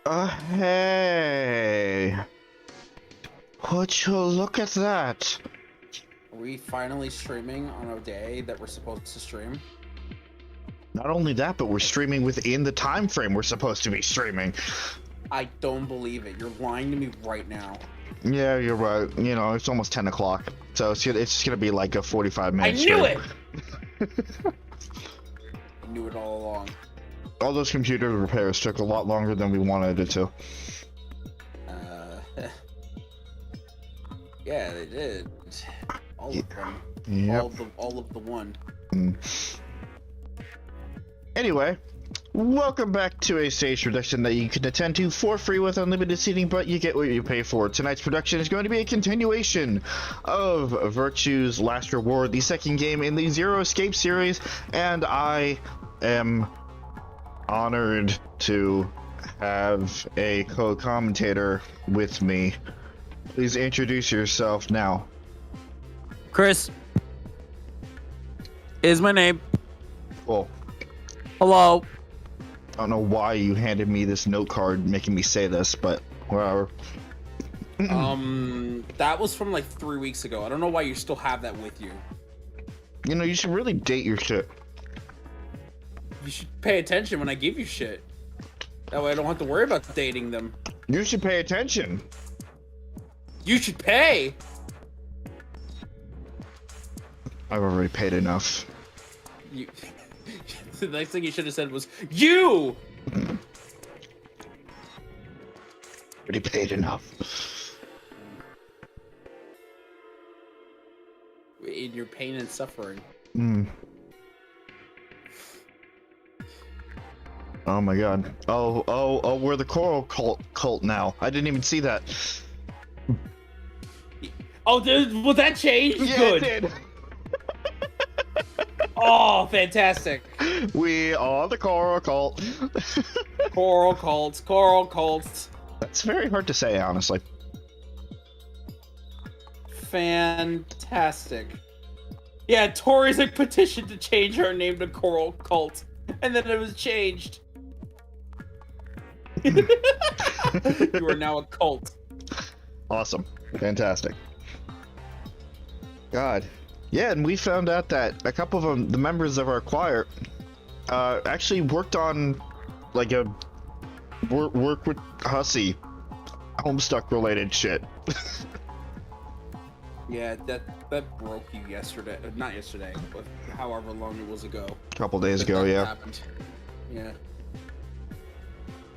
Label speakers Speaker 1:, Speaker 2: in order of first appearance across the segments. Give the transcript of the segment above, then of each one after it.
Speaker 1: Hey. Would you look at that?
Speaker 2: Are we finally streaming on a day that we're supposed to stream?
Speaker 1: Not only that, but we're streaming within the time frame we're supposed to be streaming.
Speaker 2: I don't believe it. You're lying to me right now.
Speaker 1: Yeah, you're right. You know, it's almost 10 o'clock. So it's just gonna be like a 45-minute
Speaker 2: I
Speaker 1: stream.
Speaker 2: knew it! I knew it all along.
Speaker 1: All those computer repairs took a lot longer than we wanted it to.
Speaker 2: Yeah, they did. All of them.
Speaker 1: Yep.
Speaker 2: All of the one.
Speaker 1: Anyway, welcome back to a stage production that you can attend to for free with unlimited seating, but you get what you pay for. Tonight's production is going to be a continuation of Virtue's Last Reward, the second game in the Zero Escape series, and I am honored to have a co-commentator with me. Please introduce yourself now.
Speaker 2: Chris is my name.
Speaker 1: Cool.
Speaker 2: Hello.
Speaker 1: I don't know why you handed me this note card making me say this, but whatever.
Speaker 2: That was from like 3 weeks ago. I don't know why you still have that with you.
Speaker 1: You know, you should really date your shit.
Speaker 2: You should pay attention when I give you shit. That way I don't have to worry about dating them.
Speaker 1: You should pay attention.
Speaker 2: You should pay!
Speaker 1: I've already paid enough.
Speaker 2: You... The next thing you should have said was, you!
Speaker 1: Already paid enough.
Speaker 2: In your pain and suffering.
Speaker 1: Oh my god. Oh, we're the coral cult now. I didn't even see that.
Speaker 2: Oh, will that change?
Speaker 1: Yeah,
Speaker 2: Good.
Speaker 1: it did.
Speaker 2: Oh, fantastic.
Speaker 1: We are the coral cult.
Speaker 2: Coral cults, coral cults.
Speaker 1: That's very hard to say, honestly.
Speaker 2: Fantastic. Yeah, Tori's like petitioned to change her name to Coral Cult, and then it was changed. You are now a cult.
Speaker 1: Awesome. Fantastic. God. Yeah, and we found out that a couple of them, the members of our choir, actually worked on, like, a work with Hussey, Homestuck related shit.
Speaker 2: Yeah, that broke you yesterday. Not yesterday, but however long it was ago.
Speaker 1: A couple days ago, yeah.
Speaker 2: Happened. Yeah.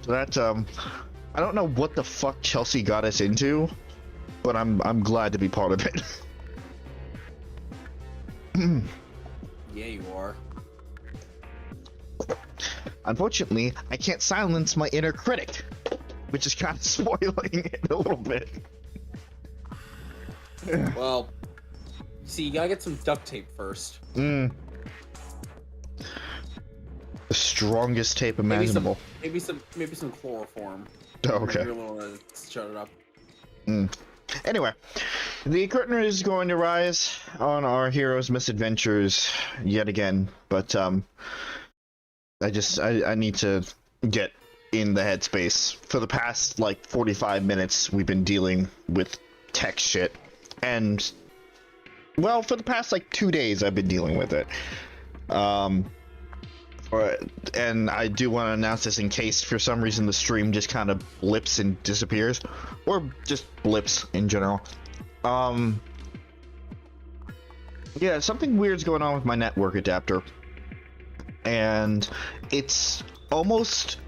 Speaker 1: So that, I don't know what the fuck Chelsea got us into, but I'm glad to be part of it.
Speaker 2: Yeah, you are.
Speaker 1: Unfortunately, I can't silence my inner critic, which is kind of spoiling it a little bit.
Speaker 2: Well, see, you gotta get some duct tape first.
Speaker 1: The strongest tape imaginable.
Speaker 2: Maybe some chloroform.
Speaker 1: Oh, okay.
Speaker 2: You really wanna shut it up.
Speaker 1: Anyway, the curtain is going to rise on our hero's misadventures yet again, but I need to get in the headspace. For the past like 45 minutes we've been dealing with tech shit, and well, for the past like 2 days I've been dealing with it. And I do want to announce this in case for some reason the stream just kind of blips and disappears, or just blips in general. Yeah, something weird's going on with my network adapter, and it's almost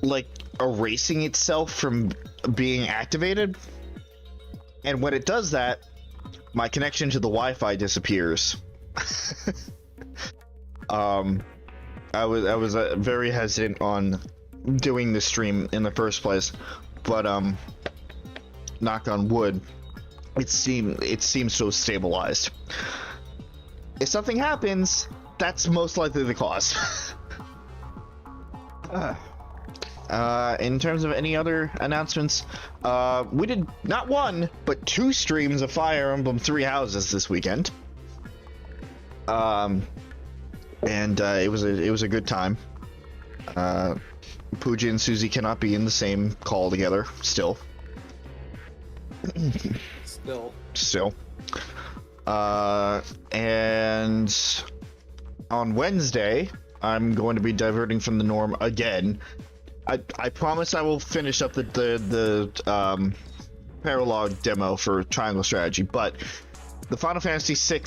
Speaker 1: like erasing itself from being activated, and when it does that, my connection to the Wi-Fi disappears. I was very hesitant on doing the stream in the first place, but knock on wood, it seems so stabilized. If something happens, that's most likely the cause. In terms of any other announcements, we did not one but 2 streams of Fire Emblem 3 Houses this weekend. And it was a good time. Pooja and Suzie cannot be in the same call together. Still. Still. And on Wednesday, I'm going to be diverting from the norm again. I promise I will finish up the paralog demo for Triangle Strategy, but the Final Fantasy VI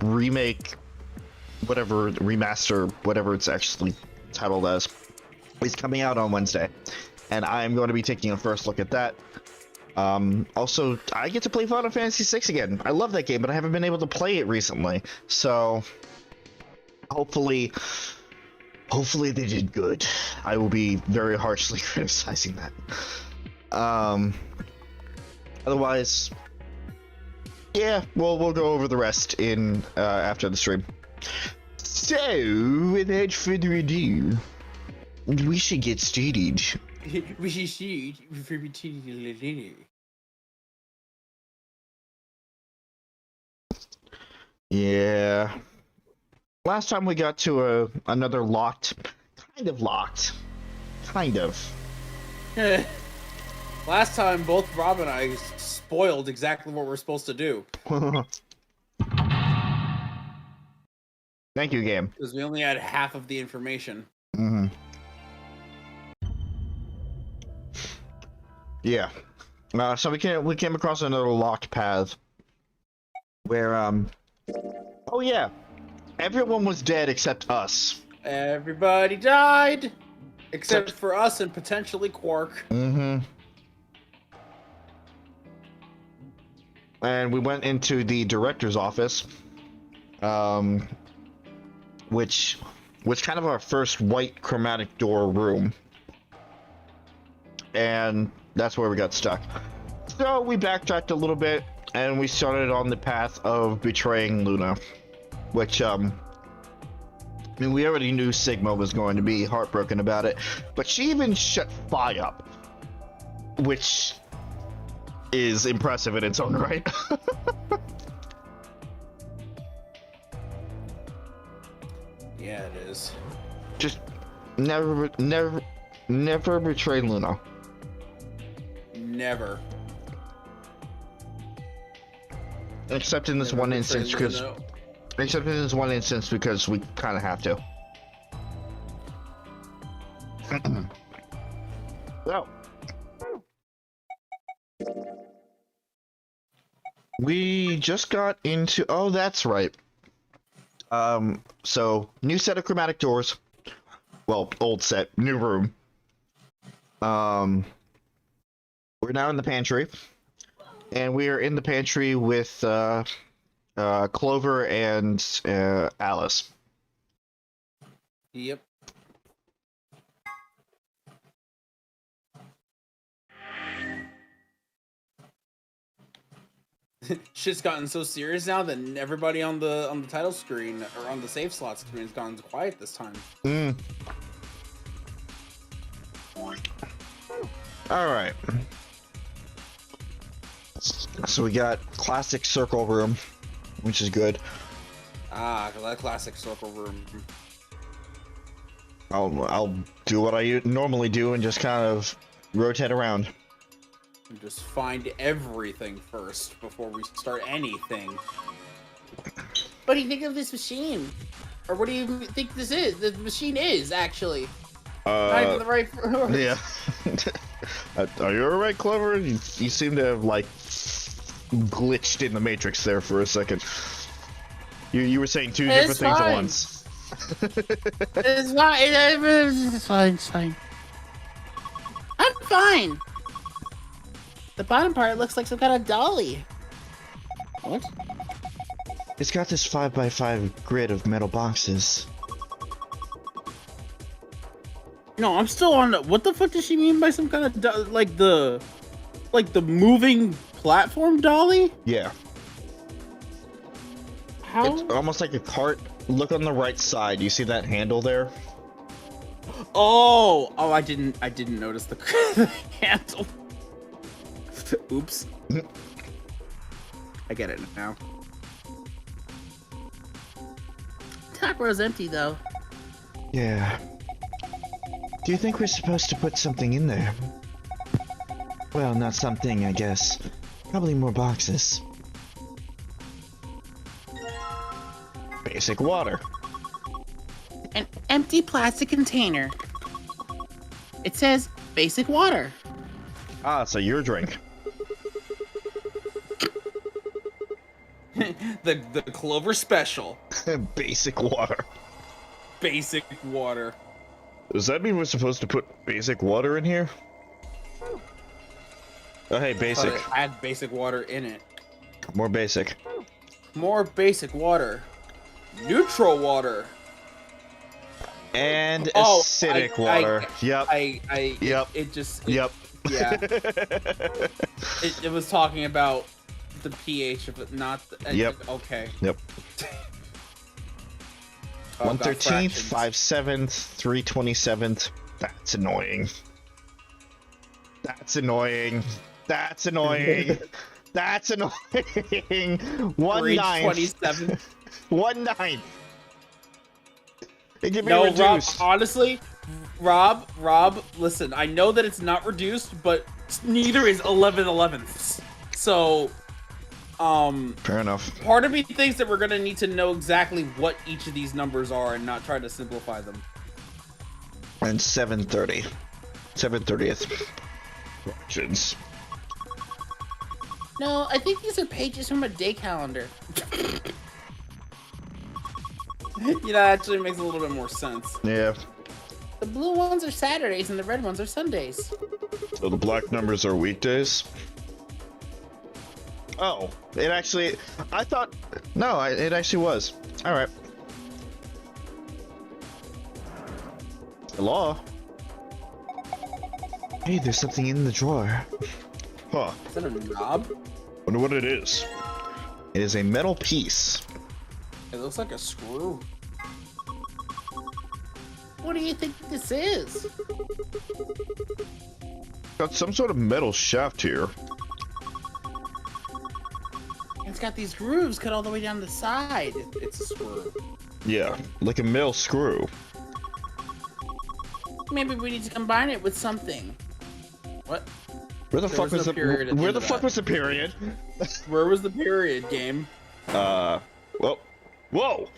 Speaker 1: remake, whatever, remaster, whatever it's actually titled as, is coming out on Wednesday, and I'm going to be taking a first look at that. Also, I get to play Final Fantasy VI again. I love that game, but I haven't been able to play it recently, so hopefully they did good. I will be very harshly criticizing that. Otherwise, yeah, we'll go over the rest in after the stream. So, without further ado, we should get started. Yeah. Last time we got to another locked.
Speaker 2: Last time, both Rob and I spoiled exactly what we're supposed to do.
Speaker 1: Thank you, game.
Speaker 2: Because we only had half of the information.
Speaker 1: Mm-hmm. Yeah. So we came across another locked path where oh yeah, everyone was dead except us.
Speaker 2: Everybody died except for us and potentially Quark.
Speaker 1: Mm-hmm. And we went into the director's office, which was kind of our first white chromatic door room. And that's where we got stuck. So we backtracked a little bit, and we started on the path of betraying Luna, which, I mean, we already knew Sigma was going to be heartbroken about it, but she even shut Phi up, which is impressive in its own right.
Speaker 2: Yeah, it is.
Speaker 1: Just never betray Luna.
Speaker 2: Never.
Speaker 1: Except in this one instance, because we kind of have to. So we just got into. Oh, that's right. So new set of chromatic doors. Well, old set, new room. We're now in the pantry, and we are in the pantry with Clover and Alice.
Speaker 2: Yep. Shit's gotten so serious now that everybody on the title screen or on the save slot screen has gone quiet this time.
Speaker 1: All right. So we got classic circle room, which is good.
Speaker 2: Ah, that classic circle room.
Speaker 1: I'll do what I normally do and just kind of rotate around.
Speaker 2: And just find everything first before we start anything. What do you think of this machine? Or what do you think this is? The machine is, actually. Not even the right...
Speaker 1: Yeah. Are you alright, Clover? You seem to have, like, glitched in the Matrix there for a second. You were saying two different things at once.
Speaker 2: It's fine. It's fine. It's fine. I'm fine. The bottom part looks like some kind of dolly. What?
Speaker 1: It's got this 5x5 grid of metal boxes.
Speaker 2: No, I'm still on the... What the fuck does she mean by some kind of... like the moving platform dolly?
Speaker 1: Yeah.
Speaker 2: How?
Speaker 1: It's almost like a cart. Look on the right side. You see that handle there?
Speaker 2: Oh, I didn't notice the handle. Oops. I get it now. Top row's empty though.
Speaker 1: Yeah. Do you think we're supposed to put something in there? Well, not something, I guess. Probably more boxes. Basic water.
Speaker 2: An empty plastic container. It says basic water.
Speaker 1: Ah, so your drink.
Speaker 2: the Clover Special.
Speaker 1: Basic water.
Speaker 2: Basic water.
Speaker 1: Does that mean we're supposed to put basic water in here? Oh, hey, basic.
Speaker 2: It had basic water in it.
Speaker 1: More basic.
Speaker 2: More basic water. Neutral water.
Speaker 1: And acidic water. Yep.
Speaker 2: Yep. It just.
Speaker 1: Yep.
Speaker 2: Yeah. it was talking about the pH of it, not the.
Speaker 1: Yep.
Speaker 2: Okay.
Speaker 1: Yep. 113th, 5/7, 3/27. That's annoying. That's annoying. That's annoying. That's annoying. 1/9. 1/9. It can be reduced.
Speaker 2: Rob, honestly, Rob, listen, I know that it's not reduced, but neither is 11/11ths. So,
Speaker 1: fair enough.
Speaker 2: Part of me thinks that we're gonna need to know exactly what each of these numbers are and not try to simplify them.
Speaker 1: And 7/30. 7/30th. Fractions.
Speaker 2: No, I think these are pages from a day calendar. That actually makes a little bit more sense.
Speaker 1: Yeah.
Speaker 2: The blue ones are Saturdays and the red ones are Sundays.
Speaker 1: So the black numbers are weekdays? Oh, it actually... I thought... No, it actually was. Alright. Hello? Hey, there's something in the drawer. Huh.
Speaker 2: Is that a knob?
Speaker 1: Wonder what it is. It is a metal piece.
Speaker 2: It looks like a screw. What do you think this is?
Speaker 1: Got some sort of metal shaft here.
Speaker 2: It's got these grooves cut all the way down the side. It's a screw.
Speaker 1: Yeah, like a metal screw.
Speaker 2: Maybe we need to combine it with something. What?
Speaker 1: Where the fuck was the period? Where the fuck was the period?
Speaker 2: Where was the period, game?
Speaker 1: Well, whoa!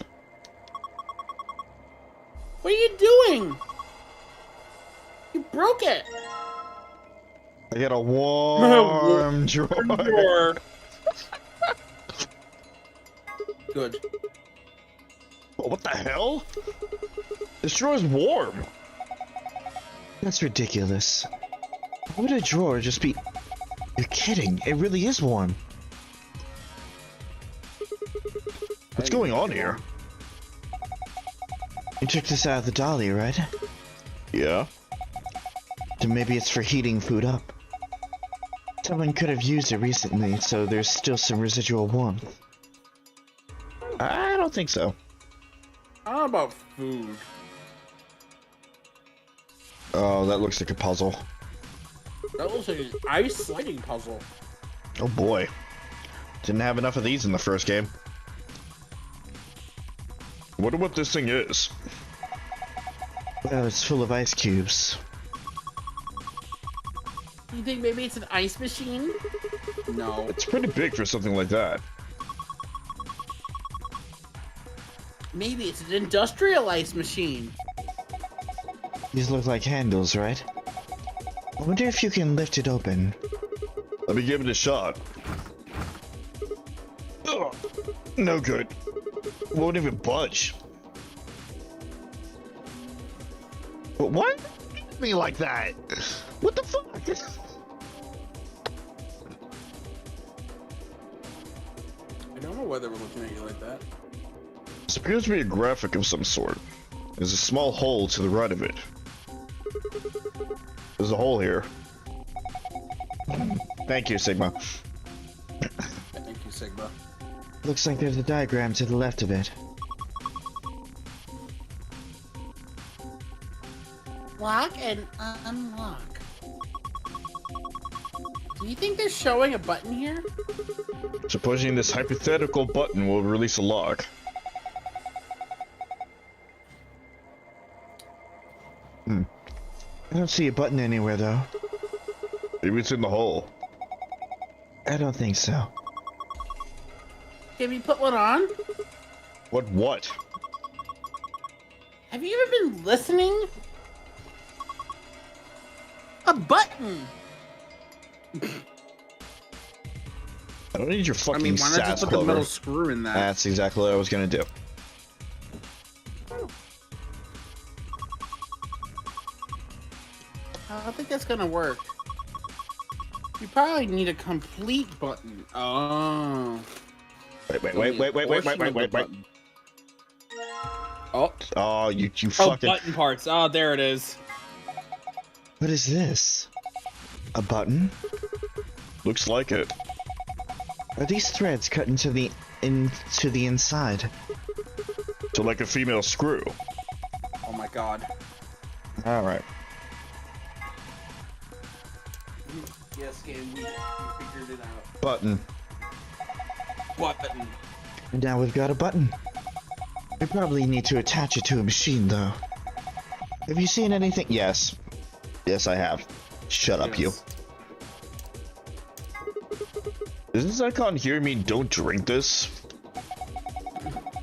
Speaker 2: What are you doing? You broke it.
Speaker 1: I got a warm drawer.
Speaker 2: Good.
Speaker 1: Oh, what the hell? This drawer is warm. That's ridiculous. Why would a drawer just be... You're kidding. It really is warm. What's going on here? You took this out of the dolly, right? Yeah. Then maybe it's for heating food up. Someone could have used it recently, so there's still some residual warmth. I don't think so.
Speaker 2: How about food?
Speaker 1: Oh, that looks like a puzzle.
Speaker 2: That looks like an ice sliding puzzle.
Speaker 1: Oh boy. Didn't have enough of these in the first game. Wonder what this thing is. Well, it's full of ice cubes.
Speaker 2: You think maybe it's an ice machine? No.
Speaker 1: It's pretty big for something like that.
Speaker 2: Maybe it's an industrial ice machine.
Speaker 1: These look like handles, right? I wonder if you can lift it open. Let me give it a shot. Ugh, no good. Won't even budge. But what? Me like that? What the fuck?
Speaker 2: I don't know why they were looking at you like that.
Speaker 1: This appears to be a graphic of some sort. There's a small hole to the right of it. There's a hole here. Thank you, Sigma.
Speaker 2: Thank you, Sigma.
Speaker 1: Looks like there's a diagram to the left of it.
Speaker 2: Lock and unlock. Do you think they're showing a button here?
Speaker 1: So pushing this hypothetical button will release a lock. I don't see a button anywhere, though.
Speaker 3: Maybe it's in the hole.
Speaker 1: I don't think so.
Speaker 2: Can we put one on?
Speaker 3: What?
Speaker 2: Have you ever been listening? A button.
Speaker 1: I don't need your fucking
Speaker 2: I mean, why not
Speaker 1: sass,
Speaker 2: just put the
Speaker 1: Clover.
Speaker 2: metal screw in that?
Speaker 1: That's exactly what I was gonna do.
Speaker 2: I don't think that's gonna work. You probably need a complete button. Oh.
Speaker 1: Wait.
Speaker 2: Oh.
Speaker 1: Oh, you
Speaker 2: Oh,
Speaker 1: fucking...
Speaker 2: button parts. Oh, there it is.
Speaker 1: What is this? A button?
Speaker 3: Looks like it.
Speaker 1: Are these threads cut into the inside?
Speaker 3: So like a female screw.
Speaker 2: Oh my god.
Speaker 1: Alright.
Speaker 2: Yes, game. We figured it out.
Speaker 1: Button.
Speaker 2: Button.
Speaker 1: And now we've got a button. We probably need to attach it to a machine, though. Have you seen anything? Yes. Yes, I have. Shut up, you.
Speaker 3: Does this icon here mean don't drink this?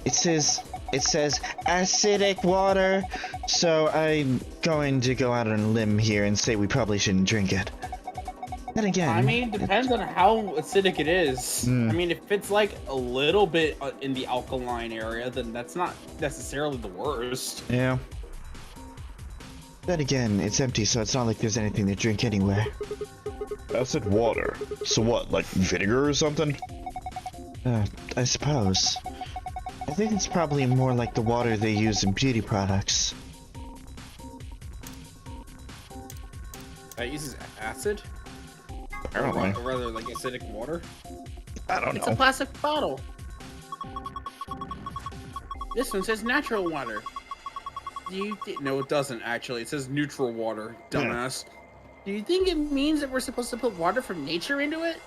Speaker 1: It says acidic water, so I'm going to go out on a limb here and say we probably shouldn't drink it. Then again,
Speaker 2: I mean, depends on how acidic it is. I mean, if it's like a little bit in the alkaline area, then that's not necessarily the worst.
Speaker 1: Yeah. Then again, it's empty, so it's not like there's anything to drink anywhere.
Speaker 3: Acid water. So what, like vinegar or something?
Speaker 1: I suppose. I think it's probably more like the water they use in beauty products.
Speaker 2: That uses acid?
Speaker 3: Apparently.
Speaker 2: Or rather, like acidic water?
Speaker 3: I don't
Speaker 2: It's
Speaker 3: know.
Speaker 2: a plastic bottle. This one says natural water. No, it doesn't actually. It says neutral water, dumbass. Do you think it means that we're supposed to put water from nature into it?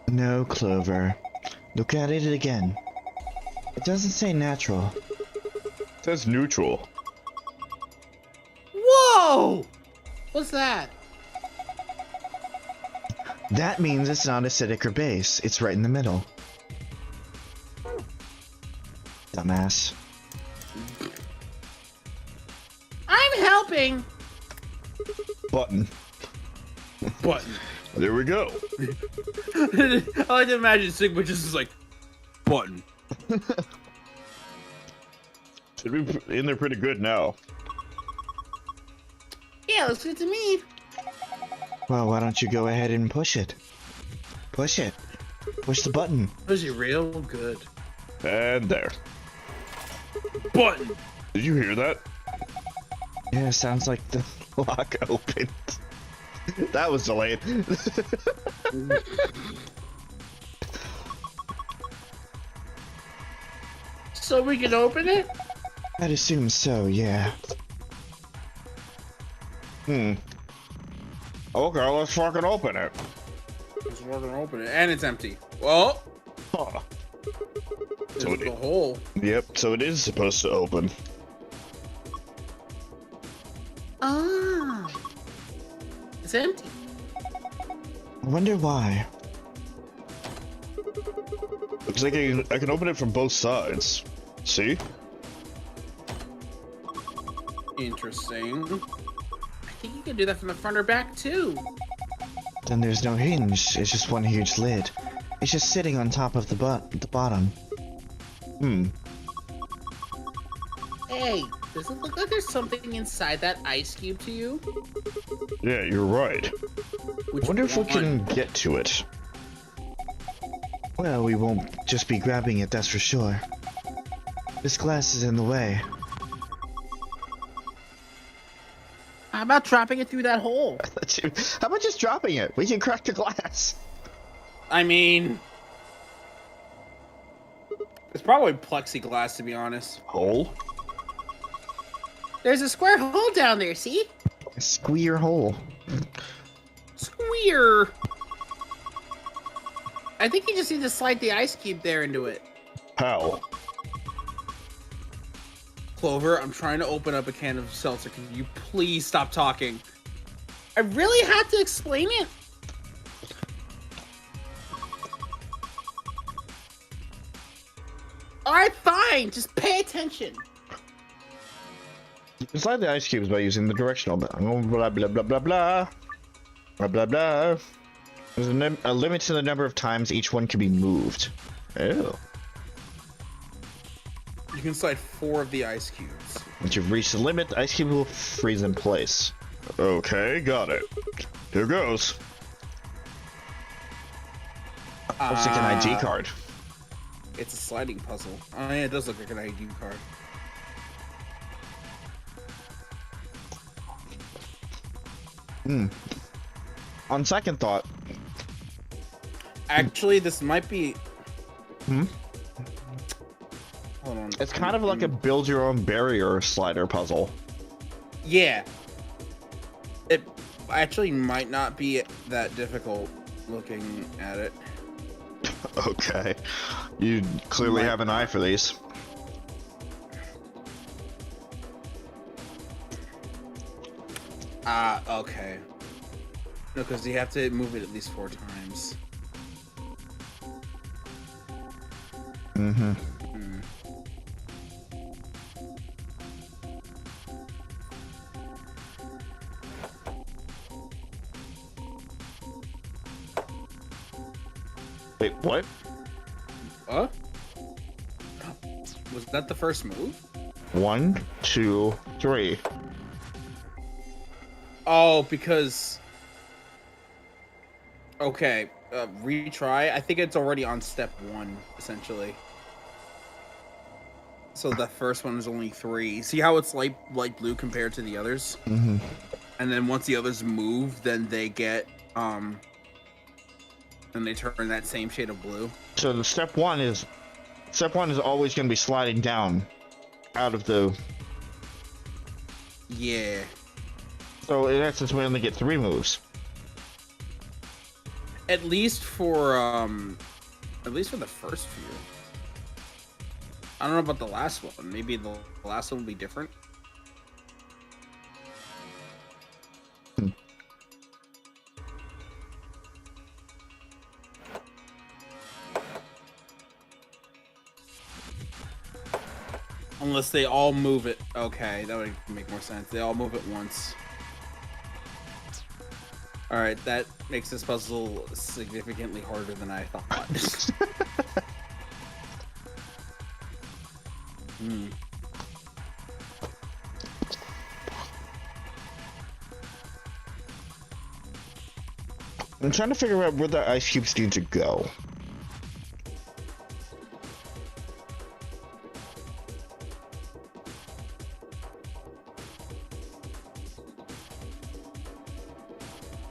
Speaker 1: No, Clover. Look at it again. It doesn't say natural.
Speaker 3: It says neutral.
Speaker 2: Whoa! What's that?
Speaker 1: That means it's not acidic or base. It's right in the middle. Dumbass.
Speaker 2: I'm helping!
Speaker 3: Button.
Speaker 2: Button.
Speaker 3: There we go.
Speaker 2: I like to imagine Sigma just is like, button.
Speaker 3: Should be in there pretty good now.
Speaker 2: Yeah, looks good to me.
Speaker 1: Well, why don't you go ahead and push it? Push it. Push the button.
Speaker 2: Was he real good?
Speaker 3: And there.
Speaker 2: Button!
Speaker 3: Did you hear that?
Speaker 1: Yeah, sounds like the lock opened.
Speaker 3: That was delayed.
Speaker 2: So we can open it?
Speaker 1: I'd assume so, yeah.
Speaker 3: Okay, let's fucking open it.
Speaker 2: Let's work and open it. And it's empty. Well,
Speaker 3: Huh. So
Speaker 2: there's the hole.
Speaker 3: Yep, so it is supposed to open.
Speaker 2: Ah. It's empty.
Speaker 1: I wonder why.
Speaker 3: Looks like I can open it from both sides. See?
Speaker 2: Interesting. I think you can do that from the front or back too.
Speaker 1: Then there's no hinge. It's just one huge lid. It's just sitting on top of the bottom.
Speaker 2: Hey, does it look like there's something inside that ice cube to you?
Speaker 3: Yeah, you're right.
Speaker 1: I wonder if we can get to it. Well, we won't just be grabbing it, that's for sure. This glass is in the way.
Speaker 2: How about dropping it through that hole?
Speaker 1: How about just dropping it? We can crack the glass.
Speaker 2: I mean, it's probably plexiglass to be honest.
Speaker 3: Hole?
Speaker 2: There's a square hole down there, see?
Speaker 1: A squeer hole.
Speaker 2: Squeer! I think you just need to slide the ice cube there into it.
Speaker 3: How?
Speaker 2: Clover, I'm trying to open up a can of seltzer. Can you please stop talking? I really had to explain it? Alright, fine. Just pay attention.
Speaker 1: You can slide the ice cubes by using the directional blah blah blah blah blah blah blah blah blah. There's a limit to the number of times each one can be moved. Oh.
Speaker 2: You can slide 4 of the ice cubes.
Speaker 1: Once you've reached the limit, the ice cube will freeze in place.
Speaker 3: Okay, got it. Here goes.
Speaker 1: Looks like an ID card.
Speaker 2: It's a sliding puzzle. Oh yeah, it does look like an ID card.
Speaker 1: On second thought.
Speaker 2: Actually, this might be... Hold on.
Speaker 1: It's kind of like a build your own barrier slider puzzle.
Speaker 2: Yeah. It actually might not be that difficult looking at it.
Speaker 1: Okay. You clearly have an eye for these.
Speaker 2: Okay. No, because you have to move it at least 4 times.
Speaker 1: Mm-hmm. Wait, what?
Speaker 2: Huh? Was that the first move?
Speaker 1: 1, 2, 3.
Speaker 2: Oh, because... Okay, retry. I think it's already on step 1, essentially. So the first one is only 3. See how it's light blue compared to the others?
Speaker 1: Mm-hmm.
Speaker 2: And then once the others move, then they get, then they turn that same shade of blue.
Speaker 1: So the step one is always going to be sliding down out of the...
Speaker 2: Yeah.
Speaker 1: So in essence, we only get 3 moves.
Speaker 2: At least for the first few. I don't know about the last one. Maybe the last one will be different. Unless they all move it. Okay, that would make more sense. They all move it once. Alright, that makes this puzzle significantly harder than I thought.
Speaker 1: I'm trying to figure out where the ice cubes need to go.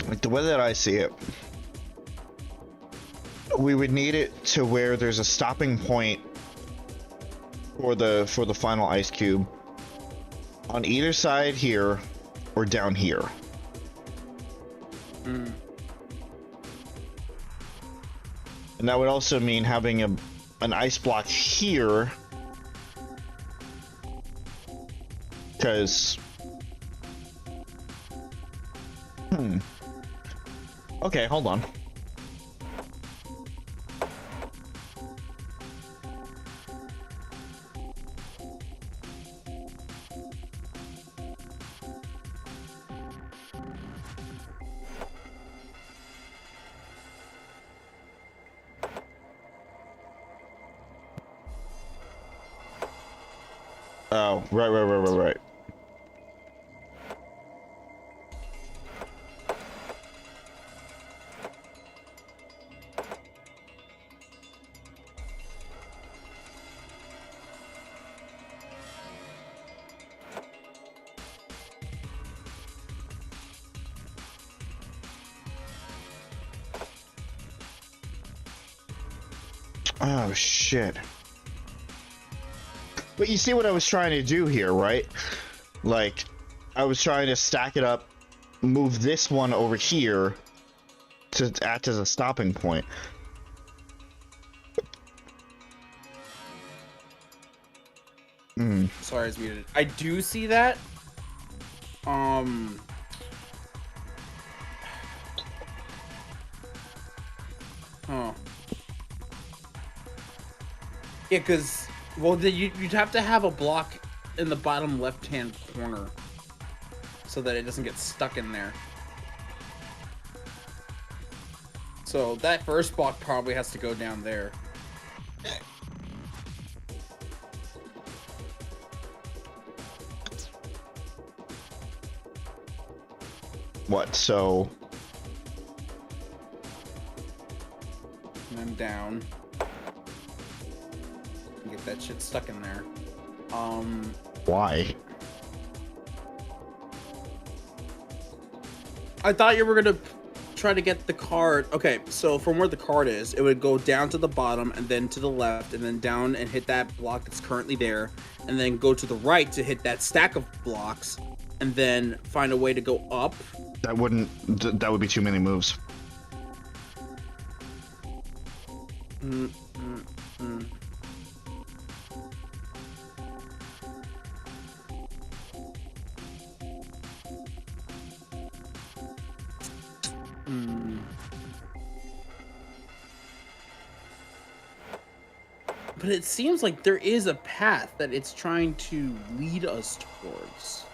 Speaker 1: Like the way that I see it, we would need it to where there's a stopping point for the final ice cube on either side here or down here. And that would also mean having an ice block here, because okay, hold on. Oh, right. Oh, shit. But you see what I was trying to do here, right? Like, I was trying to stack it up, move this one over here to act as a stopping point. Mm.
Speaker 2: Sorry, I was muted. I do see that. Oh. Yeah, because, well, you'd have to have a block in the bottom left-hand corner so that it doesn't get stuck in there. So that first block probably has to go down there.
Speaker 1: What? So
Speaker 2: And then down. Get that shit stuck in there.
Speaker 1: why?
Speaker 2: I thought you were gonna try to get the card. Okay, so from where the card is, it would go down to the bottom and then to the left and then down and hit that block that's currently there, and then go to the right to hit that stack of blocks, and then find a way to go up.
Speaker 1: That wouldn't. That would be too many moves.
Speaker 2: But it seems like there is a path that it's trying to lead us towards.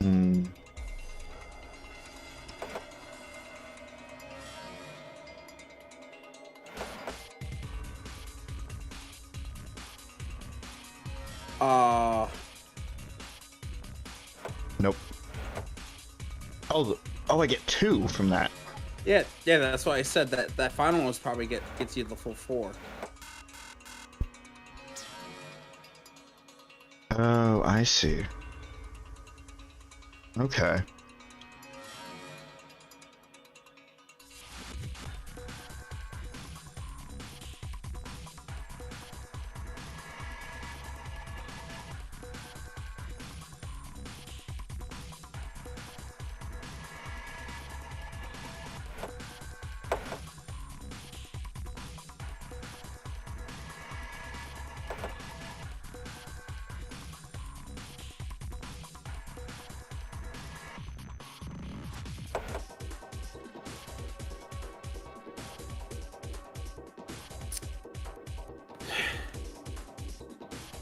Speaker 1: Hmm. Nope. Oh, I get 2 from that.
Speaker 2: Yeah, that's why I said that final one's probably gets you the full 4.
Speaker 1: Oh, I see. Okay.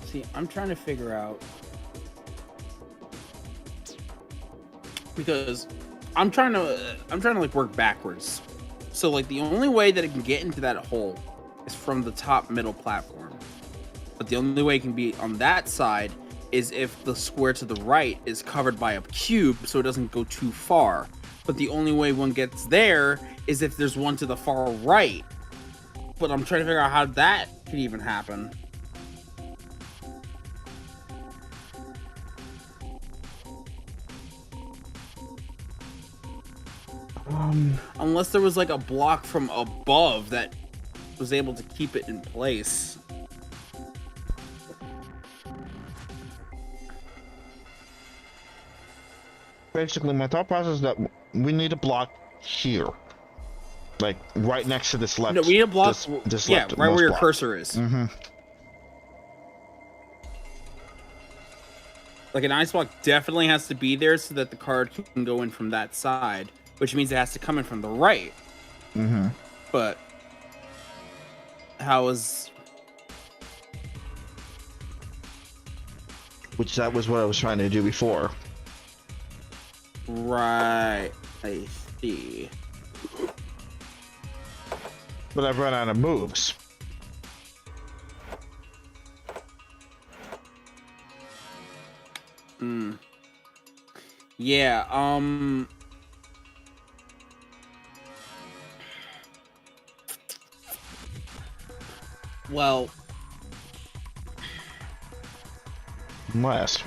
Speaker 2: See, I'm trying to figure out, because I'm trying to like work backwards. So like the only way that it can get into that hole is from the top middle platform. But the only way it can be on that side is if the square to the right is covered by a cube so it doesn't go too far. But the only way one gets there is if there's one to the far right. But I'm trying to figure out how that could even happen. Unless there was like a block from above that was able to keep it in place.
Speaker 1: Basically, my thought process is that we need a block here. Like, right next to this left.
Speaker 2: No, we need a block.
Speaker 1: This
Speaker 2: yeah,
Speaker 1: left
Speaker 2: right where your
Speaker 1: block.
Speaker 2: cursor is.
Speaker 1: Mm-hmm.
Speaker 2: Like an ice block definitely has to be there so that the card can go in from that side, which means it has to come in from the right.
Speaker 1: Mm-hmm.
Speaker 2: But how is...
Speaker 1: Which that was what I was trying to do before.
Speaker 2: Right, I see.
Speaker 1: But I've run out of moves.
Speaker 2: Yeah, well,
Speaker 1: Unless.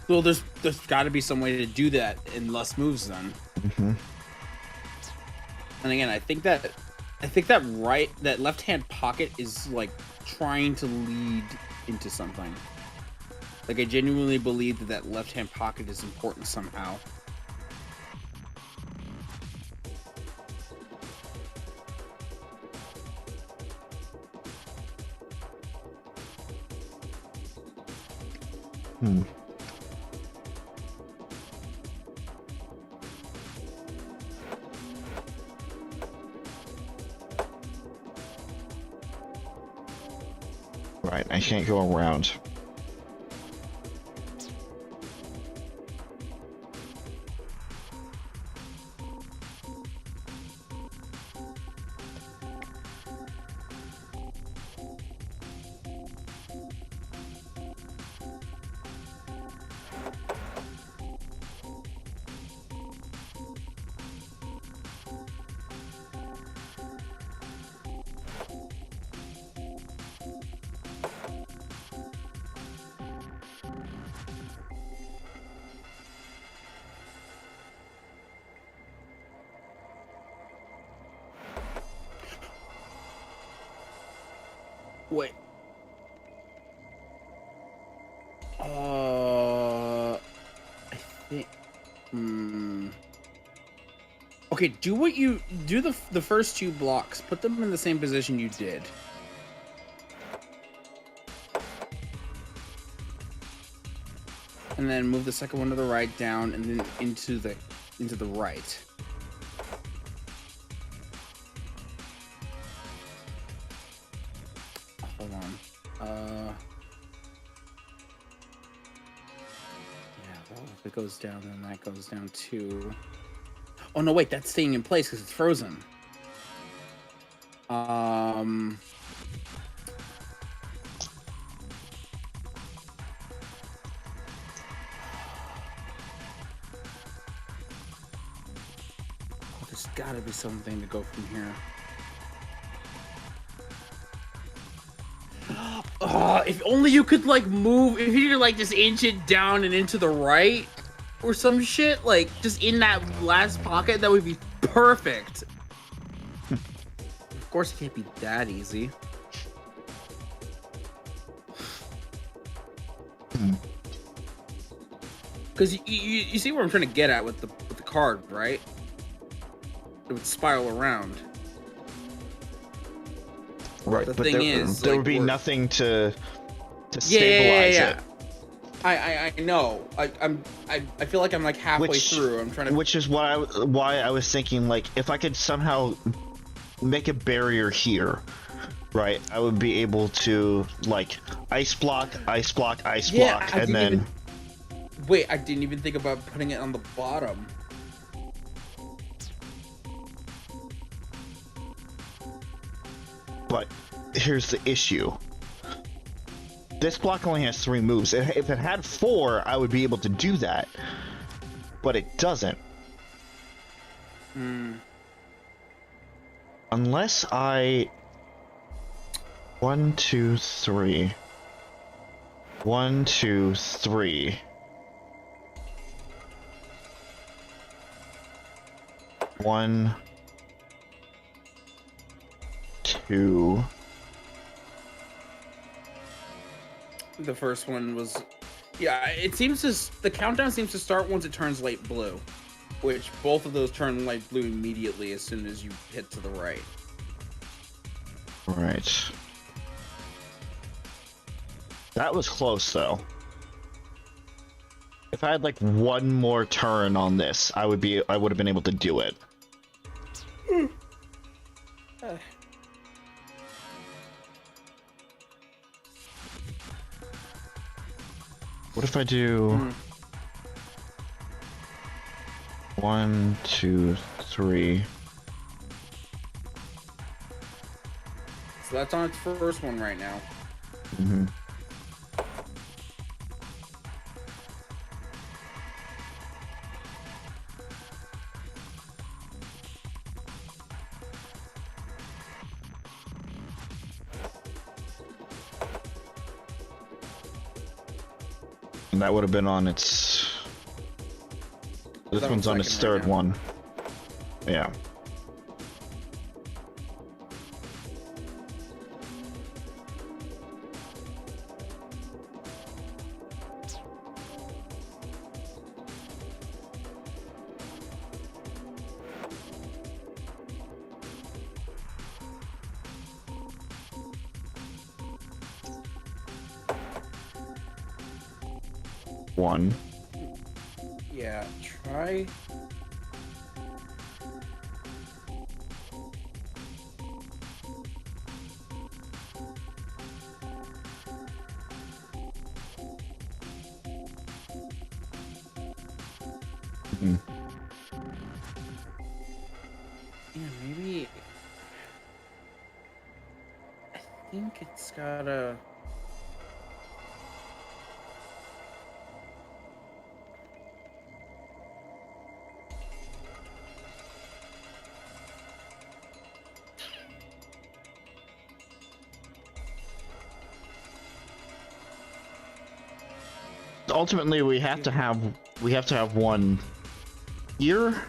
Speaker 2: well, there's got to be some way to do that in less moves then.
Speaker 1: Mm-hmm.
Speaker 2: And again, I think that left-hand pocket is like trying to lead into something. Like, I genuinely believe that that left-hand pocket is important somehow.
Speaker 1: Hmm. Right, I can't go around.
Speaker 2: Wait. I think. Okay, do what you do. The first 2 blocks. Put them in the same position you did. And then move the second one to the right down, and then into the right. Hold on. Yeah, well, if it goes down, then that goes down too. Oh no, wait, that's staying in place because it's frozen. There's gotta be something to go from here. If only you could, like, move. If you could, like, just inch it down and into the right or some shit, like, just in that last pocket, that would be perfect. Of course, it can't be that easy. Because you see where I'm trying to get at with the card, right? It would spiral around.
Speaker 1: Right,
Speaker 2: The
Speaker 1: but
Speaker 2: thing
Speaker 1: there
Speaker 2: is,
Speaker 1: would
Speaker 2: like,
Speaker 1: be
Speaker 2: we're-
Speaker 1: nothing to stabilize it.
Speaker 2: I know. I feel like I'm like halfway through. I'm trying to.
Speaker 1: Which is why I was thinking, like, if I could somehow make a barrier here, right, I would be able to, like, ice block, and then.
Speaker 2: Wait, I didn't even think about putting it on the bottom.
Speaker 1: But here's the issue. This block only has 3 moves. If it had 4, I would be able to do that. But it doesn't. Unless I... 1, 2, 3. 1, 2, 3. 1, 2.
Speaker 2: The first one was, yeah. It seems to the countdown seems to start once it turns light blue, which both of those turn light blue immediately as soon as you hit to the right.
Speaker 1: Right. That was close, though. If I had like one more turn on this, I would have been able to do it. What if I do 1, 2, 3?
Speaker 2: So that's on its first one right now.
Speaker 1: Mm-hmm. And that would have been on its... This one's on its third one. Yeah. one.
Speaker 2: Yeah, try.
Speaker 1: Mm.
Speaker 2: Yeah, maybe. I think it's gotta.
Speaker 1: Ultimately, we have to have one here,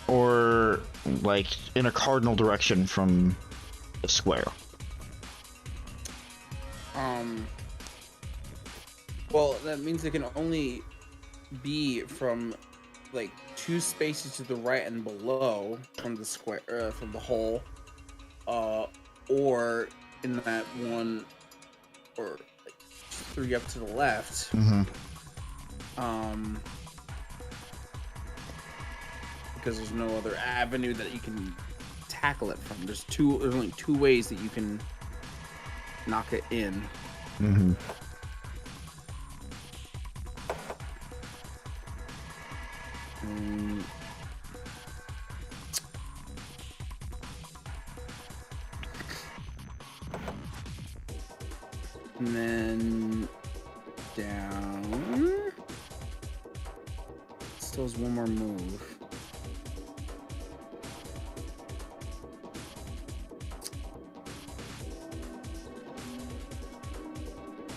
Speaker 1: or like in a cardinal direction from the square.
Speaker 2: Well, that means it can only be from like 2 spaces to the right and below from the square, from the hole, or in that one, or like 3 up to the left.
Speaker 1: Mm-hmm.
Speaker 2: Because there's no other avenue that you can tackle it from. There's only 2 ways that you can knock it in.
Speaker 1: Mm-hmm.
Speaker 2: And then down. Still has one more move.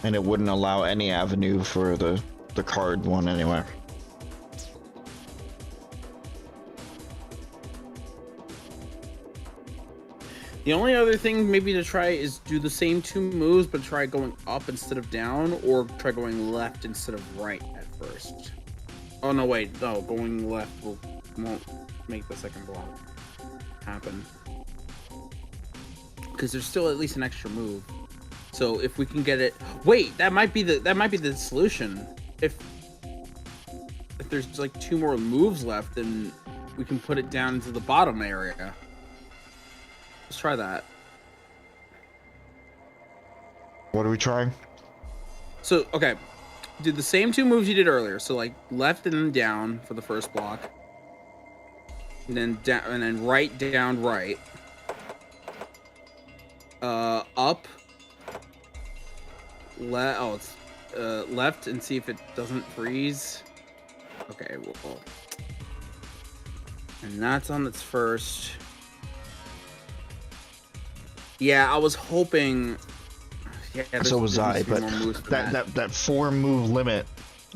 Speaker 1: And it wouldn't allow any avenue for the card one anyway.
Speaker 2: The only other thing maybe to try is do the same 2 moves, but try going up instead of down, or try going left instead of right at first. Oh no, wait, no, going left won't make the second block happen. Because there's still at least an extra move. So if we can get it, wait, that might be the solution. If there's like 2 more moves left, then we can put it down into the bottom area. Let's try that.
Speaker 1: What are we trying?
Speaker 2: So, okay. Do the same 2 moves you did earlier. So, like, left and then down for the first block. And then down, and then right, down, right. Up. Left and see if it doesn't freeze. Okay, well. And that's on its first. Yeah, I was hoping. Yeah,
Speaker 1: So was I, but that 4 move limit,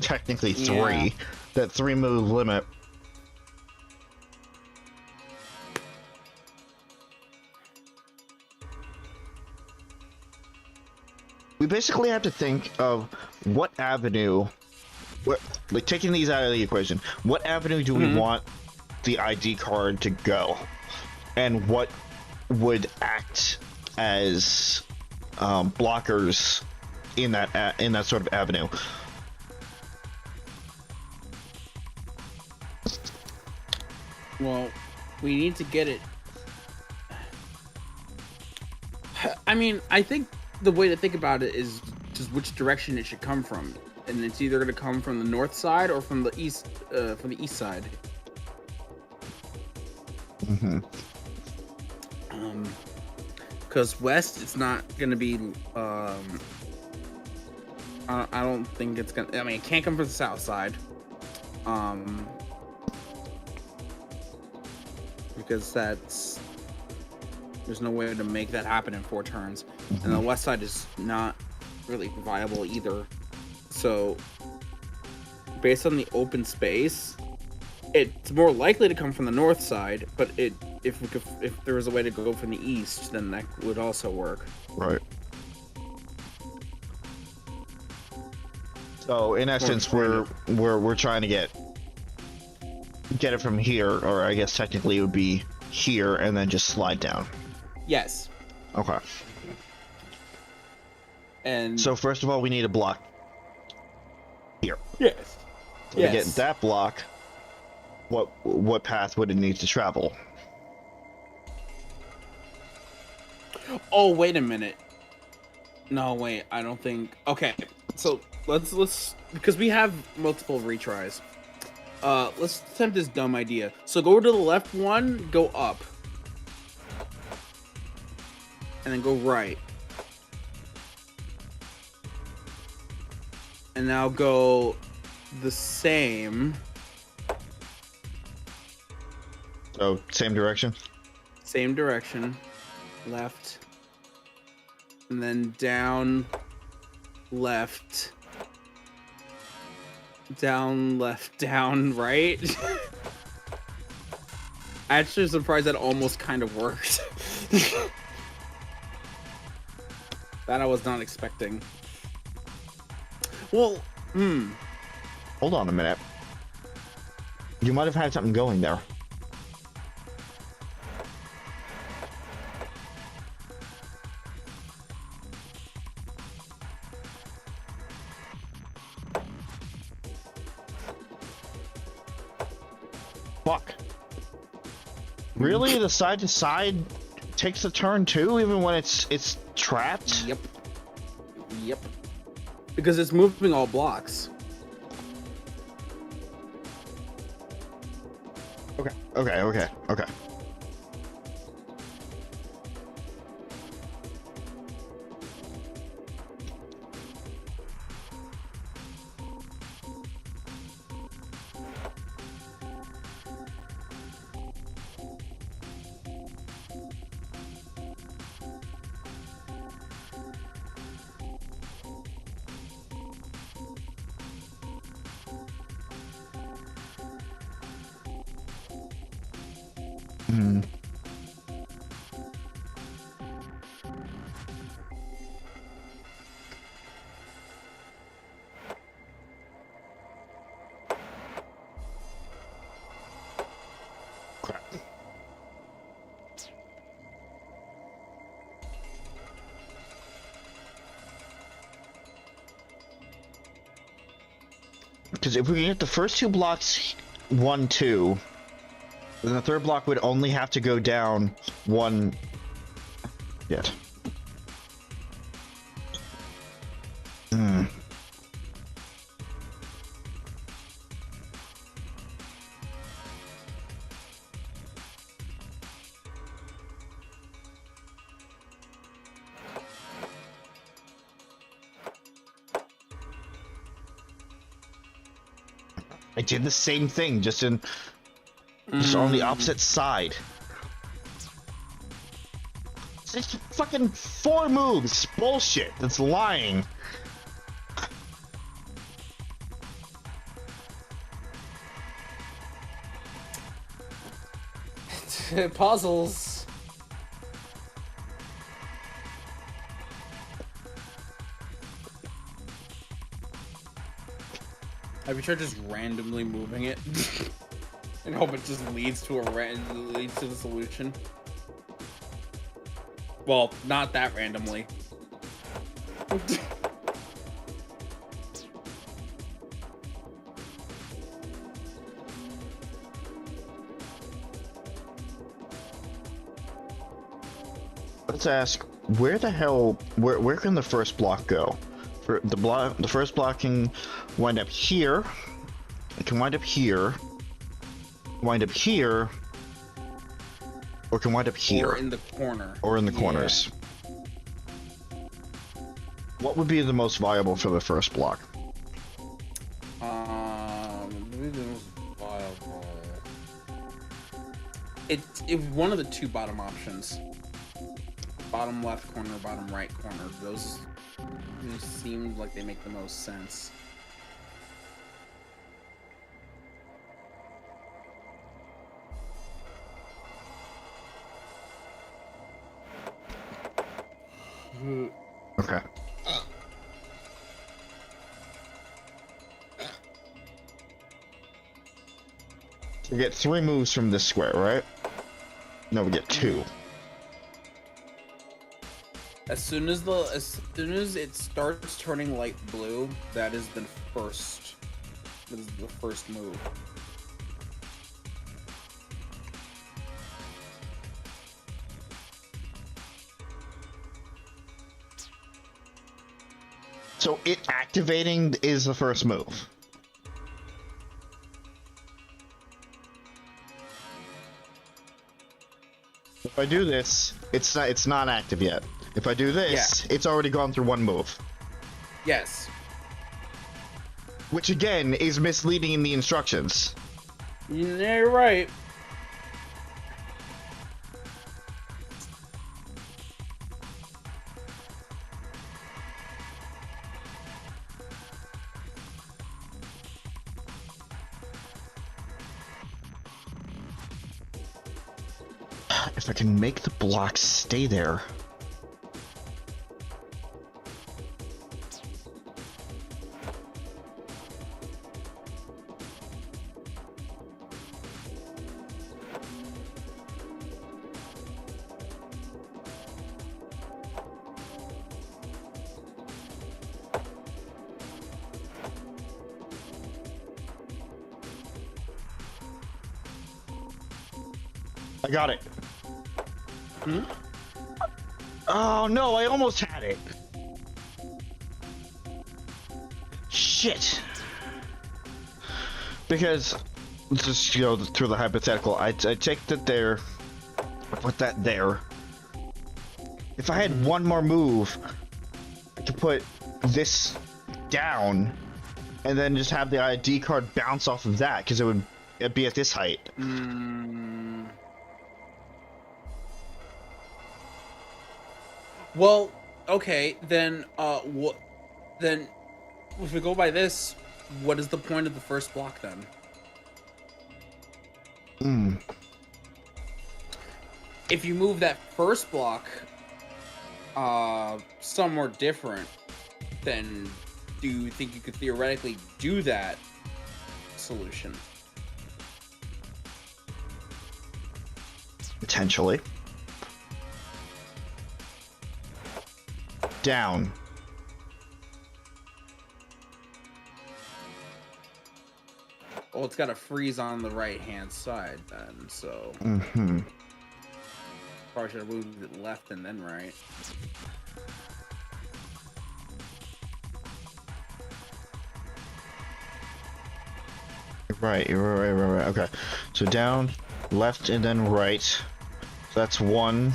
Speaker 1: technically 3.
Speaker 2: Yeah.
Speaker 1: That 3 move limit. We basically have to think of what avenue, like taking these out of the equation, what avenue do we want the ID card to go? And what would act as blockers in that sort of avenue?
Speaker 2: Well, we need to get it. I mean, I think the way to think about it is just which direction it should come from, and it's either going to come from the north side or from the east side.
Speaker 1: Mm-hmm.
Speaker 2: Because west, it's not going to be. I don't think it's gonna. I mean, it can't come from the south side. Because there's no way to make that happen in 4 turns.
Speaker 1: Mm-hmm.
Speaker 2: And the west side is not really viable either. So, based on the open space, it's more likely to come from the north side. But if there was a way to go from the east, then that would also work.
Speaker 1: Right. So in essence, we're trying to get it from here, or I guess technically it would be here, and then just slide down.
Speaker 2: Yes.
Speaker 1: Okay.
Speaker 2: And
Speaker 1: so first of all, we need a block. here.
Speaker 2: Yes.
Speaker 1: So to get that block, what path would it need to travel?
Speaker 2: Oh, wait a minute. No, wait. I don't think. Okay, so let's because we have multiple retries. Let's attempt this dumb idea. So go to the left one, go up, and then go right, and now go the same.
Speaker 1: So same direction.
Speaker 2: Same direction, left, and then down, left, down, left, down, right. Actually, surprised that almost kind of worked. That I was not expecting. Well,
Speaker 1: Hold on a minute. You might have had something going there. Fuck. Really? The side to side takes a turn too, even when it's trapped?
Speaker 2: Yep. Yep. Because it's moving all blocks.
Speaker 1: Okay. Hmm. Crap. Because if we can get the first two blocks 1, 2, then the third block would only have to go down 1 yet. Hmm. I did the same thing, just on the opposite side. It's just fucking 4 moves. Bullshit. That's lying.
Speaker 2: Puzzles. Have you tried just randomly moving it? And hope it just leads to the solution. Well, not that randomly.
Speaker 1: Let's ask, where the hell, where can the first block go? For the first block can wind up here. It can wind up here. Wind up here. Or can wind up here.
Speaker 2: Or in the corner.
Speaker 1: Or in the corners. What would be the most viable for the first block?
Speaker 2: Maybe the most viable. It's one of the two bottom options. Bottom left corner, bottom right corner. Those seem like they make the most sense.
Speaker 1: Okay. We get 3 moves from this square, right? No, we get 2.
Speaker 2: As soon as it starts turning light blue, that is the first. That is the first move.
Speaker 1: So it activating is the first move. If I do this, it's not active yet. If I do this, it's already gone through one move.
Speaker 2: Yes.
Speaker 1: Which again is misleading in the instructions.
Speaker 2: Yeah, you're right.
Speaker 1: If I can make the block stay there. I got it.
Speaker 2: Hmm?
Speaker 1: Oh no, I almost had it. Shit. Because, just through the hypothetical, I take that there, put that there. If I had one more move, I could put this down, and then just have the ID card bounce off of that, because it'd be at this height.
Speaker 2: Well, okay, then what? Then, if we go by this, what is the point of the first block then? If you move that first block somewhere different, then do you think you could theoretically do that solution?
Speaker 1: Potentially. Down.
Speaker 2: Well, it's got to freeze on the right-hand side then, so... Probably should have moved it left and then right.
Speaker 1: Right, right. Okay. So down, left, and then right. So that's 1,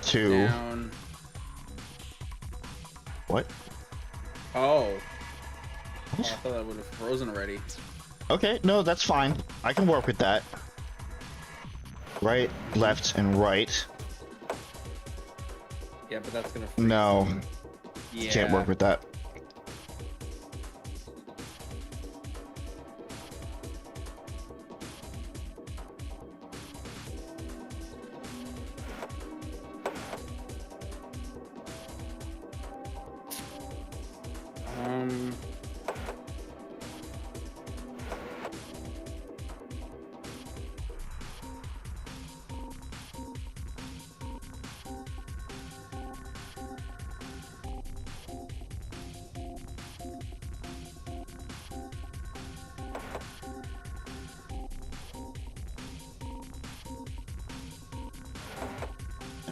Speaker 1: 2.
Speaker 2: Down.
Speaker 1: What?
Speaker 2: Oh. I thought that would have frozen already.
Speaker 1: Okay, no, that's fine. I can work with that. Right, left, and right.
Speaker 2: Yeah, but that's gonna freeze.
Speaker 1: No.
Speaker 2: Yeah.
Speaker 1: Can't work with that.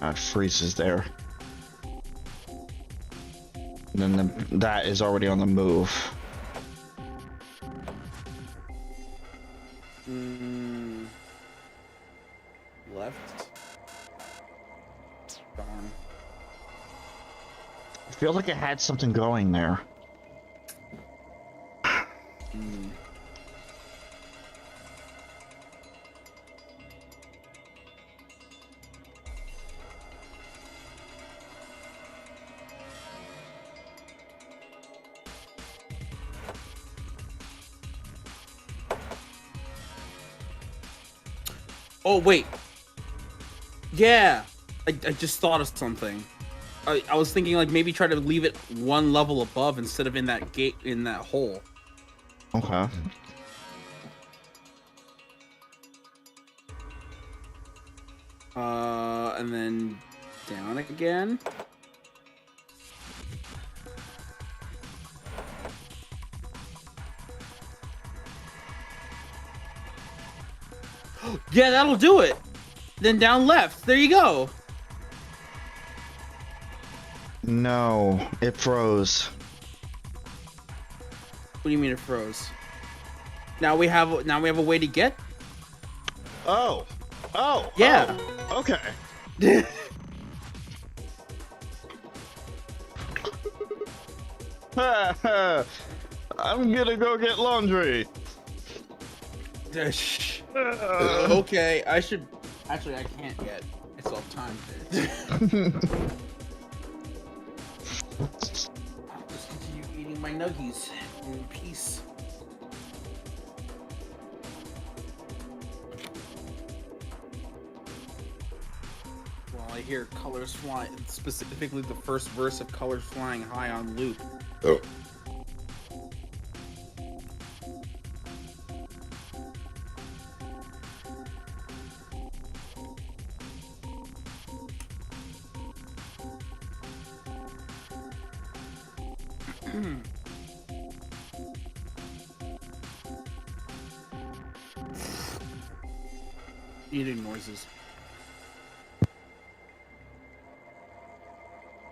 Speaker 1: It freezes there. And then that is already on the move.
Speaker 2: Left. Darn.
Speaker 1: I feel like it had something going there.
Speaker 2: Oh, wait. Yeah. I just thought of something. I was thinking, like, maybe try to leave it one level above instead of in that gate, in that hole.
Speaker 1: Okay.
Speaker 2: And then Down again. Yeah, that'll do it. Then down left. There you go.
Speaker 1: No, it froze.
Speaker 2: What do you mean it froze? Now we have a way to get.
Speaker 1: Oh. Oh.
Speaker 2: Yeah.
Speaker 1: Oh. Okay. I'm gonna go get laundry.
Speaker 2: Okay, I should. Actually, I can't yet. It's all time. I'll just continue eating my nuggies in peace. While I hear colors flying, specifically the first verse of Colors Flying High on loop.
Speaker 1: Oh.
Speaker 2: Eating noises.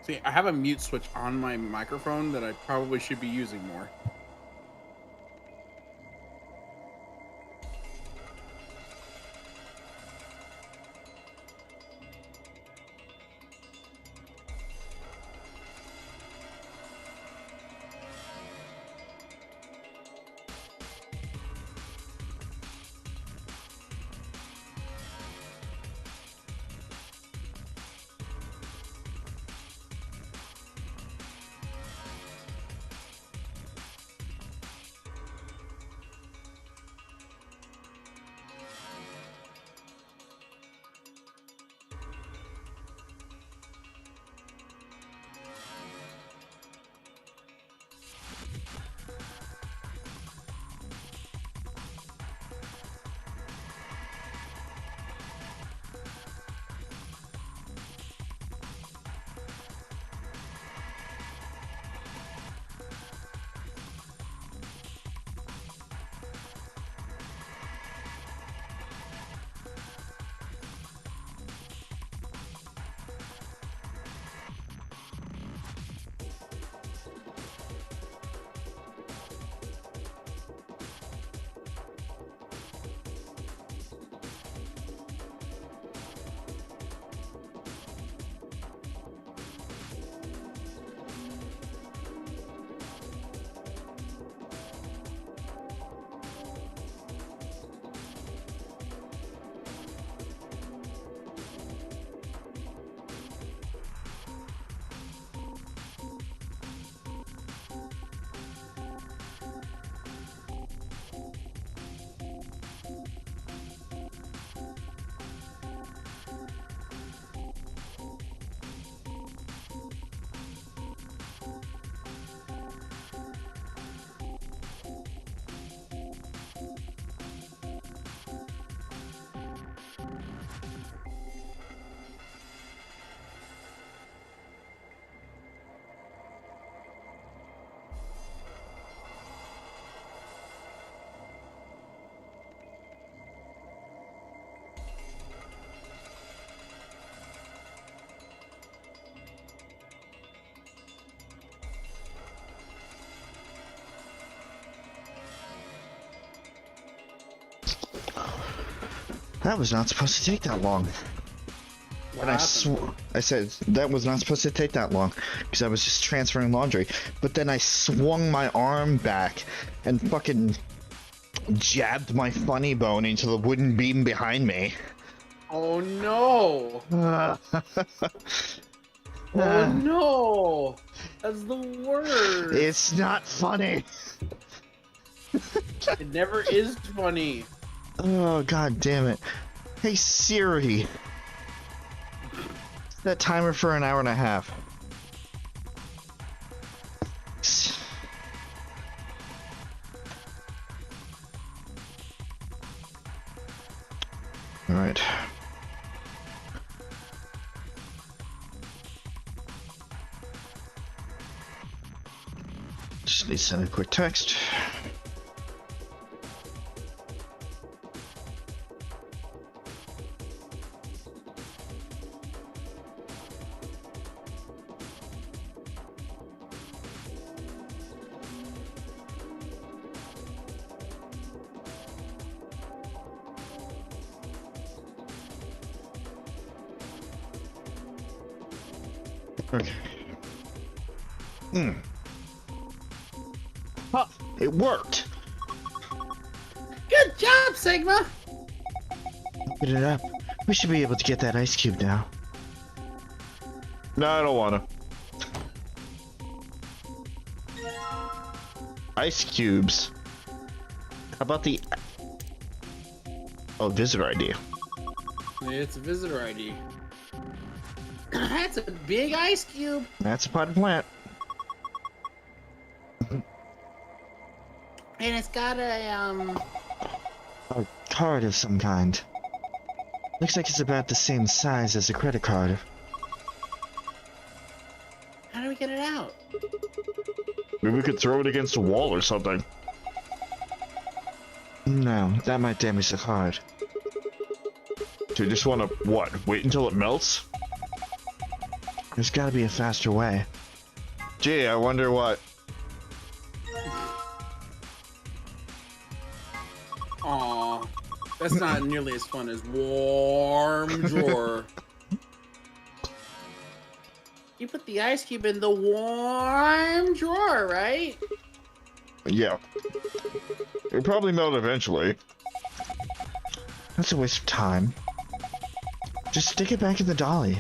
Speaker 2: See, I have a mute switch on my microphone that I probably should be using more.
Speaker 1: That was not supposed to take that long.
Speaker 2: What
Speaker 1: And
Speaker 2: happened?
Speaker 1: I said that was not supposed to take that long because I was just transferring laundry. But then I swung my arm back and fucking jabbed my funny bone into the wooden beam behind me.
Speaker 2: Oh no! Oh no! That's the worst.
Speaker 1: It's not funny.
Speaker 2: It never is funny.
Speaker 1: Oh, god damn it. Hey Siri. Set that timer for an hour and a half. Alright. Let me send a quick text. Okay. Huh, it worked.
Speaker 2: Good job, Sigma.
Speaker 1: Open it up. We should be able to get that ice cube now.
Speaker 3: No, I don't wanna.
Speaker 1: Ice cubes. How about the... Oh, visitor ID.
Speaker 2: It's a visitor ID. That's a big ice cube.
Speaker 1: That's a potted plant.
Speaker 2: And it's got a
Speaker 1: card of some kind. Looks like it's about the same size as a credit card.
Speaker 2: How do we get it out?
Speaker 3: Maybe we could throw it against a wall or something.
Speaker 1: No, that might damage the card.
Speaker 3: Do you just wanna, what, wait until it melts?
Speaker 1: There's gotta be a faster way.
Speaker 3: Gee, I wonder what.
Speaker 2: Aw, that's not nearly as fun as warm drawer. You put the ice cube in the warm drawer, right?
Speaker 3: Yeah. It'll probably melt eventually.
Speaker 1: That's a waste of time. Just stick it back in the dolly.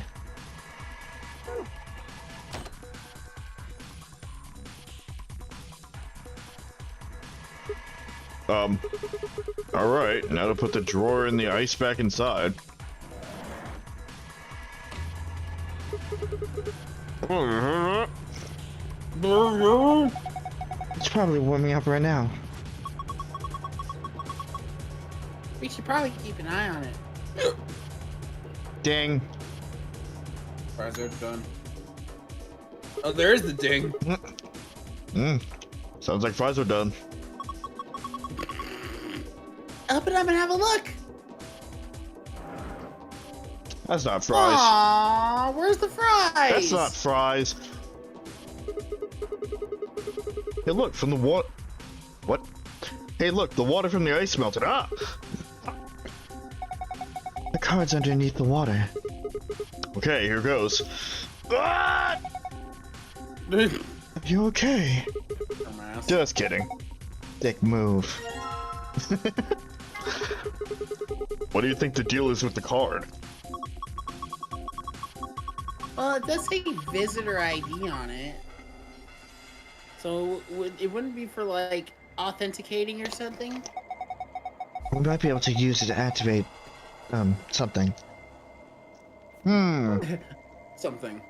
Speaker 3: Alright, now to put the drawer and the ice back inside.
Speaker 1: It's probably warming up right now.
Speaker 2: We should probably keep an eye on it.
Speaker 1: Ding.
Speaker 2: Fries are done. Oh, there's the ding.
Speaker 3: Sounds like fries are done.
Speaker 2: Open up and have a look.
Speaker 3: That's not fries.
Speaker 2: Aww, where's the fries?
Speaker 3: That's not fries. Hey, look, from the water. What? Hey, look, the water from the ice melted. Ah!
Speaker 1: The card's underneath the water.
Speaker 3: Okay, here goes. Ah!
Speaker 1: Are you okay?
Speaker 2: Dumbass.
Speaker 3: Just kidding.
Speaker 1: Dick move.
Speaker 3: What do you think the deal is with the card?
Speaker 2: Well, it does say visitor ID on it. So it wouldn't be for like authenticating or something?
Speaker 1: We might be able to use it to activate, something.
Speaker 2: Something.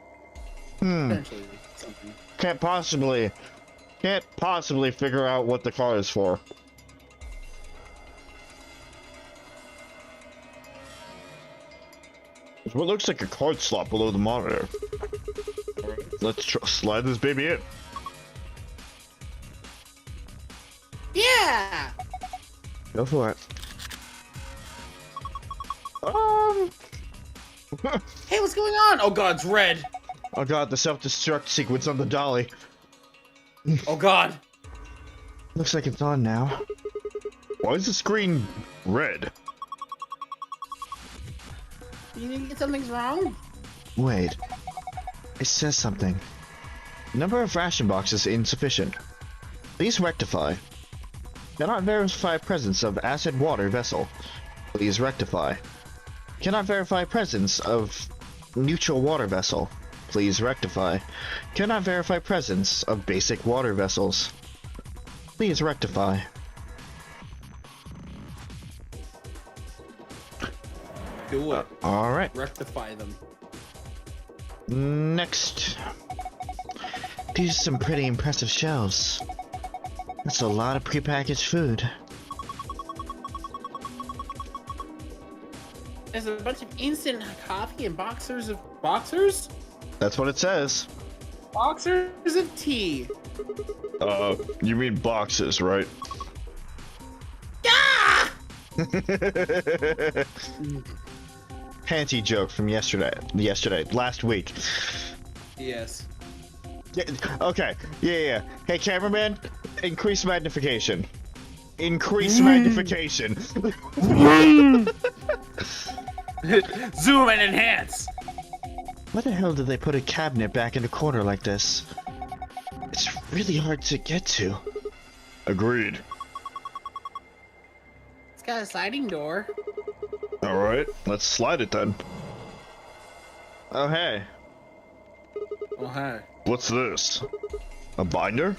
Speaker 1: Hmm.
Speaker 2: Potentially something.
Speaker 1: Can't possibly figure out what the card is for.
Speaker 3: It's what looks like a card slot below the monitor. Let's slide this baby in.
Speaker 2: Yeah!
Speaker 1: Go for it.
Speaker 2: Hey, what's going on? Oh god, it's red.
Speaker 1: Oh god, the self-destruct sequence on the dolly.
Speaker 2: Oh god.
Speaker 1: Looks like it's on now.
Speaker 3: Why is the screen red?
Speaker 2: You think something's wrong?
Speaker 1: Wait. It says something. Number of ration boxes insufficient. Please rectify. Cannot verify presence of acid water vessel. Please rectify. Cannot verify presence of neutral water vessel. Please rectify. Cannot verify presence of basic water vessels. Please rectify.
Speaker 2: Do it.
Speaker 1: Alright.
Speaker 2: Rectify them.
Speaker 1: Next. These are some pretty impressive shelves. That's a lot of prepackaged food.
Speaker 2: There's a bunch of instant coffee and boxers of boxers?
Speaker 1: That's what it says.
Speaker 2: Boxers of tea.
Speaker 3: You mean boxes, right?
Speaker 2: Ah!
Speaker 1: Panty joke from last week.
Speaker 2: Yes.
Speaker 1: Yeah, okay, yeah. Hey, cameraman, increase magnification. Increase magnification.
Speaker 2: Zoom and enhance.
Speaker 1: Why the hell did they put a cabinet back in a corner like this? It's really hard to get to.
Speaker 3: Agreed.
Speaker 2: It's got a sliding door.
Speaker 3: Alright, let's slide it then.
Speaker 1: Oh, hey.
Speaker 2: Oh, hi.
Speaker 3: What's this? A binder?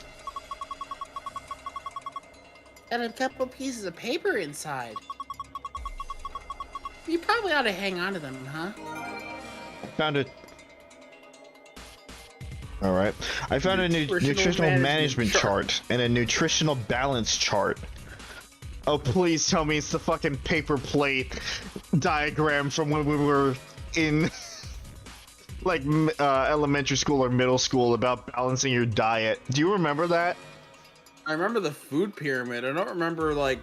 Speaker 2: Got a couple pieces of paper inside. You probably ought to hang on to them, huh?
Speaker 1: Found it. Alright. I found a nutritional management chart and a nutritional balance chart. Oh, please tell me it's the fucking paper plate diagram from when we were in like elementary school or middle school about balancing your diet. Do you remember that?
Speaker 2: I remember the food pyramid. I don't remember like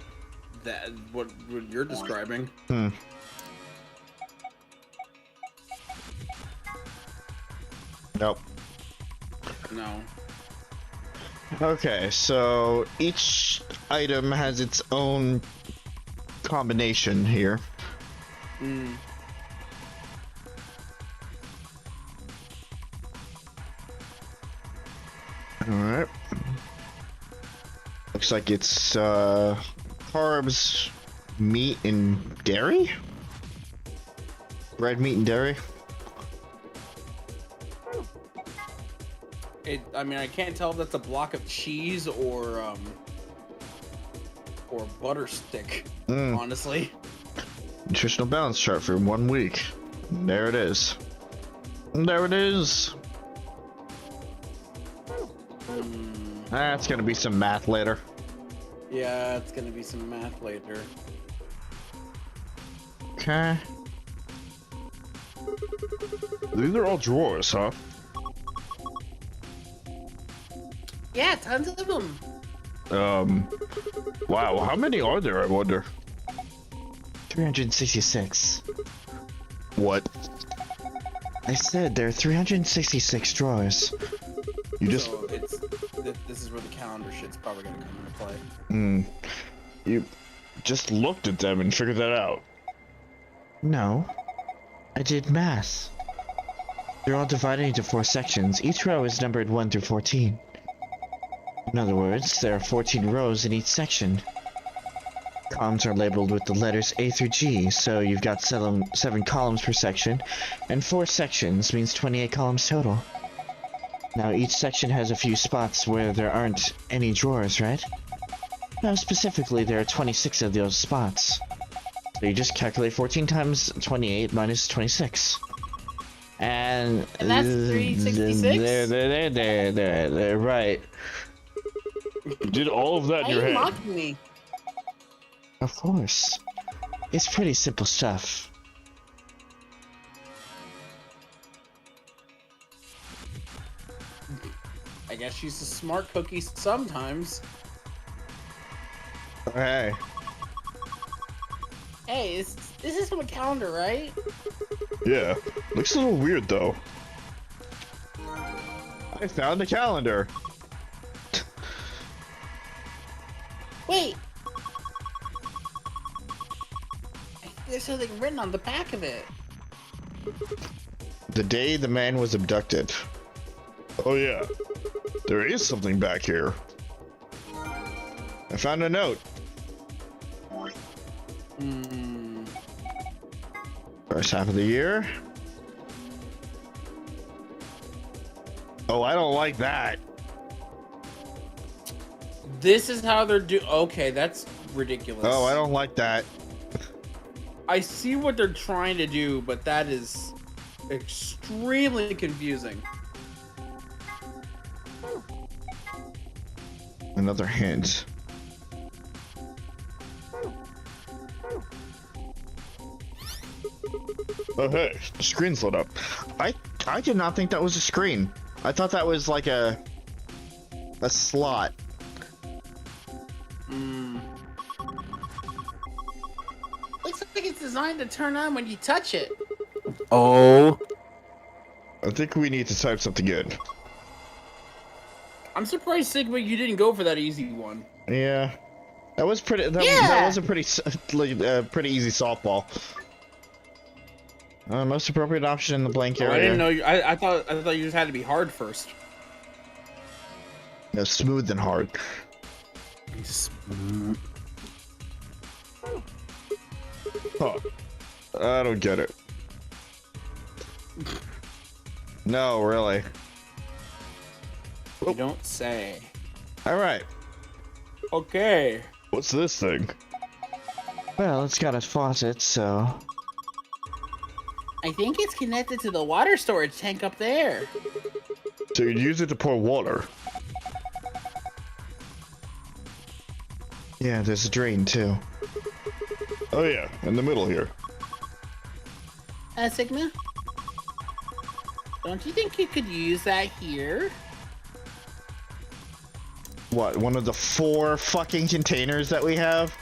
Speaker 2: that what you're describing.
Speaker 1: Nope.
Speaker 2: No.
Speaker 1: Okay, so each item has its own combination here. Alright. Looks like it's carbs, meat, and dairy? Red meat and dairy?
Speaker 2: I mean, I can't tell if that's a block of cheese or butter stick, honestly.
Speaker 1: Nutritional balance chart for 1 week. There it is. There it is. That's gonna be some math later.
Speaker 2: Yeah, it's gonna be some math later.
Speaker 1: Okay.
Speaker 3: These are all drawers, huh?
Speaker 2: Yeah, tons of them.
Speaker 3: Wow, how many are there, I wonder?
Speaker 1: 366.
Speaker 3: What?
Speaker 1: I said there are 366 drawers.
Speaker 3: You just...
Speaker 2: So this is where the calendar shit's probably gonna come into play.
Speaker 3: You just looked at them and figured that out.
Speaker 1: No. I did math. They're all divided into 4 sections. Each row is numbered 1 through 14. In other words, there are 14 rows in each section. Columns are labeled with the letters A through G, so you've got 7 columns per section, and 4 sections means 28 columns total. Now, each section has a few spots where there aren't any drawers, right? Now, specifically, there are 26 of those spots. So you just calculate 14 times 28 minus 26. And
Speaker 2: that's 366?
Speaker 1: There, right.
Speaker 3: You did all of that in
Speaker 2: Why
Speaker 3: your
Speaker 2: are you
Speaker 3: head.
Speaker 2: mocking me?
Speaker 1: Of course. It's pretty simple stuff.
Speaker 2: I guess she's a smart cookie sometimes.
Speaker 1: Hey.
Speaker 2: Hey, this is from a calendar, right?
Speaker 3: Yeah. Looks a little weird, though.
Speaker 1: I found a calendar.
Speaker 2: Wait. I think there's something written on the back of it.
Speaker 1: The day the man was abducted.
Speaker 3: Oh, yeah. There is something back here.
Speaker 1: I found a note. First half of the year. Oh, I don't like that.
Speaker 2: This is how they're okay, that's ridiculous.
Speaker 1: Oh, I don't like that.
Speaker 2: I see what they're trying to do, but that is extremely confusing.
Speaker 1: Another hint.
Speaker 3: Oh, hey, the screen's lit up.
Speaker 1: I did not think that was a screen. I thought that was like a slot.
Speaker 2: Looks like it's designed to turn on when you touch it.
Speaker 4: Oh.
Speaker 1: I think we need to type something in.
Speaker 2: I'm surprised, Sigma, you didn't go for that easy one.
Speaker 1: Yeah. That was pretty. That was a pretty pretty easy softball. Most appropriate option in the blank area.
Speaker 2: I didn't know. I thought you just had to be hard first.
Speaker 1: No, smooth and hard. Huh. I don't get it. No, really.
Speaker 2: You don't say.
Speaker 1: All right.
Speaker 2: Okay.
Speaker 1: What's this thing? Well, it's got a faucet, so.
Speaker 2: I think it's connected to the water storage tank up there.
Speaker 1: So you use it to pour water. Yeah, there's a drain too. Oh yeah, in the middle here.
Speaker 2: Sigma? Don't you think you could use that here?
Speaker 1: What, one of the 4 fucking containers that we have?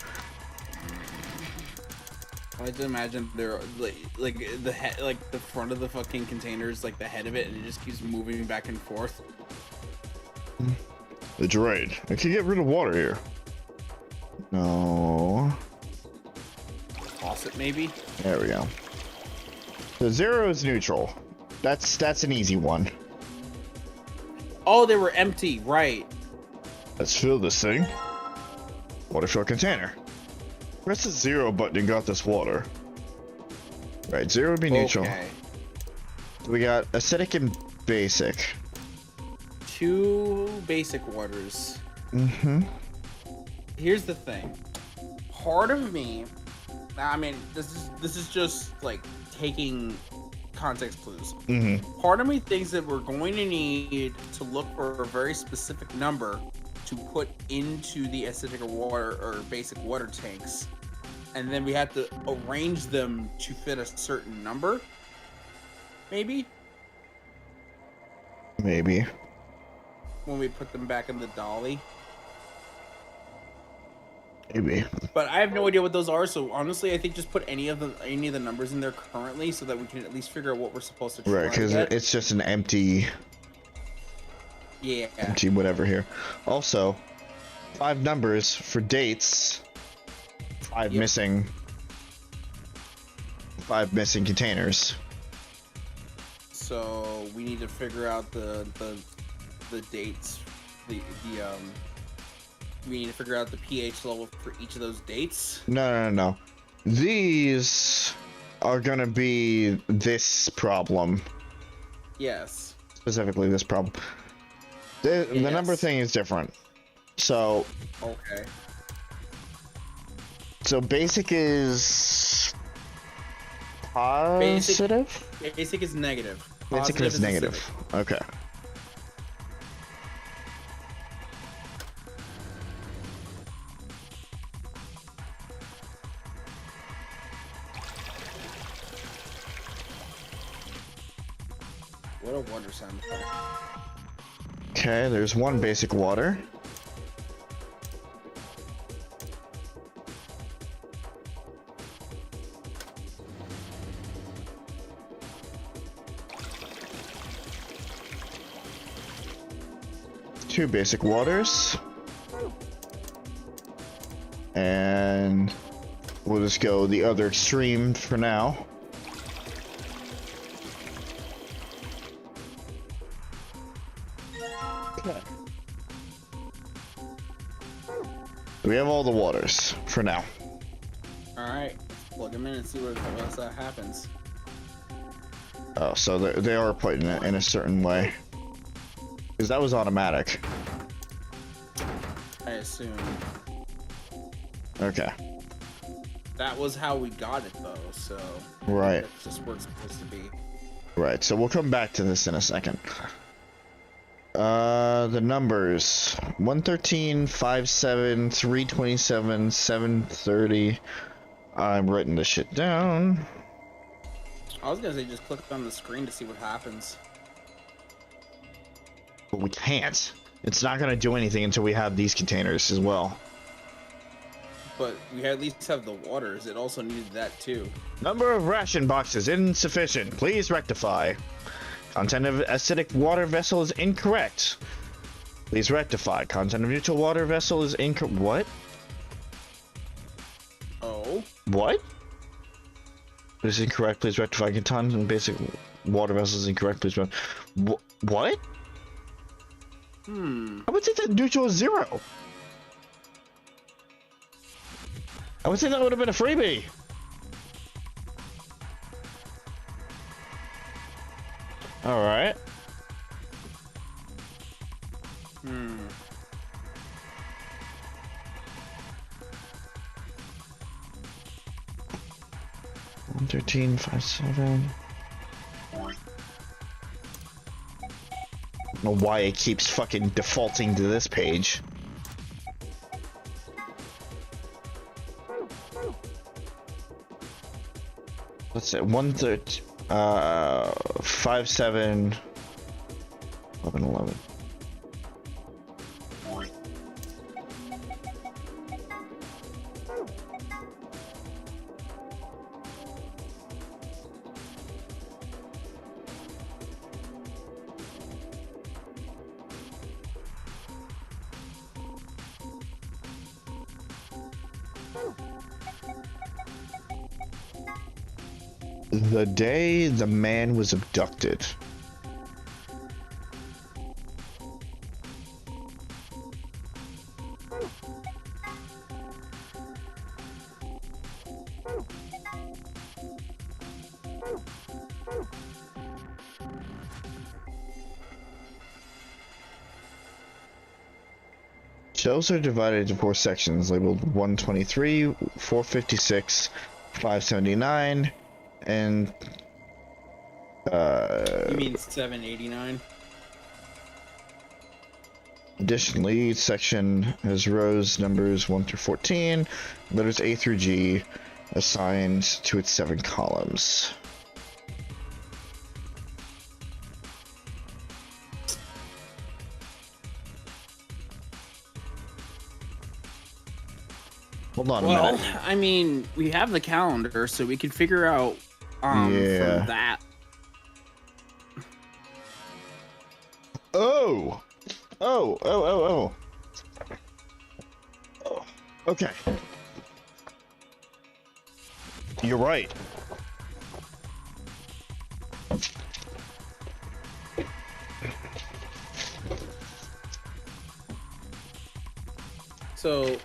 Speaker 2: I like to imagine they're like the head, like the front of the fucking containers, like the head of it, and it just keeps moving back and forth.
Speaker 1: The drain. I can get rid of water here. No.
Speaker 2: Faucet, maybe?
Speaker 1: There we go. So 0 is neutral. That's an easy one.
Speaker 2: Oh, they were empty, right?
Speaker 1: Let's fill this thing. Water fill container. Press the 0 button and got this water. Right, 0 would be neutral.
Speaker 2: Okay.
Speaker 1: So we got acidic and basic.
Speaker 2: 2 basic waters.
Speaker 1: Mm-hmm.
Speaker 2: Here's the thing. Part of me, I mean, this is just like taking context clues.
Speaker 1: Mm-hmm.
Speaker 2: Part of me thinks that we're going to need to look for a very specific number to put into the acidic water or basic water tanks, and then we have to arrange them to fit a certain number. Maybe when we put them back in the dolly.
Speaker 1: Maybe.
Speaker 2: But I have no idea what those are, so honestly, I think just put any of the numbers in there currently, so that we can at least figure out what we're supposed to try.
Speaker 1: Right, because it's just an empty.
Speaker 2: Yeah.
Speaker 1: Empty whatever here. Also, 5 numbers for dates. 5
Speaker 2: Yep.
Speaker 1: missing. 5 missing containers.
Speaker 2: So we need to figure out the dates. We need to figure out the pH level for each of those dates.
Speaker 1: No. These are gonna be this problem.
Speaker 2: Yes.
Speaker 1: Specifically this problem. The number thing is different. So
Speaker 2: Okay.
Speaker 1: So basic is positive?
Speaker 2: Basic is negative.
Speaker 1: Basic
Speaker 2: Positive
Speaker 1: is negative.
Speaker 2: acidic.
Speaker 1: Okay.
Speaker 2: What a water sound effect.
Speaker 1: Okay, there's 1 basic water. Two basic waters. And we'll just go the other extreme for now. We have all the waters for now.
Speaker 2: Alright, plug them in and see what else that happens.
Speaker 1: Oh, so they are put in a certain way. Because that was automatic.
Speaker 2: I assume.
Speaker 1: Okay.
Speaker 2: That was how we got it though, so
Speaker 1: Right.
Speaker 2: that's just where it's supposed to be.
Speaker 1: Right, so we'll come back to this in a second. The numbers 113, 57, 327, 730. I'm writing this shit down.
Speaker 2: I was gonna say just click on the screen to see what happens.
Speaker 1: But we can't. It's not gonna do anything until we have these containers as well.
Speaker 2: But we at least have the waters. It also needed that too.
Speaker 1: Number of ration boxes insufficient. Please rectify. Content of acidic water vessel is incorrect. Please rectify. Content of neutral water vessel is incorrect. What?
Speaker 2: Oh.
Speaker 1: What? This is incorrect. Please rectify. Content of basic water vessel is incorrect. Please rectify. What? I would say that neutral is 0. I would say that would have been a freebie. All right. 113.57. I don't know why it keeps fucking defaulting to this page. Let's say 130, 57, 11. The day the man was abducted. Shelves are divided into 4 sections labeled 123, 456, 579, and
Speaker 2: You mean 789?
Speaker 1: Additionally, each section has rows numbers 1 through 14, letters A through G, assigned to its 7 columns. Hold on a
Speaker 2: Well,
Speaker 1: minute.
Speaker 2: I mean, we have the calendar, so we can figure out from that.
Speaker 1: Oh! Oh. Okay. You're right.
Speaker 2: So,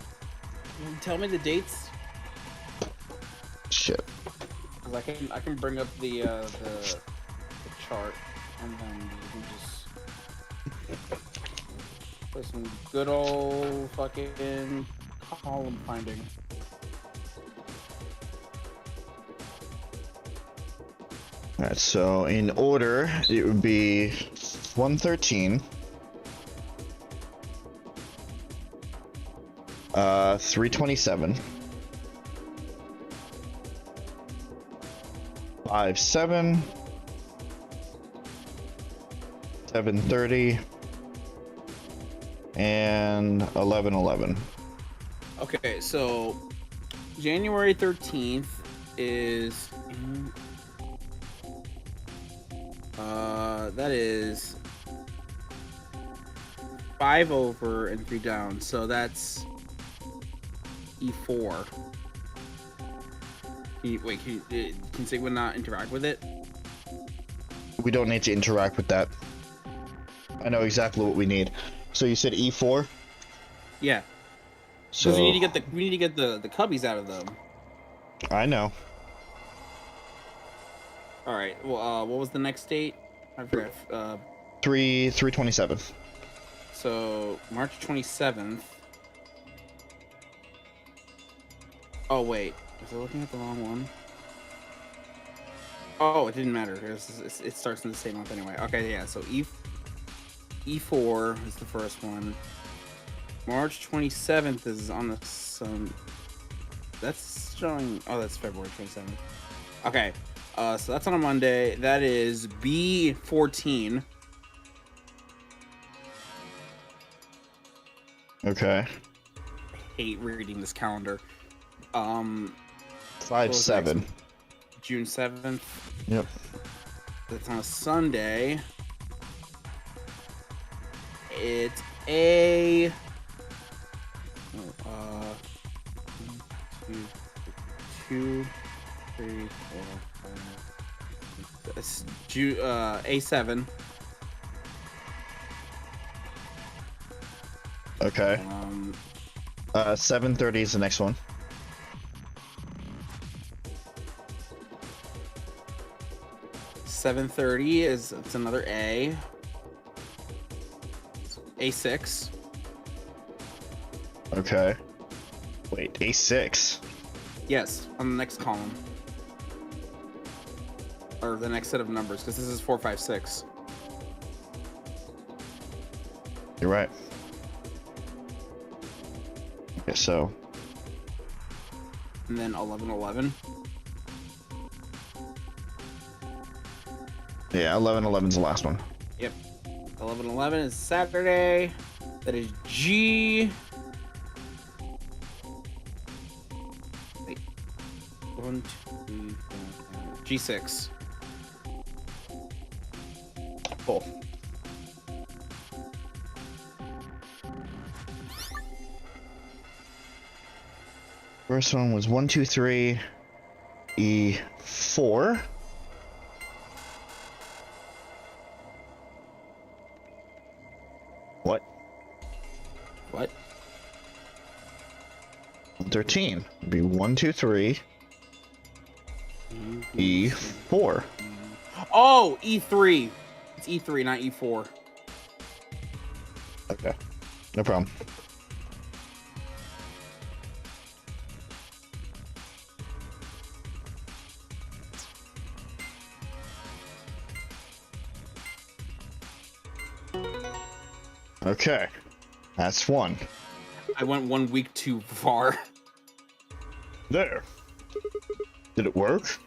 Speaker 2: tell me the dates.
Speaker 1: Shit.
Speaker 2: 'Cause I can bring up the chart, and then we can just put some good old fucking column finding.
Speaker 1: Alright, so in order, it would be 113, 327, 57, 730, and 1111.
Speaker 2: Okay, so January 13th is that is 5 over and 3 down, so that's E4. Can Sigma not interact with it?
Speaker 1: We don't need to interact with that. I know exactly what we need. So you said E4?
Speaker 2: Yeah.
Speaker 1: So
Speaker 2: Because we need to get the cubbies out of them.
Speaker 1: I know.
Speaker 2: All right. Well, what was the next date? I forgot.
Speaker 1: 327.
Speaker 2: So March 27th. Oh wait, was I looking at the wrong one? Oh, it didn't matter. It starts in the same month anyway. Okay, yeah. So E4 is the first one. March 27th is on the sun. That's showing. Oh, that's February 27th. Okay. So that's on a Monday. That is B14.
Speaker 1: Okay.
Speaker 2: I hate reading this calendar.
Speaker 1: 5/7.
Speaker 2: June 7th.
Speaker 1: Yep.
Speaker 2: That's on a Sunday. It's a 2, 3, 4, 5. That's A7.
Speaker 1: Okay. 7:30 is the next one.
Speaker 2: 7:30 is it's another A. A6.
Speaker 1: Okay. Wait, A6.
Speaker 2: Yes, on the next column. Or the next set of numbers, because this is 4, 5, 6.
Speaker 1: You're right. Okay, so.
Speaker 2: And then 11, 11.
Speaker 1: Yeah, 11/11's the last one.
Speaker 2: Yep. 11, 11 is Saturday. That is G. Wait. 1, 2, 3, 4, 5. G6.
Speaker 1: Cool. First one was 1, 2, 3, E4. What?
Speaker 2: What?
Speaker 1: 13. It'd be 1, 2, 3, E4.
Speaker 2: Oh, E3. It's E3, not E4.
Speaker 1: Okay. No problem. Okay. That's one.
Speaker 2: I went 1 week too far.
Speaker 1: There. Did it work?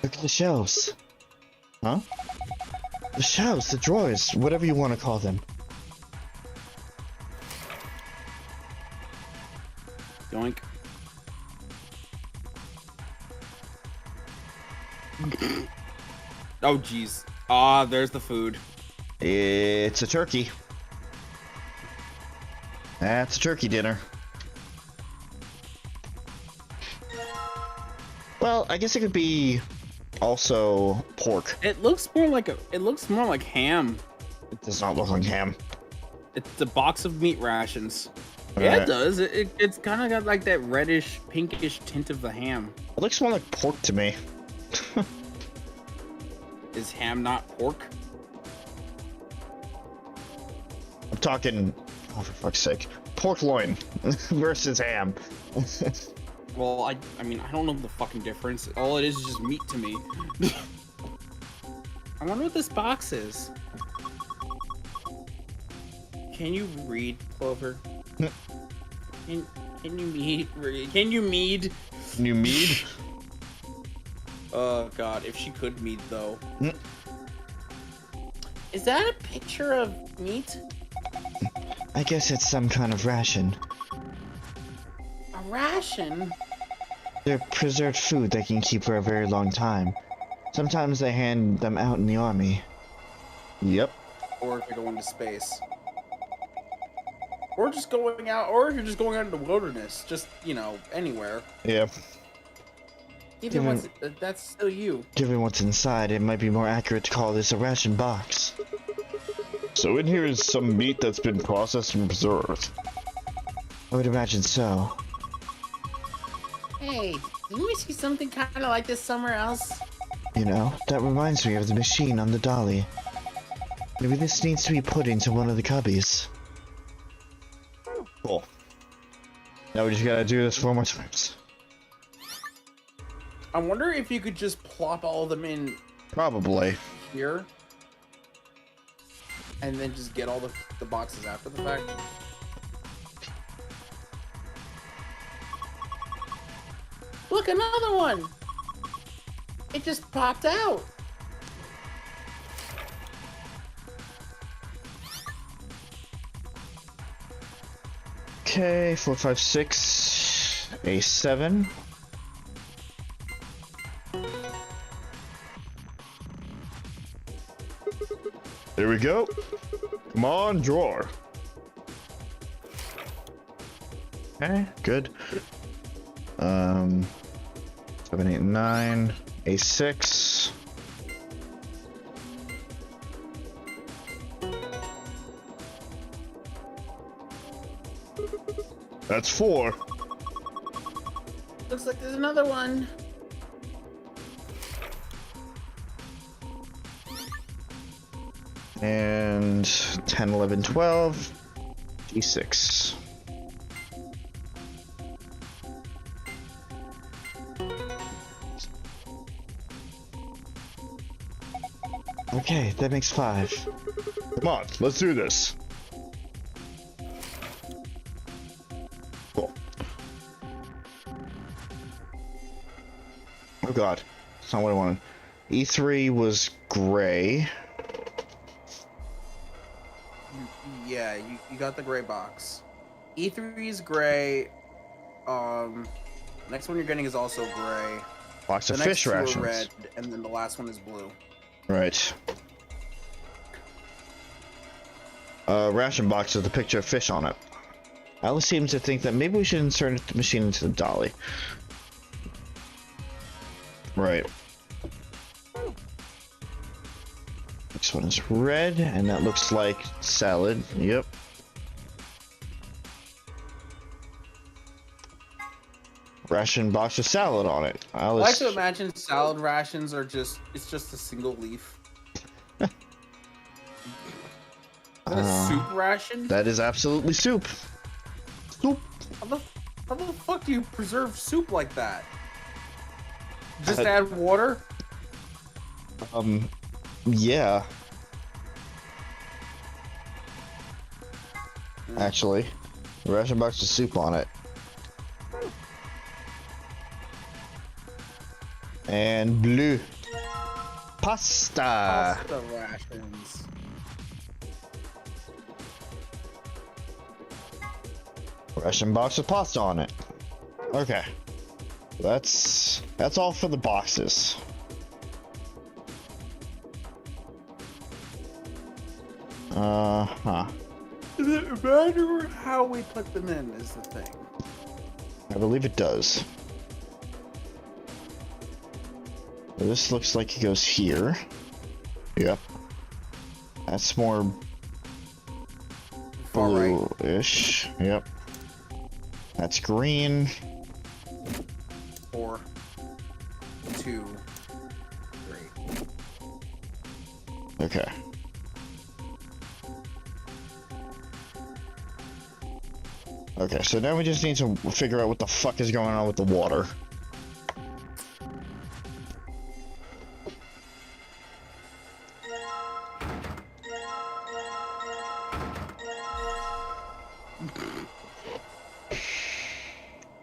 Speaker 1: Look at the shelves. Huh? The shelves, the drawers, whatever you want to call them.
Speaker 2: Yoink. Oh, jeez. Ah, there's the food.
Speaker 1: It's a turkey. That's a turkey dinner. Well, I guess it could be also pork.
Speaker 2: It looks more like ham.
Speaker 1: It does not look like ham.
Speaker 2: It's a box of meat rations. Yeah,
Speaker 1: Alright.
Speaker 2: it does. It's kind of got like that reddish, pinkish tint of the ham.
Speaker 1: It looks more like pork to me.
Speaker 2: Is ham not pork?
Speaker 1: I'm talking, oh for fuck's sake, pork loin versus ham.
Speaker 2: Well, I mean, I don't know the fucking difference. All it is just meat to me. I wonder what this box is. Can you read, Clover? Can you mead? Can you mead?
Speaker 1: New mead?
Speaker 2: Oh god, if she could mead though.
Speaker 1: Mm.
Speaker 2: Is that a picture of meat?
Speaker 1: I guess it's some kind of ration.
Speaker 2: A ration?
Speaker 1: They're preserved food that can keep for a very long time. Sometimes they hand them out in the army. Yep.
Speaker 2: Or if you're going to space. Or just going out, or if you're just going out into the wilderness. Just, you know, anywhere.
Speaker 1: Yeah.
Speaker 2: Even what's, that's still you.
Speaker 1: Given what's inside, it might be more accurate to call this a ration box. So in here is some meat that's been processed and preserved. I would imagine so.
Speaker 2: Hey, didn't we see something kind of like this somewhere else?
Speaker 1: You know, that reminds me of the machine on the dolly. Maybe this needs to be put into one of the cubbies. Cool. Now we just gotta do this 4 more times.
Speaker 2: I wonder if you could just plop all of them in
Speaker 1: Probably.
Speaker 2: here. And then just get all the boxes after the fact. Look, another one! It just popped out!
Speaker 1: Okay, 4, 5, 6, a 7. There we go. Come on, drawer. Okay, good. 7, 8, 9, a 6. That's 4.
Speaker 2: Looks like there's another one.
Speaker 1: And 10, 11, 12. D6. Okay, that makes 5. Come on, let's do this. Cool. Oh god, that's not what I wanted. E3 was gray.
Speaker 2: Yeah, you got the gray box. E3 is gray. Next one you're getting is also gray.
Speaker 1: Box
Speaker 2: The
Speaker 1: of
Speaker 2: next
Speaker 1: fish
Speaker 2: two are
Speaker 1: rations.
Speaker 2: red, and then the last one is blue.
Speaker 1: Right. Ration box with a picture of fish on it. Alice seems to think that maybe we should insert the machine into the dolly. Right. Next one is red, and that looks like salad. Yep. Ration box with salad on it.
Speaker 2: I like to imagine salad rations are it's just a single leaf. Is that a soup ration?
Speaker 1: That is absolutely soup. Soup.
Speaker 2: How the fuck do you preserve soup like that? Just add water?
Speaker 1: Yeah. Actually, ration box with soup on it. And blue. Pasta.
Speaker 2: Pasta rations.
Speaker 1: Ration box with pasta on it. Okay. That's all for the boxes. Huh.
Speaker 2: Does it matter how we put them in is the thing.
Speaker 1: I believe it does. This looks like it goes here. Yep. That's more
Speaker 2: Far right.
Speaker 1: blue-ish. Yep. That's green.
Speaker 2: 4, 2, 3.
Speaker 1: Okay. Okay, so now we just need to figure out what the fuck is going on with the water.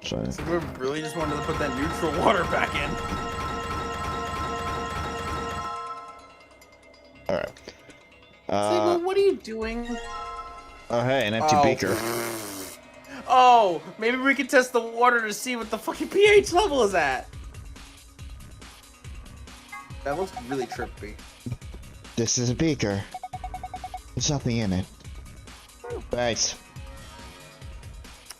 Speaker 1: So
Speaker 2: We really just wanted to put that neutral water back in.
Speaker 1: alright.
Speaker 2: Sigma, what are you doing?
Speaker 1: Oh hey, an empty beaker.
Speaker 2: Oh, maybe we can test the water to see what the fucking pH level is at. That looks really trippy.
Speaker 1: This is a beaker. There's nothing in it. Thanks.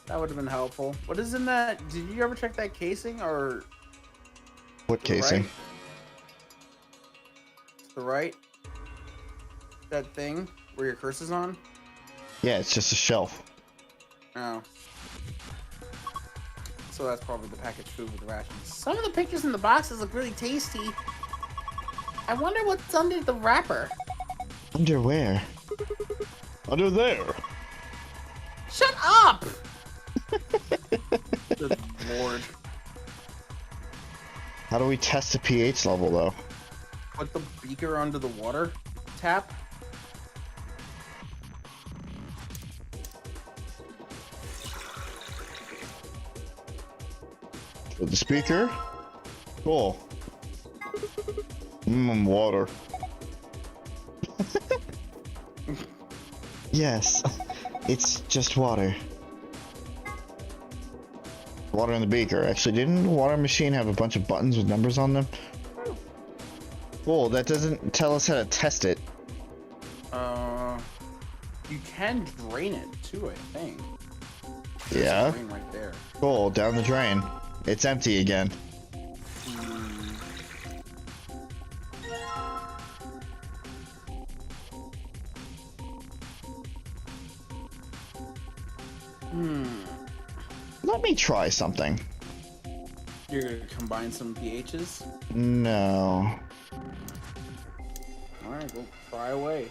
Speaker 2: That would have been helpful. What is in that? Did you ever check that casing or
Speaker 1: What casing?
Speaker 2: right? To the right? That thing where your cursor's on?
Speaker 1: Yeah, it's just a shelf.
Speaker 2: Oh. So that's probably the packaged food with the rations. Some of the pictures in the boxes look really tasty. I wonder what's under the wrapper.
Speaker 1: Under where? Under there.
Speaker 2: Shut up! Good lord.
Speaker 1: How do we test the pH level though?
Speaker 2: Put the beaker under the water tap.
Speaker 1: With the speaker? Cool. Water. Yes, it's just water. Water in the beaker. Actually, didn't the water machine have a bunch of buttons with numbers on them? Cool, that doesn't tell us how to test it.
Speaker 2: You can drain it too, I think. There's
Speaker 1: Yeah?
Speaker 2: a drain right there.
Speaker 1: Cool, down the drain. It's empty again. Let me try something.
Speaker 2: You're gonna combine some pHs?
Speaker 1: No.
Speaker 2: Alright, go try away.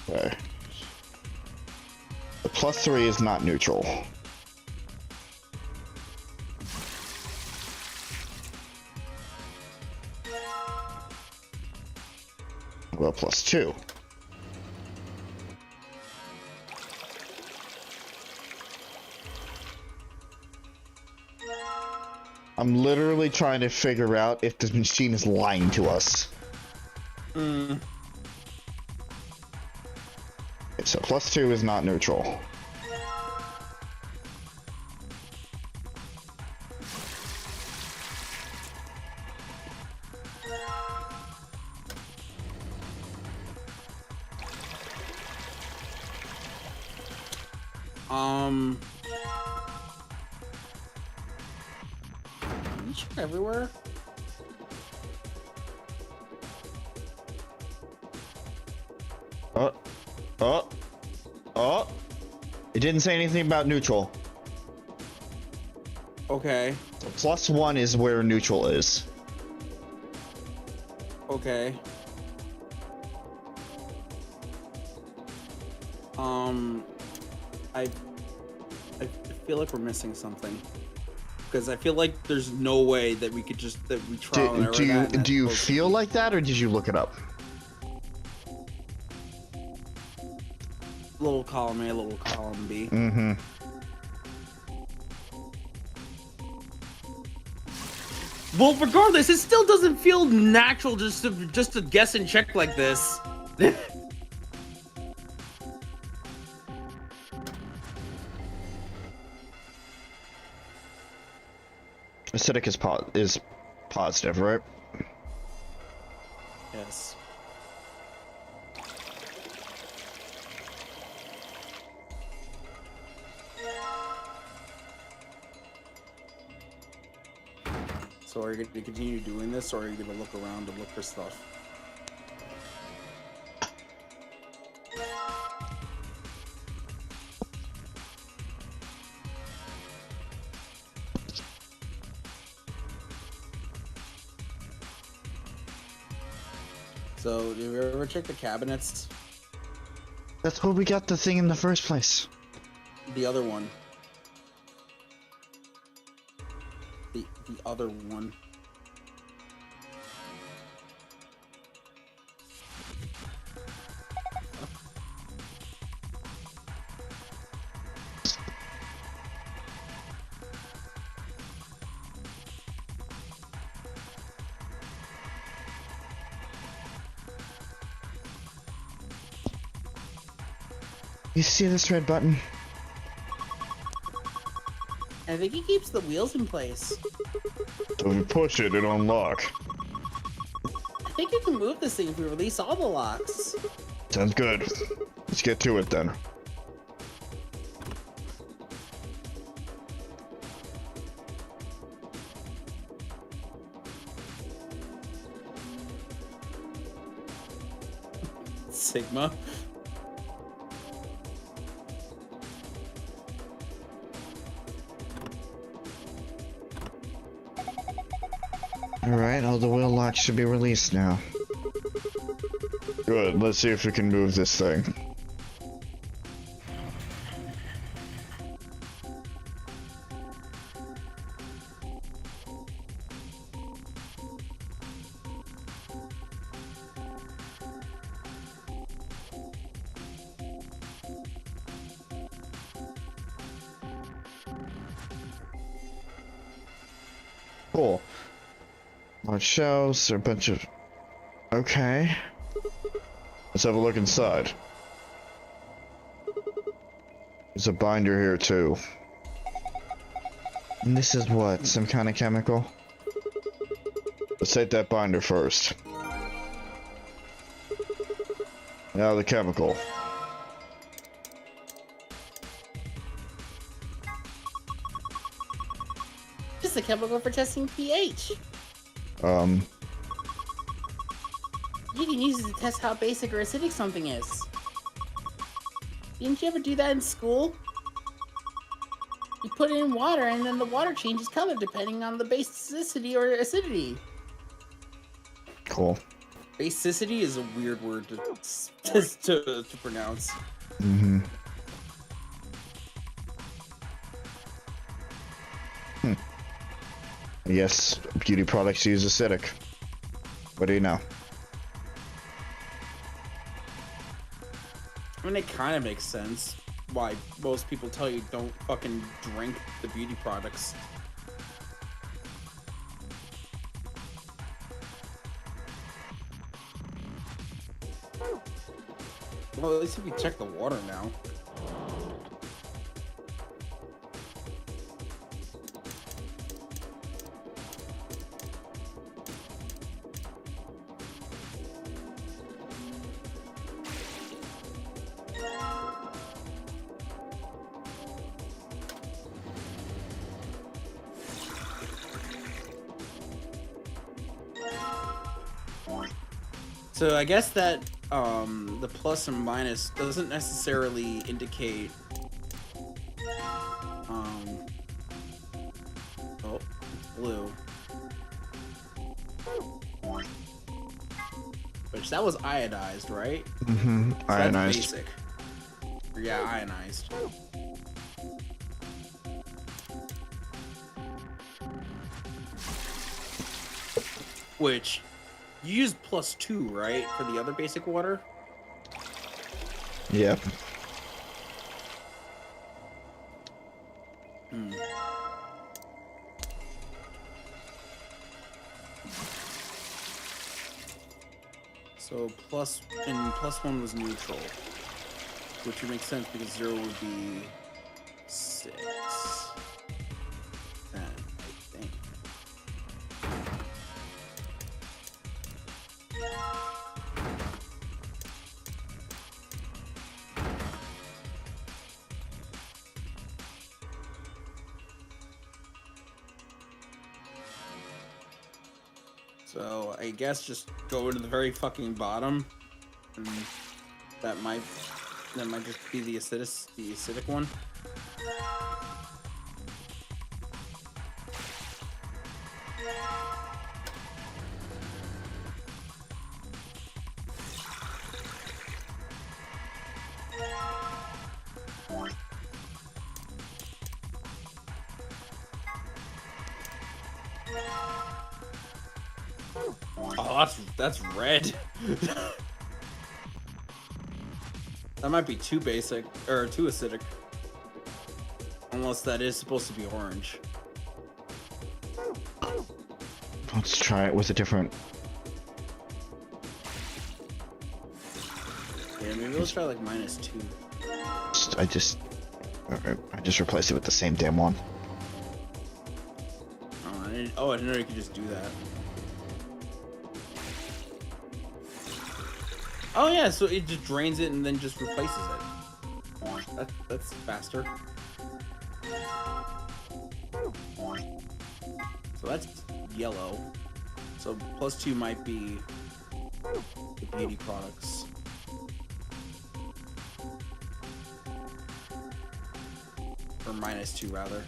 Speaker 1: Okay. The +3 is not neutral. Well, +2. I'm literally trying to figure out if this machine is lying to us. Okay, so +2 is not neutral.
Speaker 2: Can you check everywhere?
Speaker 1: Oh. It didn't say anything about neutral.
Speaker 2: Okay.
Speaker 1: So +1 is where neutral is.
Speaker 2: Okay. I feel like we're missing something. Because I feel like there's no way that we could just trial and error that.
Speaker 1: Do you feel like that, or did you look it up?
Speaker 2: Little column A, little column B.
Speaker 1: Mm-hmm.
Speaker 2: Well, regardless, it still doesn't feel natural just to guess and check like this.
Speaker 1: Acidic is positive, right?
Speaker 2: Yes. So are you going to continue doing this, or are you going to look around and look for stuff? So, do you ever check the cabinets?
Speaker 1: That's where we got the thing in the first place.
Speaker 2: The other one. The other one.
Speaker 1: You see this red button?
Speaker 2: I think he keeps the wheels in place.
Speaker 1: So if you push it, it'll unlock.
Speaker 2: I think you can move this thing if we release all the locks.
Speaker 1: Sounds good. Let's get to it then.
Speaker 2: Sigma.
Speaker 1: Alright, all the wheel locks should be released now. Good, let's see if we can move this thing. Cool. Large shelves, there are a bunch of... Okay. Let's have a look inside. There's a binder here too. And this is what? Some kind of chemical? Let's take that binder first. Now the chemical.
Speaker 2: Just a chemical for testing pH.
Speaker 1: Um,
Speaker 2: You can use it to test how basic or acidic something is. Didn't you ever do that in school? You put it in water and then the water changes color depending on the basicity or acidity.
Speaker 1: cool.
Speaker 2: Basicity is a weird word to pronounce.
Speaker 1: Mm-hmm. Yes, beauty products use acidic. What do you know?
Speaker 2: I mean, it kind of makes sense why most people tell you don't fucking drink the beauty products. Well, at least if we check the water now. So I guess that the plus and minus doesn't necessarily indicate oh, it's blue. Which that was iodized, right?
Speaker 1: Mm-hmm.
Speaker 2: So
Speaker 1: Ionized.
Speaker 2: that's basic. Or, yeah, ionized. Which you used +2, right, for the other basic water?
Speaker 1: Yep.
Speaker 2: Hmm. So +1 was neutral, which would make sense because 0 would be 6. Then, I think. So I guess just go to the very fucking bottom, and that might just be the acidic one. Oh, that's red. That might be too basic or too acidic. Unless that is supposed to be orange.
Speaker 1: Let's try it with a different...
Speaker 2: Yeah, maybe let's try like -2.
Speaker 1: I just replaced it with the same damn one.
Speaker 2: Oh, I didn't know you could just do that. Oh yeah, so it just drains it and then just replaces it. That's faster. So that's yellow. So +2 might be the beauty products. Or -2 rather.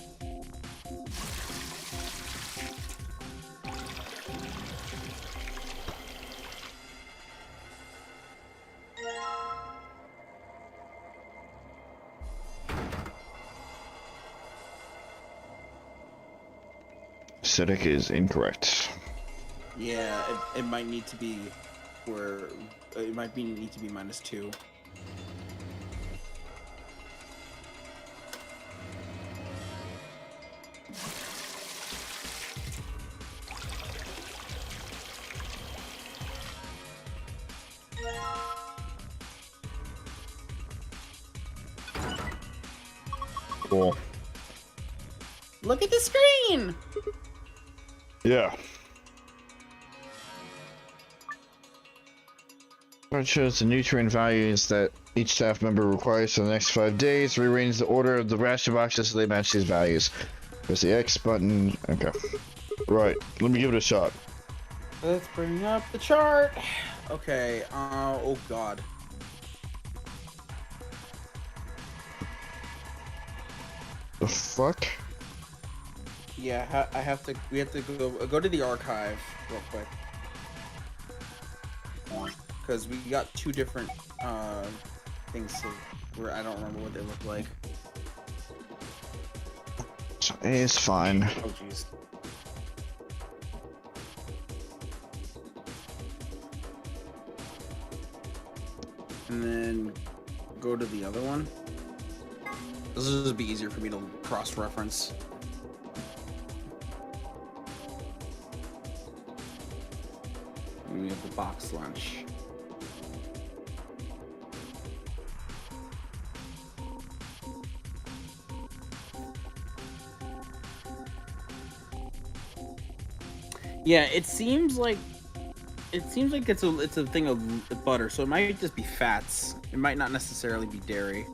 Speaker 1: Acidic is incorrect.
Speaker 2: Yeah, it might need to be where it might need to be -2.
Speaker 1: Cool.
Speaker 2: Look at the screen!
Speaker 1: Yeah. It shows the nutrient values that each staff member requires for the next 5 days. Rearrange the order of the ration boxes so they match these values. Press the X button. Okay. Right. Let me give it a shot.
Speaker 2: Let's bring up the chart. Okay. Oh god.
Speaker 1: The fuck?
Speaker 2: Yeah, I have to. We have to go to the archive real quick. Because we got 2 different things where I don't remember what they look like.
Speaker 1: It's fine.
Speaker 2: Oh jeez. And then go to the other one. This will just be easier for me to cross-reference. And we have the box lunch. Yeah, it seems like it's a thing of butter, so it might just be fats. It might not necessarily be dairy.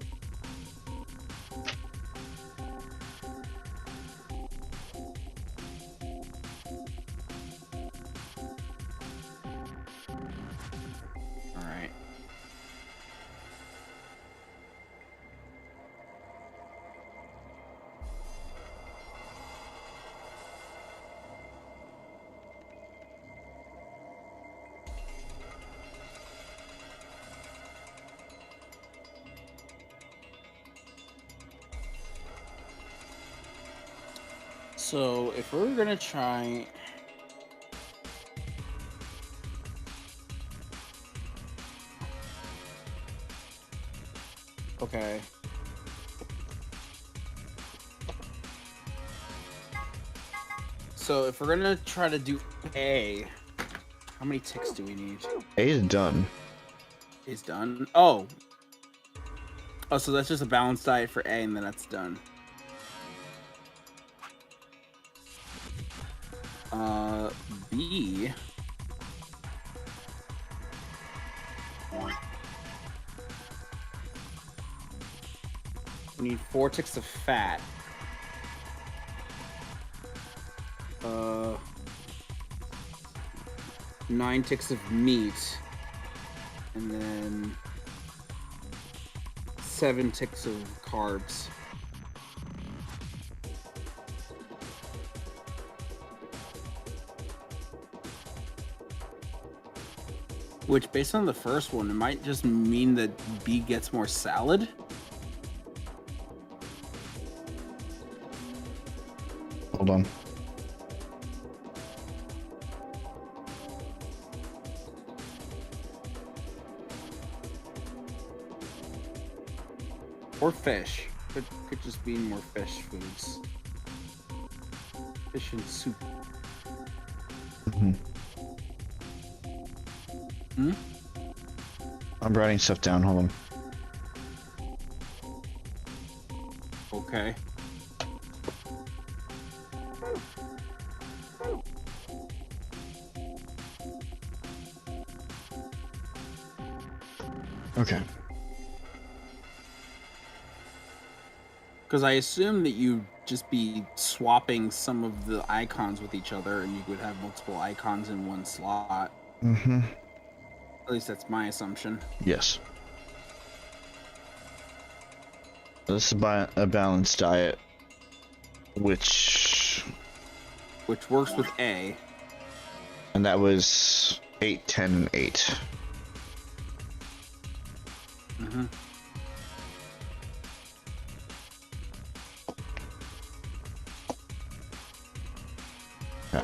Speaker 2: All right. So if we're gonna try, okay. So if we're gonna try to do A, how many ticks do we need?
Speaker 1: A is done.
Speaker 2: Is done. Oh. Oh, so that's just a balanced diet for A, and then that's done. B. We need 4 ticks of fat. 9 ticks of meat. And then 7 ticks of carbs. Which, based on the first one, it might just mean that B gets more salad.
Speaker 1: Hold on.
Speaker 2: Or fish. Could just be more fish foods. Fish and soup.
Speaker 1: Mm-hmm.
Speaker 2: Hmm?
Speaker 1: I'm writing stuff down. Hold on.
Speaker 2: Okay.
Speaker 1: Okay.
Speaker 2: Because I assume that you just be swapping some of the icons with each other, and you would have multiple icons in one slot.
Speaker 1: Mm-hmm.
Speaker 2: At least that's my assumption.
Speaker 1: Yes. This is a balanced diet, which
Speaker 2: Works with A.
Speaker 1: and that was 8, 10, and 8.
Speaker 2: Mm-hmm.
Speaker 1: Yeah.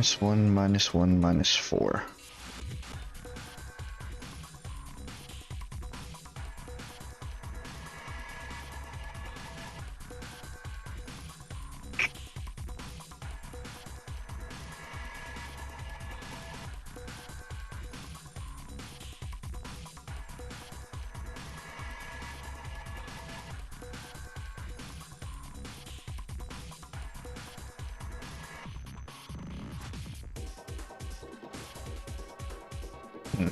Speaker 1: -1, -1, -4. Hmm.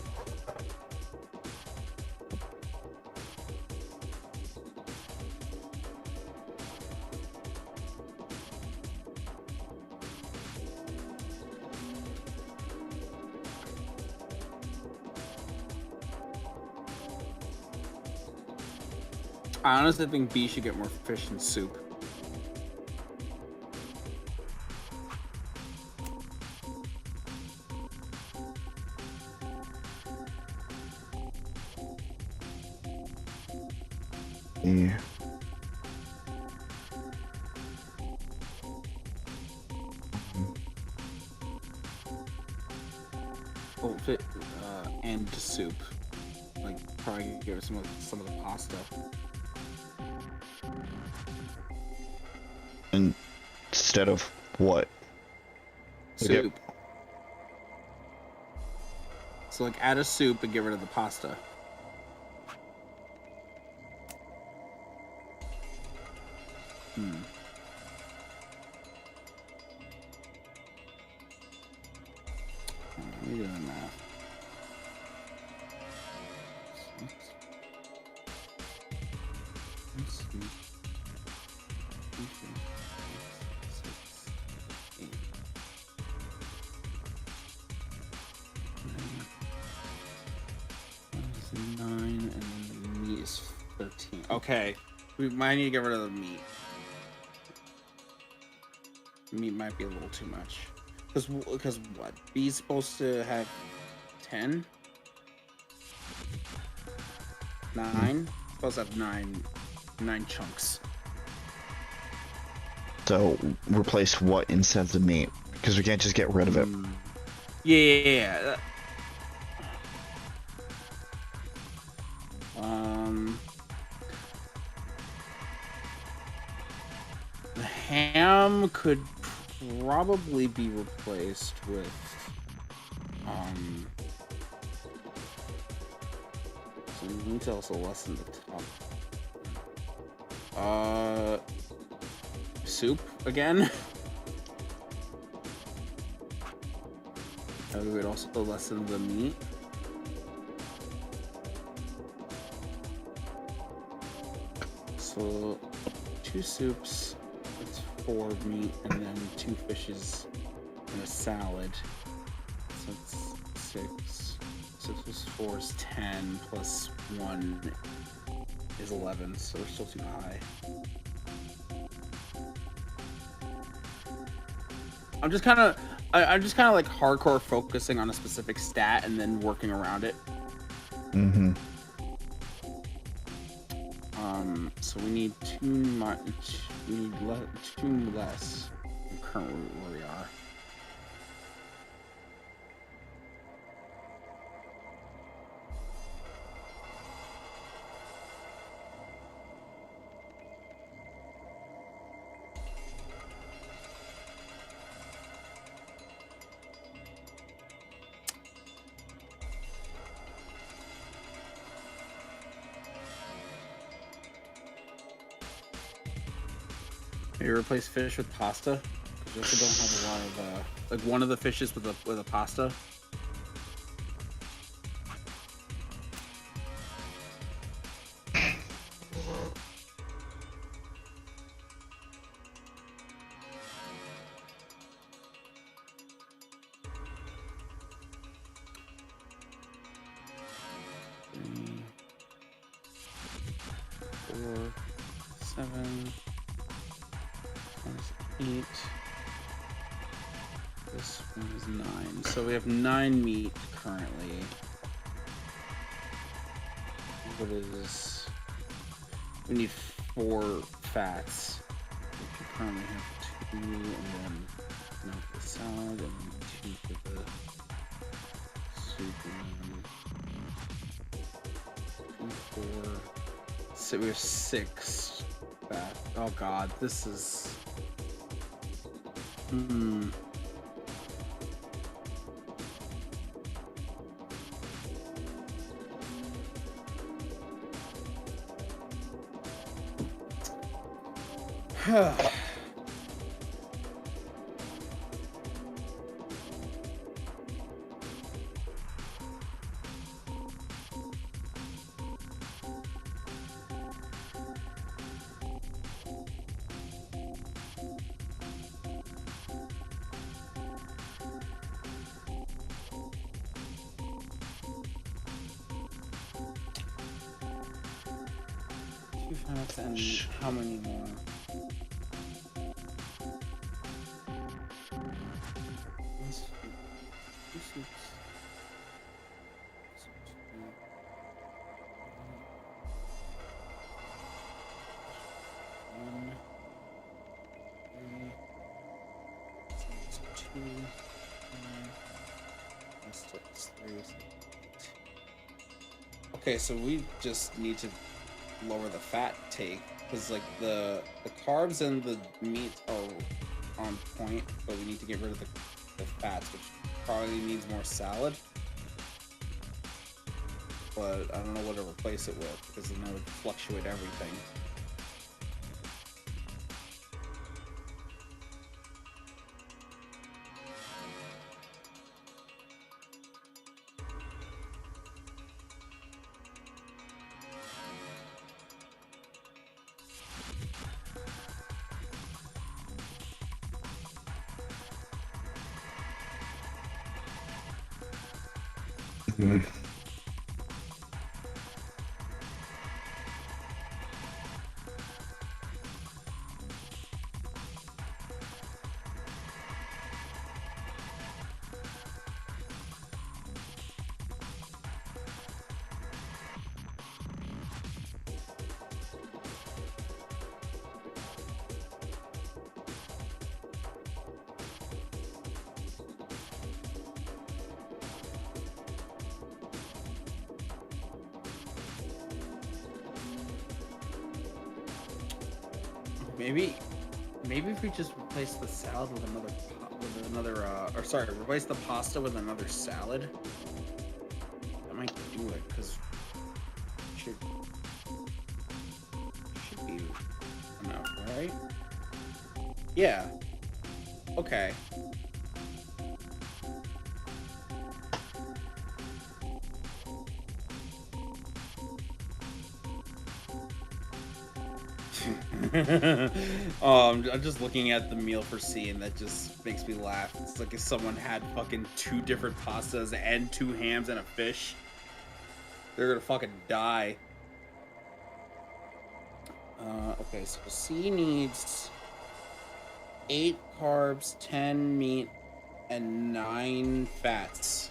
Speaker 2: I honestly think B should get more fish and soup.
Speaker 1: Yeah.
Speaker 2: Oh, and soup. Like probably give it some of the pasta.
Speaker 1: Instead of what?
Speaker 2: Soup. So like add a soup and get rid of the pasta. Let me do the math. Nine, and then the meat is 13. Okay, we might need to get rid of the meat. Meat might be a little too much. Because what? B's supposed to have 10? 9? Supposed to have 9 chunks.
Speaker 1: So replace what instead of the meat? Because we can't just get rid of it.
Speaker 2: Yeah. The ham could probably be replaced with so we need to also lessen the top. Soup again. We would also lessen the meat. So 2 soups, that's 4 meat, and then 2 fishes and a salad. So it's 6. 6 plus 4 is 10, plus 1 is 11, so we're still too high. I'm just kind of like hardcore focusing on a specific stat and then working around it.
Speaker 1: Mm-hmm.
Speaker 2: So we need 2 much. We need 2 less than currently where we are. Maybe replace fish with pasta. We also don't have a lot of like one of the fishes with a pasta. Three, 4, 7. 8. This one is 9. So we have 9 meat currently. What is? We need 4 fats. We currently have 2, and then for the salad, and then 2 for the soup, and then 2, 4. So we have 6 fat. Oh god, this is. fats and how many more? Okay, so we just need to lower the fat take, because like the carbs and the meat are on point, but we need to get rid of the fats, which probably needs more salad. But I don't know what to replace it with, because then that would fluctuate everything. Maybe if we just replace the salad with replace the pasta with another salad, that might do it, because should be enough, right? Yeah. Okay. I'm just looking at the meal for C, and that just makes me laugh. It's like if someone had fucking 2 different pastas and 2 hams and a fish. They're gonna fucking die. Okay, so C needs 8 carbs, 10 meat, and 9 fats.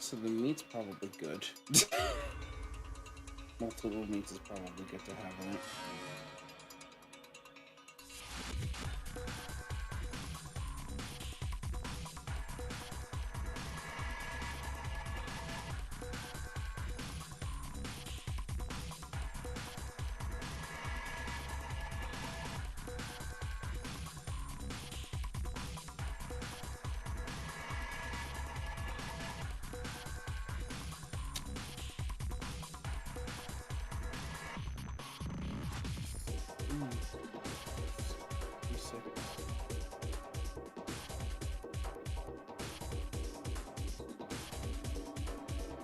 Speaker 2: So the meat's probably good. Multiple meats is probably good to have in it.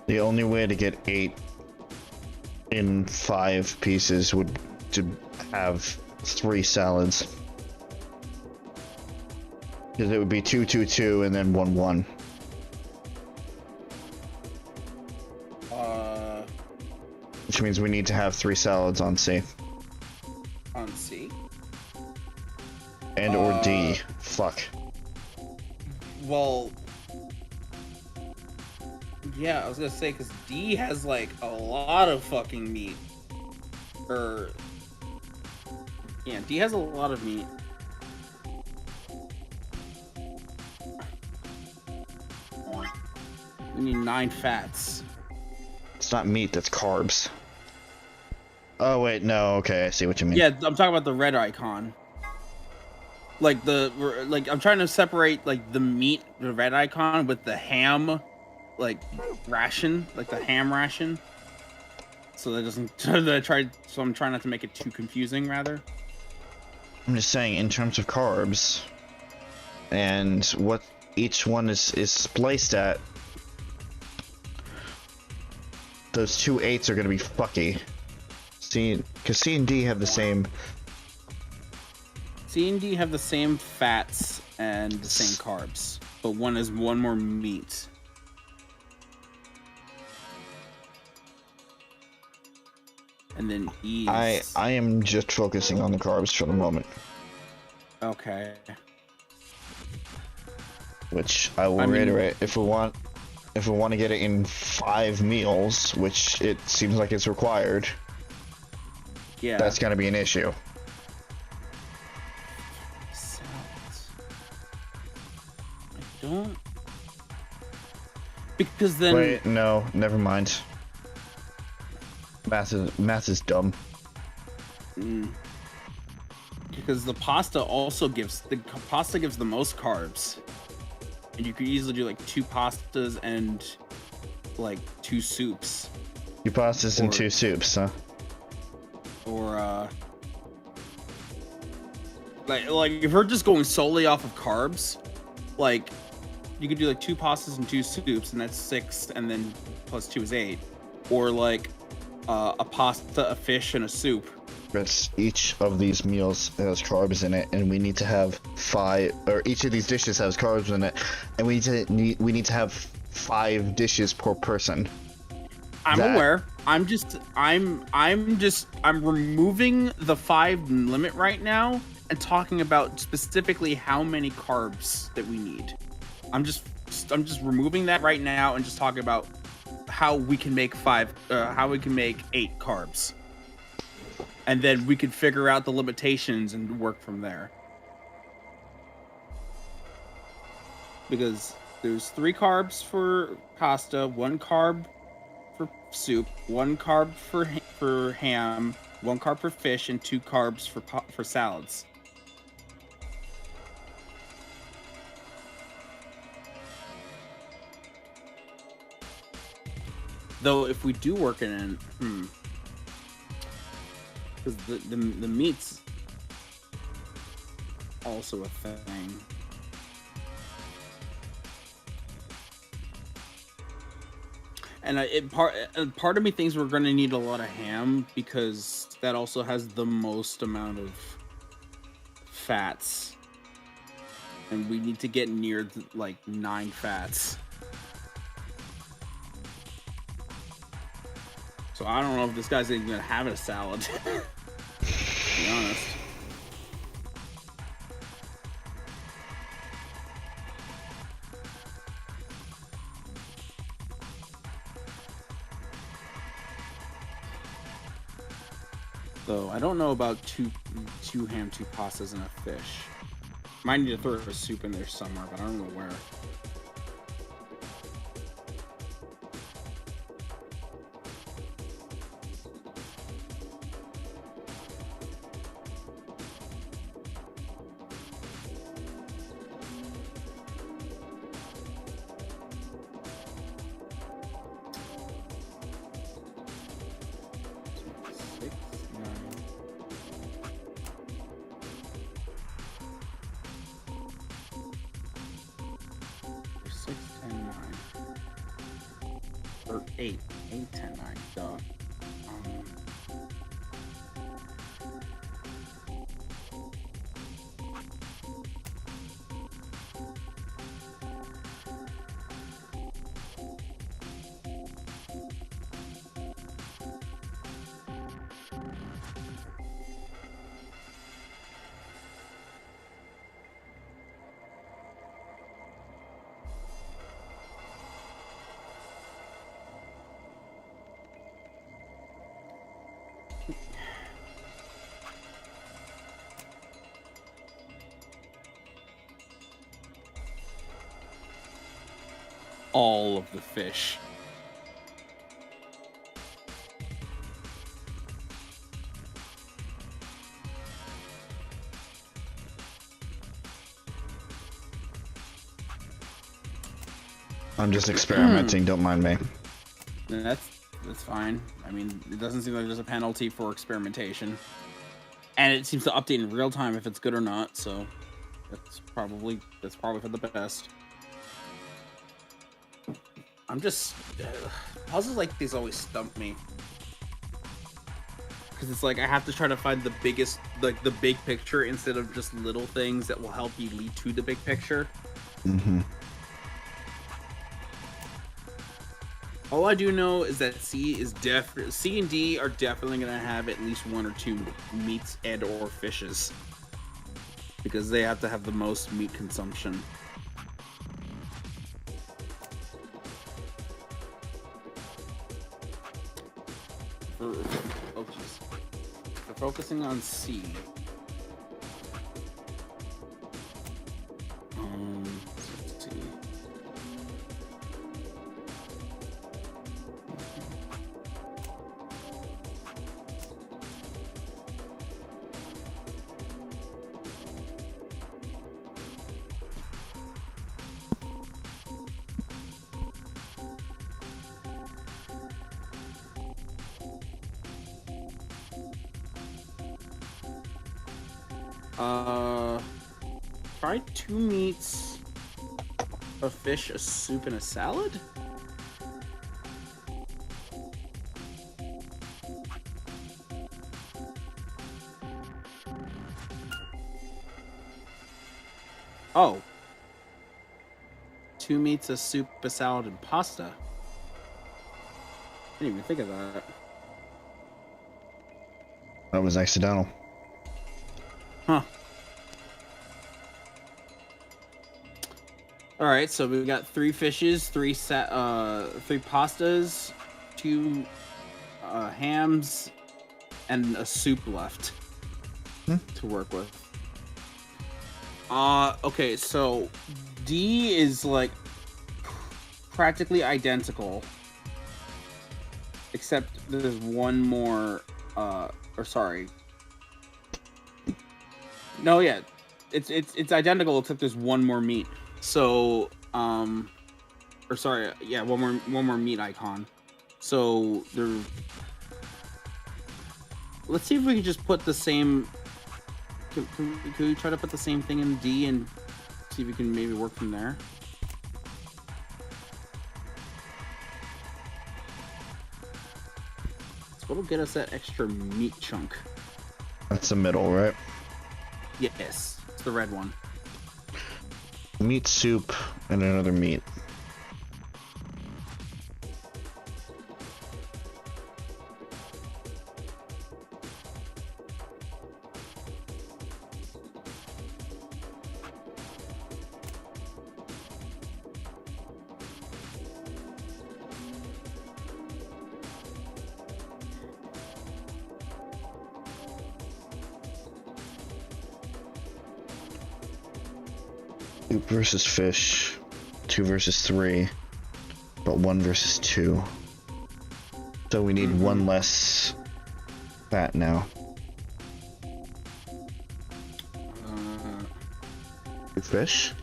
Speaker 1: The only way to get 8 in 5 pieces would to have 3 salads. Because it would be 2, 2, 2, and then 1, 1. Which means we need to have 3 salads on C.
Speaker 2: On C?
Speaker 1: And or D. Fuck.
Speaker 2: Well... Yeah, I was gonna say, because D has, like, a lot of fucking meat. Yeah, D has a lot of meat. We need 9 fats.
Speaker 1: It's not meat, that's carbs. Oh, wait, no, okay, I see what you mean.
Speaker 2: Yeah, I'm talking about the red icon. Like, I'm trying to separate, like, the meat, the red icon, with the ham, like, ration, like the ham ration. So that doesn't. So I'm trying not to make it too confusing. Rather,
Speaker 1: I'm just saying in terms of carbs and what each one is spliced at. Those 2 8s are gonna be fucky. Because C and D have the same.
Speaker 2: C and D have the same fats and the same carbs, but one is one more meat. And then E.
Speaker 1: I am just focusing on the carbs for the moment,
Speaker 2: Okay.
Speaker 1: which I will reiterate. If we want to get it in 5 meals, which it seems like it's required,
Speaker 2: Yeah.
Speaker 1: that's gonna be an issue.
Speaker 2: Salads. I don't. Because then.
Speaker 1: Wait, no, never mind. Math is dumb.
Speaker 2: Because the pasta also gives the most carbs, and you could easily do like 2 pastas and like 2 soups,
Speaker 1: 2 pastas and 2 soups, huh?
Speaker 2: or like if we're just going solely off of carbs, like you could do like 2 pastas and 2 soups, and that's 6, and then plus 2 is 8, or like a pasta, a fish, and a soup.
Speaker 1: But each of these meals has carbs in it, and we need to have 5, or each of these dishes has carbs in it, and we need to have 5 dishes per person.
Speaker 2: I'm aware. I'm removing the 5 limit right now and talking about specifically how many carbs that we need. I'm just removing that right now and just talking about how we can make 8 carbs. And then we could figure out the limitations and work from there. Because there's 3 carbs for pasta, 1 carb for soup, 1 carb for ham, 1 carb for fish, and 2 carbs for salads. Though if we do work it in, because the meat's also a thing. And part of me thinks we're going to need a lot of ham because that also has the most amount of fats, and we need to get near like 9 fats. So I don't know if this guy's even gonna have a salad. To be honest. So I don't know about two ham, 2 pastas, and a fish. Might need to throw a soup in there somewhere, but I don't know where. Or 8, 10, 9, duh. All of the fish.
Speaker 1: I'm just experimenting, don't mind me.
Speaker 2: And That's fine. I mean, it doesn't seem like there's a penalty for experimentation. And it seems to update in real time if it's good or not, so that's probably for the best. I'm just puzzles like these always stump me. Because it's like I have to try to find the biggest, like the big picture instead of just little things that will help you lead to the big picture.
Speaker 1: Mm-hmm.
Speaker 2: All I do know is that C and D are definitely gonna have at least 1 or 2 meats and or fishes. Because they have to have the most meat consumption. Oh jeez. We're focusing on C. Let's see. Try 2 meats, a fish, a soup, and a salad? Oh. 2 meats, a soup, a salad, and pasta. I didn't even think of that.
Speaker 1: That was accidental.
Speaker 2: Huh. All right, so we've got 3 fishes, 3 pastas, 2 hams, and a soup left to work with. Okay, so D is like practically identical, except there's one more. Or sorry. No, yeah, it's identical except there's one more meat. So, or sorry, yeah, one more meat icon. So there. Let's see if we can just put the same. Can we try to put the same thing in D and see if we can maybe work from there? So what'll get us that extra meat chunk?
Speaker 1: That's the middle, right?
Speaker 2: Yes, it's the red one.
Speaker 1: Meat soup and another meat. Soup versus fish, 2 versus 3, but 1 versus 2. So we need 1 less fat now. Fish?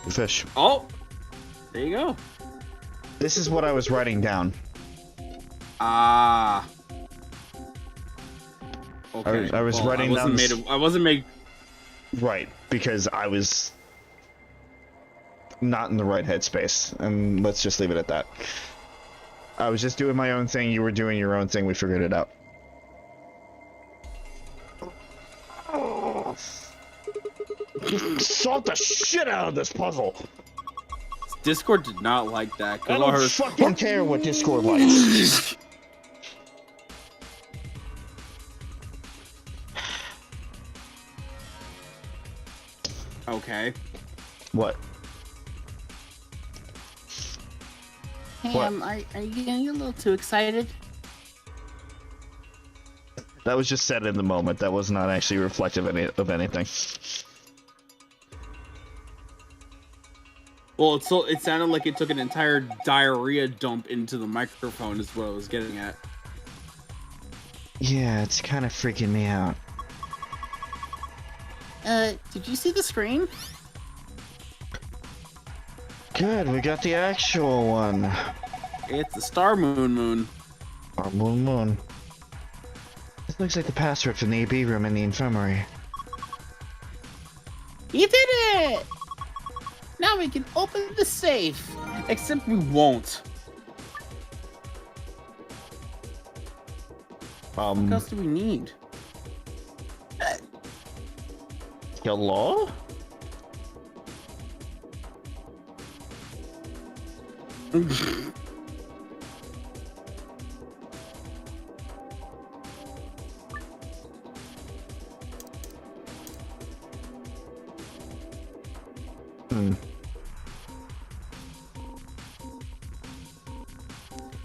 Speaker 1: Fish.
Speaker 2: Oh, there you go.
Speaker 1: This is what I was writing down.
Speaker 2: Ah. Okay.
Speaker 1: I was writing down.
Speaker 2: I wasn't made.
Speaker 1: Right, because I was not in the right headspace, and let's just leave it at that. I was just doing my own thing. You were doing your own thing. We figured it out. Salt the shit out of this puzzle.
Speaker 2: Discord did not like that.
Speaker 1: I don't fucking care what Discord likes.
Speaker 2: Okay.
Speaker 1: What?
Speaker 2: Ham, are you getting a little too excited?
Speaker 1: That was just said in the moment. That was not actually reflective of anything.
Speaker 2: Well, it sounded like it took an entire diarrhea dump into the microphone is what I was getting at.
Speaker 1: Yeah, it's kind of freaking me out.
Speaker 2: Did you see the screen?
Speaker 1: Good, we got the actual one.
Speaker 2: It's the Star Moon.
Speaker 1: Our moon. This looks like the password from the AB room in the infirmary.
Speaker 2: You did it! Now we can open the safe. Except we won't. What else do we need?
Speaker 1: Hello?
Speaker 2: I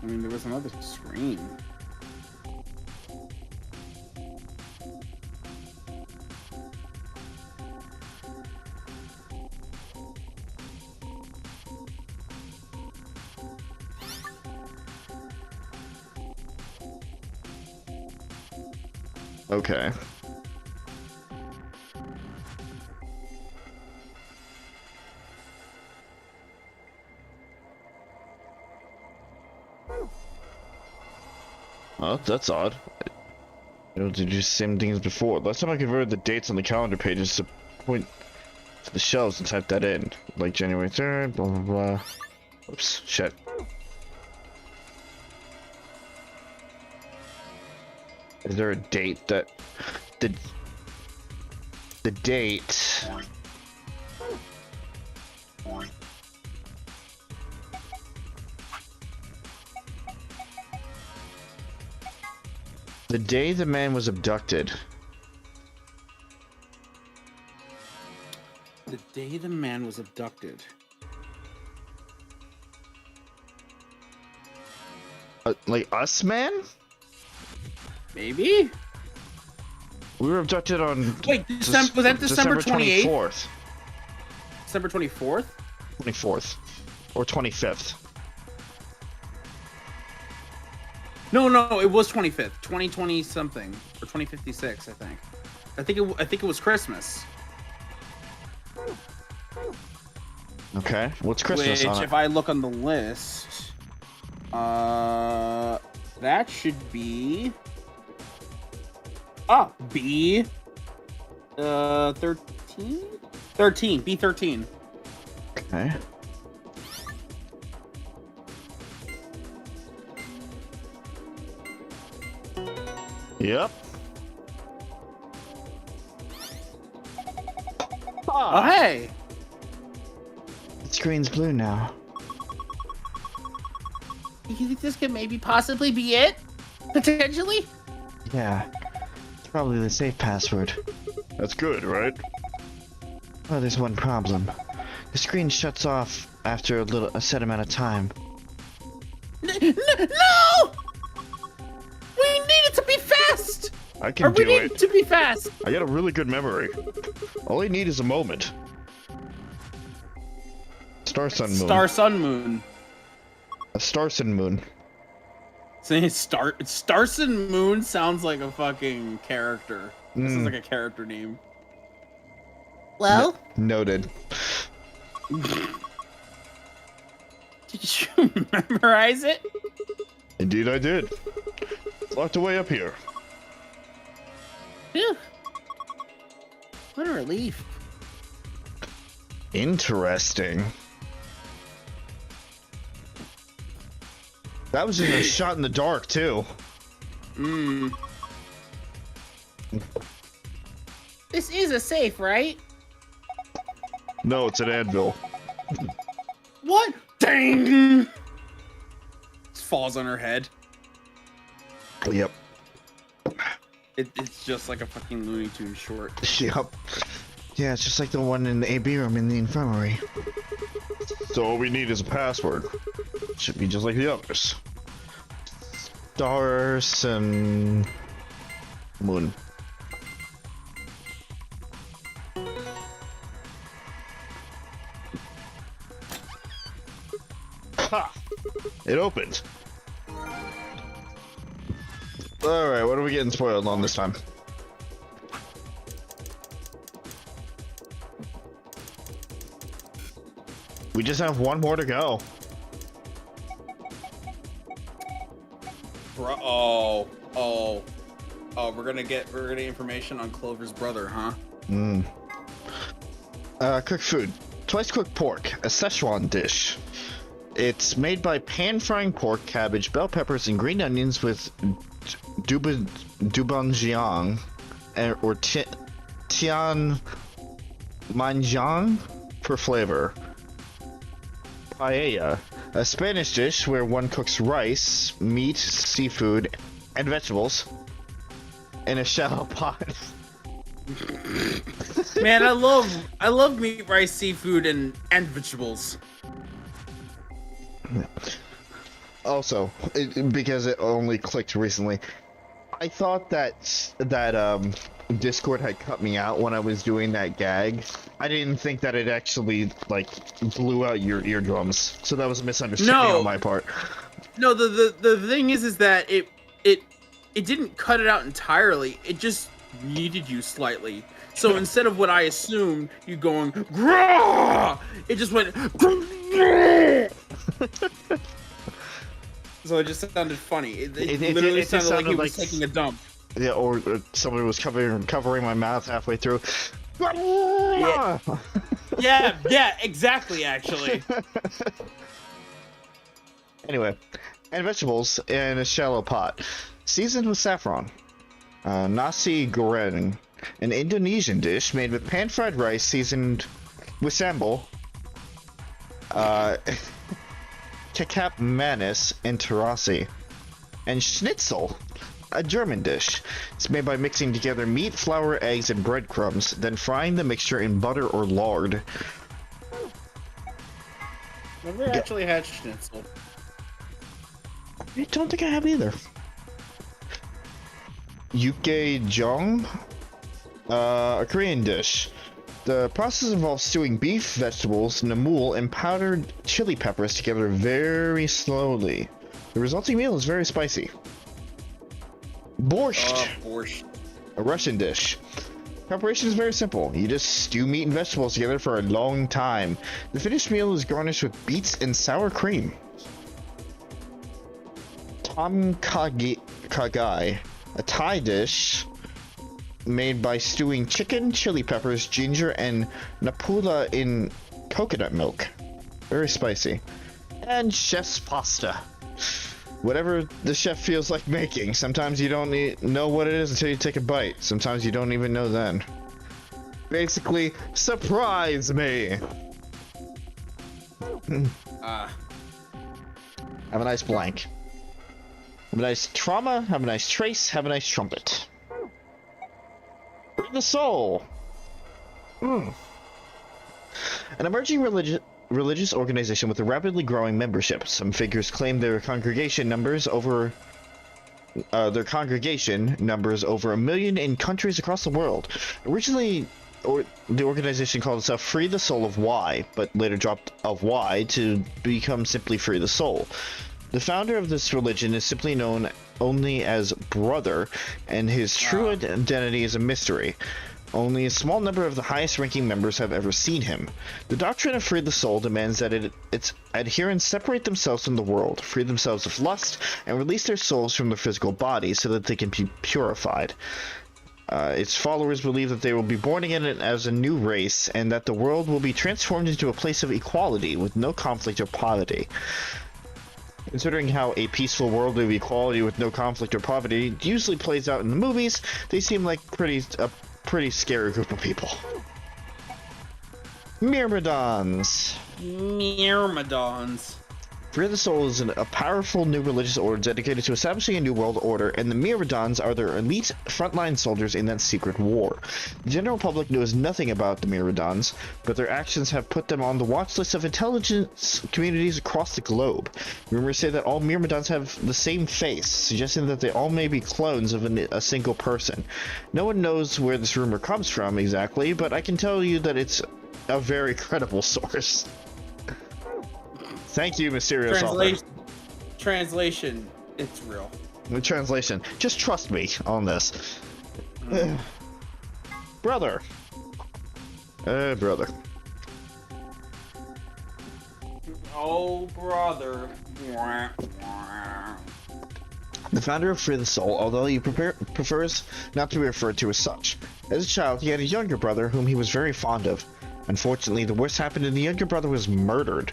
Speaker 2: mean, there was another screen.
Speaker 1: Okay. Oh, that's odd. It'll do the same thing as before. Last time I converted the dates on the calendar pages to point to the shelves and type that in. Like January 3rd, blah blah blah. Oops, shit. Is there a date that... The date... The day the man was abducted.
Speaker 2: The day the man was abducted.
Speaker 1: Like us, man?
Speaker 2: Maybe?
Speaker 1: We were abducted on...
Speaker 2: Wait, was that December 28th?
Speaker 1: 24th.
Speaker 2: December 24th?
Speaker 1: 24th. Or 25th.
Speaker 2: No, it was 25th. 2020 something. Or 2056, I think. I think it was Christmas.
Speaker 1: Okay, what's Christmas
Speaker 2: Which,
Speaker 1: on it?
Speaker 2: if I look on the list, that should be... B... 13? 13, B13.
Speaker 1: Okay. Yep.
Speaker 2: Oh, hey!
Speaker 1: The screen's blue now.
Speaker 2: You think this could maybe possibly be it? Potentially?
Speaker 1: Yeah. It's probably the safe password.
Speaker 3: That's good, right?
Speaker 1: Oh, there's one problem. The screen shuts off after a set amount of time.
Speaker 2: No! We need it to be fast!
Speaker 3: I can do
Speaker 2: We need
Speaker 3: it.
Speaker 2: it to be fast!
Speaker 3: I got a really good memory. All I need is a moment. Star Sun Moon.
Speaker 2: Star Sun Moon.
Speaker 3: A Star Sun Moon.
Speaker 2: Saying Starson Moon sounds like a fucking character. This is like a character name. Well,
Speaker 1: Noted.
Speaker 2: did you memorize it?
Speaker 3: Indeed I did. It's locked away up here.
Speaker 2: Phew. What a relief.
Speaker 1: Interesting. That was just a shot in the dark, too.
Speaker 2: This is a safe, right?
Speaker 3: No, it's an anvil.
Speaker 2: What? Dang! Just falls on her head.
Speaker 1: Yep.
Speaker 2: It's just like a fucking Looney Tunes short.
Speaker 1: Yep. Yeah, it's just like the one in the AB room in the infirmary.
Speaker 3: So all we need is a password.
Speaker 1: Should be just like the others. Stars and Moon.
Speaker 3: Ha! It opened.
Speaker 1: Alright, what are we getting spoiled on this time? We just have one more to go.
Speaker 2: Bro, we're gonna get information on Clover's brother, huh?
Speaker 1: Cooked food. Twice cooked pork, a Szechuan dish. It's made by pan-frying pork, cabbage, bell peppers, and green onions with dubanjiang or tian manjiang for flavor. Paella, a Spanish dish where one cooks rice, meat, seafood, and vegetables in a shallow pot.
Speaker 2: Man, I love meat, rice, seafood, and vegetables.
Speaker 1: Also, because it only clicked recently, I thought that Discord had cut me out when I was doing that gag. I didn't think that it actually like blew out your eardrums, so that was a misunderstanding on my part.
Speaker 2: No, the thing is that it didn't cut it out entirely. It just muted you slightly. So instead of what I assumed you going Grah! It just went Grah! So it just sounded funny. It literally sounded like he was taking a dump.
Speaker 1: Yeah, or somebody was covering my mouth halfway through.
Speaker 2: Yeah, exactly, actually.
Speaker 1: Anyway, and vegetables in a shallow pot, seasoned with saffron. Nasi goreng, an Indonesian dish made with pan-fried rice seasoned with sambal, kecap manis, and terasi. And schnitzel, a German dish. It's made by mixing together meat, flour, eggs, and breadcrumbs, then frying the mixture in butter or lard.
Speaker 2: Never actually had schnitzel.
Speaker 1: I don't think I have either. Jjigae, a Korean dish. The process involves stewing beef, vegetables, namul, and powdered chili peppers together very slowly. The resulting meal is very spicy. Borscht, a Russian dish. Preparation is very simple. You just stew meat and vegetables together for a long time. The finished meal is garnished with beets and sour cream. Tom Kha a Thai dish made by stewing chicken, chili peppers, ginger, and napula in coconut milk. Very spicy. And chef's pasta. Whatever the chef feels like making. Sometimes you don't know what it is until you take a bite. Sometimes you don't even know then. Basically, surprise me! Have a nice blank. Have a nice trauma, have a nice trace, have a nice trumpet. The soul! An emerging religious organization with a rapidly growing membership. Some figures claim their congregation numbers over 1 million in countries across the world. Originally, the organization called itself Free the Soul of Y, but later dropped of Y to become simply Free the Soul. The founder of this religion is simply known only as Brother, and his true identity is a mystery. Only a small number of the highest-ranking members have ever seen him. The doctrine of Free the Soul demands that its adherents separate themselves from the world, free themselves of lust, and release their souls from their physical bodies so that they can be purified. Its followers believe that they will be born again as a new race, and that the world will be transformed into a place of equality with no conflict or poverty. Considering how a peaceful world of equality with no conflict or poverty usually plays out in the movies, they seem like a pretty scary group of people. Myrmidons. Free the Soul is a powerful new religious order dedicated to establishing a new world order, and the Myrmidons are their elite frontline soldiers in that secret war. The general public knows nothing about the Myrmidons, but their actions have put them on the watch list of intelligence communities across the globe. Rumors say that all Myrmidons have the same face, suggesting that they all may be clones of a single person. No one knows where this rumor comes from exactly, but I can tell you that it's a very credible source. Thank you, mysterious author.
Speaker 2: Translation, it's real.
Speaker 1: The translation, just trust me on this. Brother. Brother.
Speaker 2: Oh, brother.
Speaker 1: The founder of Free the Soul, although he prefers not to be referred to as such. As a child, he had a younger brother whom he was very fond of. Unfortunately, the worst happened and the younger brother was murdered.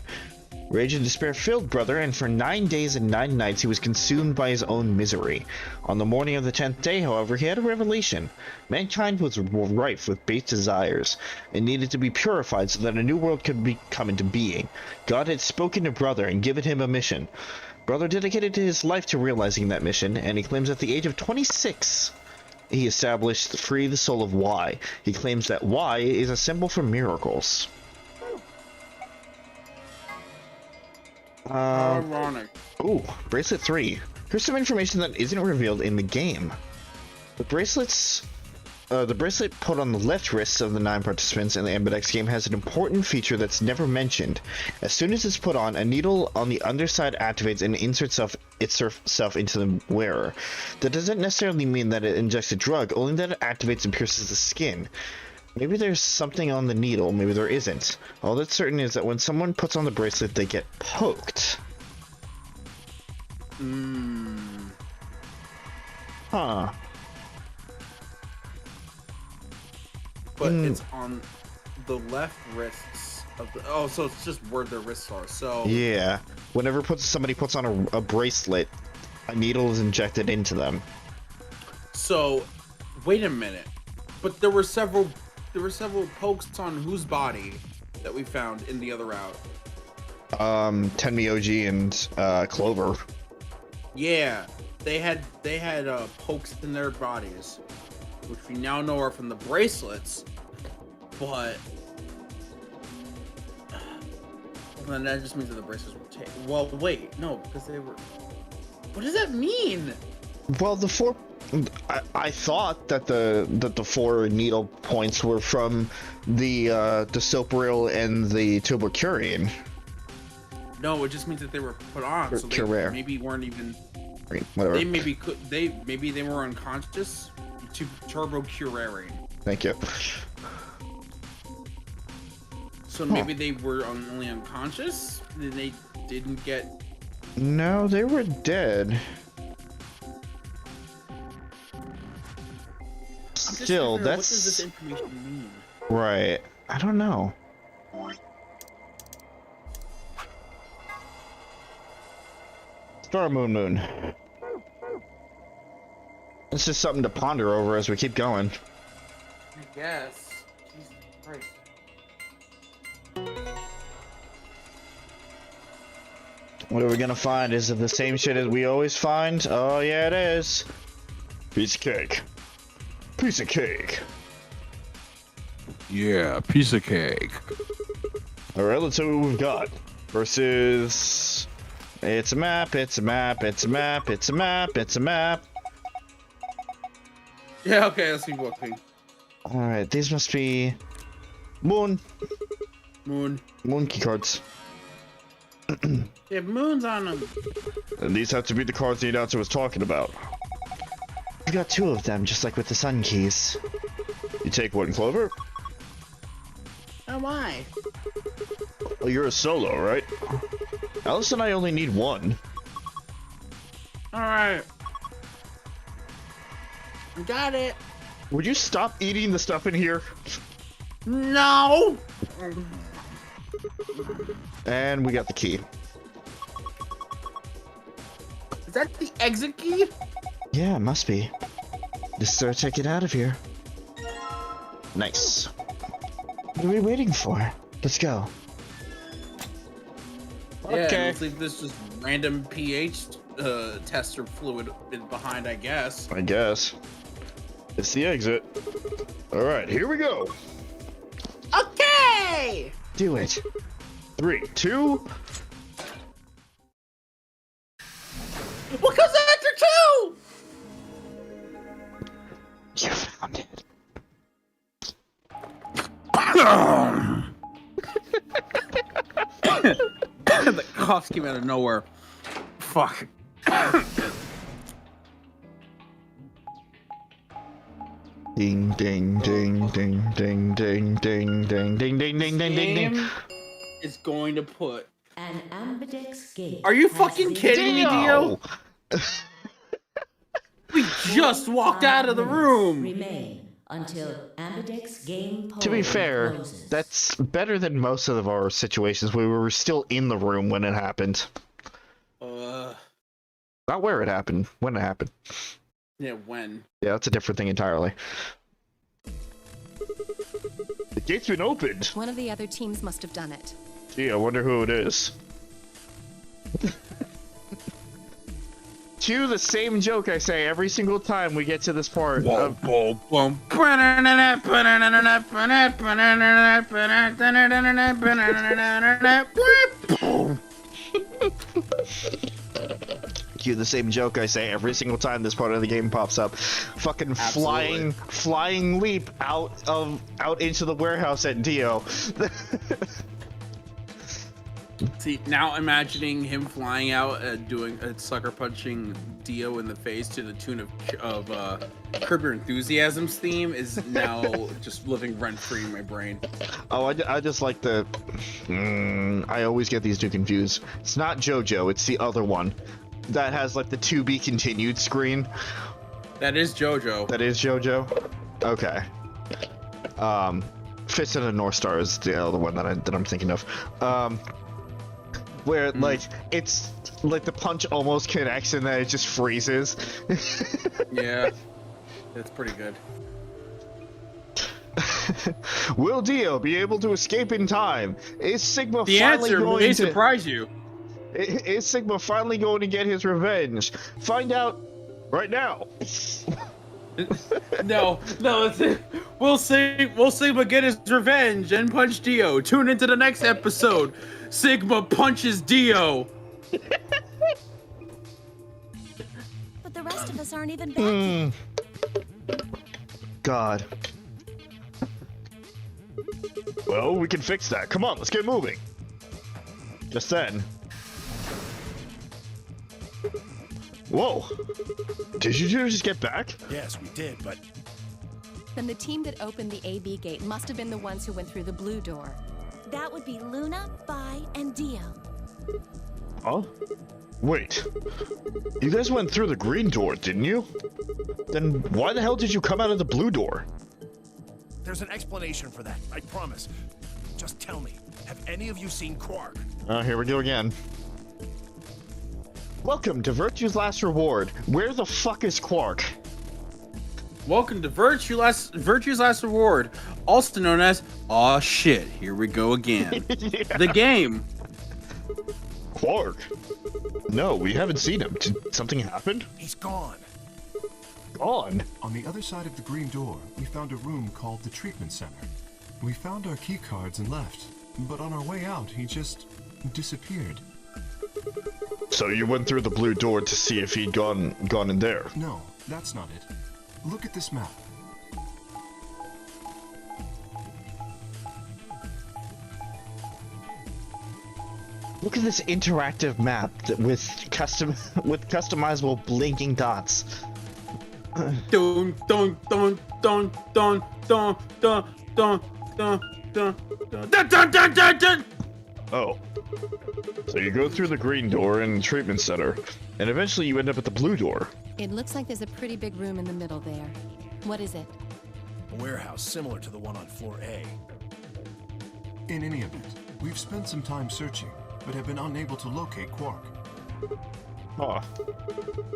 Speaker 1: Rage and despair filled brother, and for 9 days and 9 nights he was consumed by his own misery. On the morning of the 10th day, however, he had a revelation. Mankind was rife with base desires, and needed to be purified so that a new world could come into being. God had spoken to brother and given him a mission. Brother dedicated his life to realizing that mission, and he claims at the age of 26, he established Free the Soul of Y. He claims that Y is a symbol for miracles.
Speaker 2: Ironic.
Speaker 1: Ooh, bracelet 3. Here's some information that isn't revealed in the game. The bracelet put on the left wrists of the 9 participants in the Ambidex game has an important feature that's never mentioned. As soon as it's put on, a needle on the underside activates and inserts itself into the wearer. That doesn't necessarily mean that it injects a drug, only that it activates and pierces the skin. Maybe there's something on the needle, maybe there isn't. All that's certain is that when someone puts on the bracelet, they get poked. Huh.
Speaker 2: But it's on the left wrists of the... Oh, so it's just where their wrists are, so...
Speaker 1: Yeah. Whenever somebody puts on a bracelet, a needle is injected into them.
Speaker 2: So, wait a minute. But there were several pokes on whose body that we found in the other route?
Speaker 1: Tenmyoji and Clover.
Speaker 2: Yeah, they had pokes in their bodies, which we now know are from the bracelets. But then that just means that the bracelets were taken. Well, wait, no, because they were. What does that mean?
Speaker 1: Well, the 4. I thought that the 4 needle points were from the Soparil and the Tubercurian.
Speaker 2: No, it just means that they were put on, so they maybe weren't even.
Speaker 1: Whatever.
Speaker 2: They maybe they were unconscious. Turbocurarian.
Speaker 1: Thank you.
Speaker 2: So maybe they were only unconscious. They didn't get.
Speaker 1: No, they were dead. Still, that's...
Speaker 2: What does this information mean?
Speaker 1: Right. I don't know. Star Moon. It's just something to ponder over as we keep going.
Speaker 2: I guess. Jesus Christ.
Speaker 1: What are we gonna find? Is it the same shit as we always find? Oh yeah, it is. Piece of cake. Piece of cake.
Speaker 4: Yeah, piece of cake.
Speaker 1: Alright, let's see what we've got. Versus... It's a map, it's a map, it's a map, it's a map, it's a map.
Speaker 2: Yeah, okay, let's keep looking.
Speaker 1: Alright, these must be... Moon key cards.
Speaker 2: They have moons on them.
Speaker 1: And these have to be the cards the announcer was talking about. We've got 2 of them, just like with the sun keys. You take one, Clover?
Speaker 2: Oh my.
Speaker 1: Well, you're a solo, right? Alice and I only need 1.
Speaker 2: Alright. Got it.
Speaker 1: Would you stop eating the stuff in here?
Speaker 2: No!
Speaker 1: And we got the key.
Speaker 2: Is that the exit key?
Speaker 1: Yeah, it must be. Just take it out of here. Nice. What are we waiting for? Let's go.
Speaker 2: Yeah,
Speaker 1: Okay.
Speaker 2: looks like this just random pH tester fluid behind, I guess.
Speaker 1: I guess. It's the exit. Alright, here we go.
Speaker 2: Okay!
Speaker 1: Do it. 3, 2.
Speaker 2: What comes after 2?
Speaker 1: You found it.
Speaker 2: The coughs came out of nowhere. Fuck.
Speaker 1: Ding ding ding ding ding ding ding ding ding ding ding ding ding ding.
Speaker 2: Is going to put
Speaker 4: An ambidex gate.
Speaker 2: Are you
Speaker 4: has
Speaker 2: fucking
Speaker 4: been-
Speaker 2: kidding me, Dio? We just walked out of the
Speaker 4: 5
Speaker 2: room.
Speaker 4: minutes remain until ambidex game
Speaker 1: To be
Speaker 4: poll
Speaker 1: fair,
Speaker 4: closes.
Speaker 1: that's better than most of our situations where we were still in the room when it happened. Not where it happened, when it happened.
Speaker 2: Yeah, when?
Speaker 1: Yeah, that's a different thing entirely. The gate's been opened.
Speaker 5: One of the other teams must have done it.
Speaker 1: Gee, I wonder who it is. Cue the same joke I say every single time we get to this part of... Cue the same joke I say every single time this part of the game pops up. Fucking
Speaker 2: Absolutely.
Speaker 1: flying leap out into the warehouse at Dio.
Speaker 2: See, now imagining him flying out and doing a sucker punching Dio in the face to the tune of Curb Your Enthusiasm's theme is now just living rent free in my brain.
Speaker 1: Oh, I just like the... I always get these two confused. It's not JoJo, it's the other one. That has like the to be continued screen.
Speaker 2: That is JoJo.
Speaker 1: That is JoJo? Okay. Fist of the North Star is the other one that I'm thinking of. Where like it's like the punch almost connects and then it just freezes.
Speaker 2: Yeah, that's pretty good.
Speaker 1: Will Dio be able to escape in time? Is Sigma
Speaker 2: The
Speaker 1: finally
Speaker 2: answer
Speaker 1: going
Speaker 2: may
Speaker 1: to...
Speaker 2: surprise you.
Speaker 1: Is Sigma finally going to get his revenge? Find out right now.
Speaker 2: No, that's it. We'll Sigma get his revenge and punch Dio. Tune into the next episode. Sigma punches Dio.
Speaker 5: But the rest of us aren't even back yet.
Speaker 1: God. Well, we can fix that. Come on, let's get moving. Just then. Whoa. Did you two just get back?
Speaker 6: Yes, we did, but
Speaker 5: Then the team that opened the AB gate must have been the ones who went through the blue door. That would be Luna, Phi, and Dio.
Speaker 1: Huh? Wait. You guys went through the green door, didn't you? Then why the hell did you come out of the blue door?
Speaker 6: there's an explanation for that, I promise. Just tell me, have any of you seen Quark?
Speaker 1: Here we go again. Welcome to Virtue's Last Reward. Where the fuck is Quark?
Speaker 2: Welcome to Virtue's Last Reward, also known as Aw Shit, here we go again.
Speaker 1: Yeah.
Speaker 2: The game.
Speaker 1: Quark? No, we haven't seen him. Did something happen?
Speaker 6: He's gone.
Speaker 1: Gone?
Speaker 7: On the other side of the green door, we found a room called the treatment center. We found our key cards and left, but on our way out, he just disappeared.
Speaker 1: So you went through the blue door to see if he'd gone in there?
Speaker 7: No, that's not it. Look at this map.
Speaker 1: Look at this interactive map with customizable blinking dots.
Speaker 2: Dun dun dun dun dun dun dun dun dun dun dun dun dun dun dun.
Speaker 1: Oh. So you go through the green door in the treatment center, and eventually you end up at the blue door.
Speaker 5: It looks like there's a pretty big room in the middle there. What is it?
Speaker 6: A warehouse similar to the one on floor A.
Speaker 7: In any event, we've spent some time searching, but have been unable to locate Quark.
Speaker 1: Huh.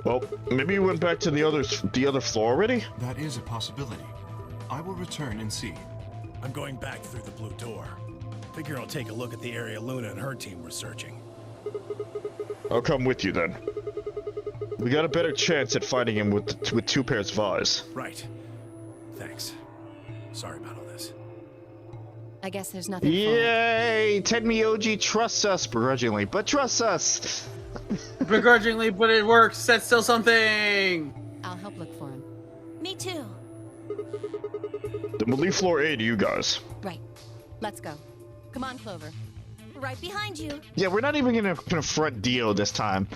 Speaker 1: Well, maybe you went back to the other floor already?
Speaker 7: That is a possibility. I will return and see.
Speaker 6: I'm going back through the blue door. Figure I'll take a look at the area Luna and her team were searching.
Speaker 1: I'll come with you then. We got a better chance at finding him with two pairs of eyes.
Speaker 6: Right. Thanks. Sorry about all this.
Speaker 5: I guess there's nothing.
Speaker 1: Yay! Tenmyoji trusts us begrudgingly, but trusts us!
Speaker 2: Begrudgingly, but it works. That's still something.
Speaker 5: I'll help look for him.
Speaker 4: Me too.
Speaker 1: Then we'll leave floor A to you guys.
Speaker 5: Right. Let's go. Come on, Clover.
Speaker 4: Right behind you.
Speaker 1: Yeah, we're not even gonna confront Dio this time.